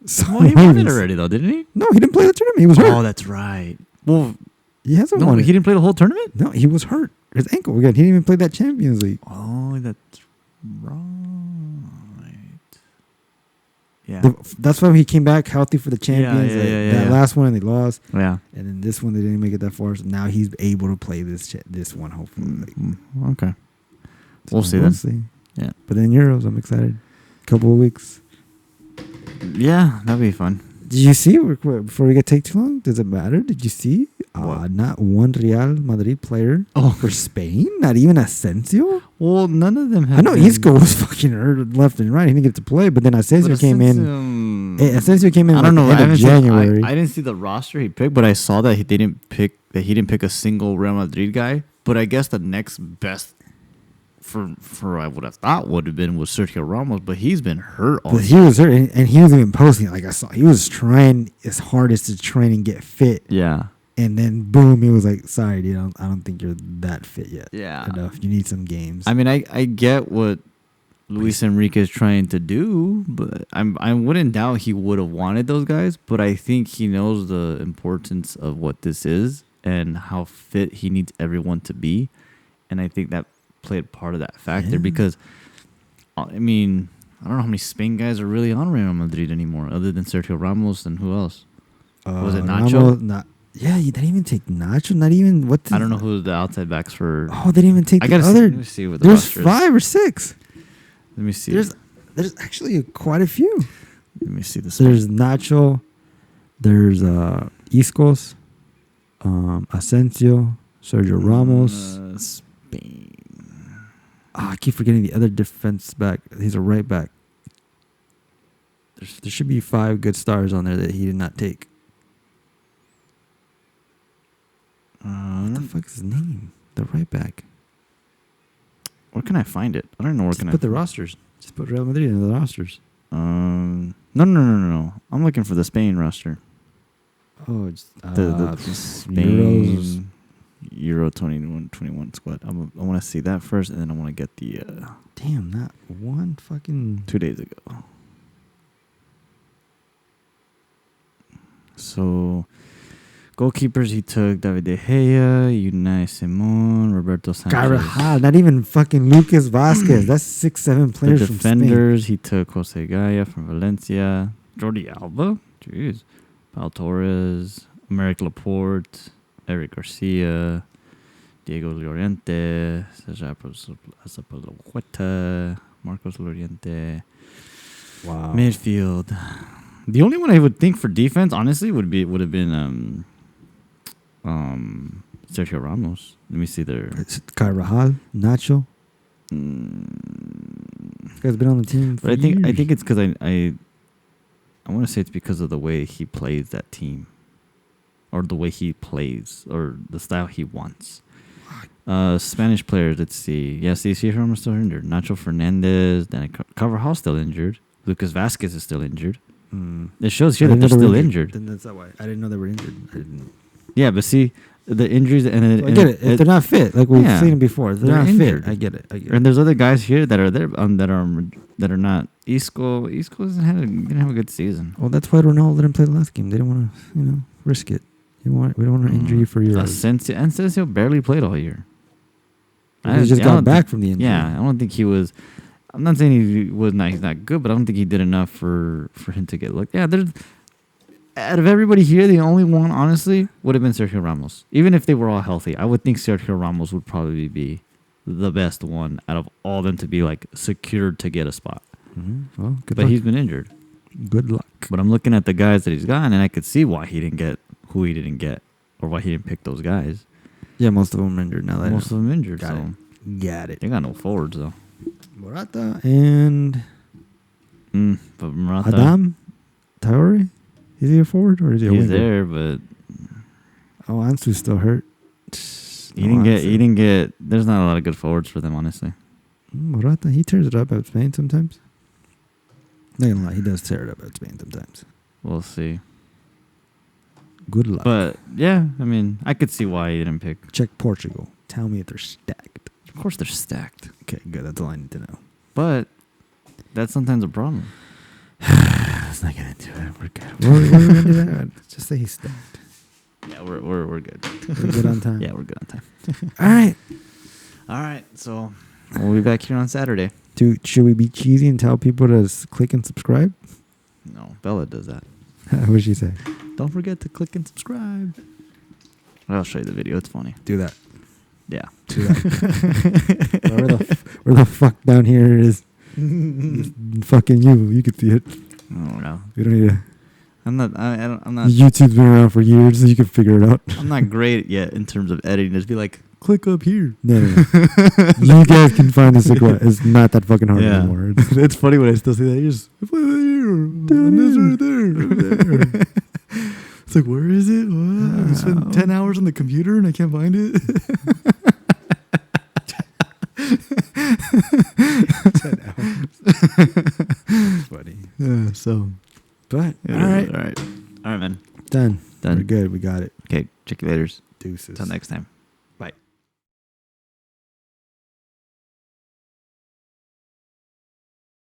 So well, he won it already, though, didn't he? No, he didn't play the tournament. He was hurt. Oh, that's right. Well, he hasn't won. He didn't play the whole tournament. No, he was hurt. His ankle again. He didn't even play that Champions League. Oh, that's right. Yeah. That's why he came back healthy for the Champions. That last one, and they lost. Yeah. And then this one, they didn't make it that far. So now he's able to play this one, hopefully. Okay. So we'll see then. Yeah. But then Euros, I'm excited. Couple of weeks. Yeah, that'd be fun. Did you see, before we take too long, does it matter? Did you see not one Real Madrid player for Spain? Not even Asensio? Well, none of them have. I know Isco was fucking hurt left and right. He didn't get to play, but then Asensio came in. Asensio came in. I don't know. End of January. I didn't see the roster he picked, but I saw that he didn't pick a single Real Madrid guy. But I guess the next best for I would have thought would have been was Sergio Ramos, but he's been hurt all He was hurt, and he was even posting it. Like I saw, he was trying his hardest to train and get fit. Yeah. And then boom, he was like, "Sorry, dude, I don't think you're that fit yet. Yeah. Enough. You need some games." I mean, I get what Luis Enrique is trying to do, but I wouldn't doubt he would have wanted those guys. But I think he knows the importance of what this is and how fit he needs everyone to be, and I think that played part of that factor because, I mean, I don't know how many Spain guys are really on Real Madrid anymore, other than Sergio Ramos and who else? Was it Nacho? Yeah, they didn't even take Nacho. Not even I don't know who the outside backs for. Oh, they didn't even take the other. Let me see what the there's roster 5 or 6. Let me see. There's actually quite a few. Let me see this. There's Nacho. There's Iscos, Asensio, Sergio Ramos. Spain. I keep forgetting the other defense back. He's a right back. There should be 5 good stars on there that he did not take. What the fuck is his name? The right back. Where can I find it? I don't know where can I put the rosters. Just put Real Madrid in the rosters. No. I'm looking for the Spain roster. Oh, it's the Spain Euro 21 squad. I want to see that first, and then I want to get the. Damn, not one fucking 2 days ago. So, goalkeepers he took David De Gea, Unai Simon, Roberto Sanchez. Carvajal, not even fucking Lucas Vasquez. That's 6-7 players from Spain. The defenders he took Jose Gaya from Valencia, Jordi Alba, jeez, Pau Torres, Emerick Laporte, Eric Garcia, Diego Llorente, Cesar Azpilicueta, Marcos Llorente. Wow. Midfield. The only one I would think for defense, honestly, would have been Sergio Ramos. Let me see there. Carvajal, Nacho. This guy's been on the team for but years. I think it's because I want to say it's because of the way he plays that team, or the way he plays, or the style he wants. Spanish players, let's see. Yes, Sergio Ramos still injured. Nacho Fernandez, then Carvajal's still injured. Lucas Vasquez is still injured. It shows here that they're still injured. Then that's why I didn't know they were injured. Yeah, but see the injuries and I get it. If they're not fit, like we've seen before, they're not injured. fit. I get it. And there's other guys here that are there that are not. Isco didn't have a good season. Well, that's why Ronaldo didn't play the last game. They didn't want to, risk it. We don't want to injure you for your. Asensio barely played all year. He just got back from the injury. Yeah, I don't think he was. I'm not saying he was not. He's not good, but I don't think he did enough for him to get looked. Yeah, out of everybody here, the only one honestly would have been Sergio Ramos. Even if they were all healthy, I would think Sergio Ramos would probably be the best one out of all of them to be like secured to get a spot. Mm-hmm. Well, but he's been injured. Good luck. But I'm looking at the guys that he's gotten, and I could see why he didn't get who he didn't get, or why he didn't pick those guys. Yeah, most of them are injured now. Most of them injured. Got it. They got no forwards though. Morata and but Morata, Adam Traore. Is he a forward or is he a winger? He's there, but Ansu's still hurt. He didn't get. There's not a lot of good forwards for them, honestly. Morata, he tears it up at Spain sometimes. Not gonna lie, he does tear it up at Spain sometimes. We'll see. Good luck. But yeah, I mean, I could see why he didn't pick. Check Portugal. Tell me if they're stacked. Of course, they're stacked. Okay, good. That's all I need to know. But that's sometimes a problem. Let's not get into it. We're good. We're gonna do that. Just say he's stacked. Yeah, we're good. We're good on time. Yeah, we're good on time. All right. So we'll be back here on Saturday. Dude, should we be cheesy and tell people to click and subscribe? No, Bella does that. What'd she say? Don't forget to click and subscribe. I'll show you the video. It's funny. Do that. Yeah. Do that. where the fuck down here is fucking you. You can see it. I don't know. We don't need to. I'm not. YouTube's been around for years, so you can figure it out. I'm not great yet in terms of editing. Just be like, click up here. No. You guys can find this. It's not that fucking hard anymore. It's funny when I still see that. You just there. It's like, where is it? What? I spent 10 hours on the computer and I can't find it. 10 hours. Funny. Yeah. So, but all right, man. Done. We're good. We got it. Okay. Check you later. Deuces. Till next time. Bye.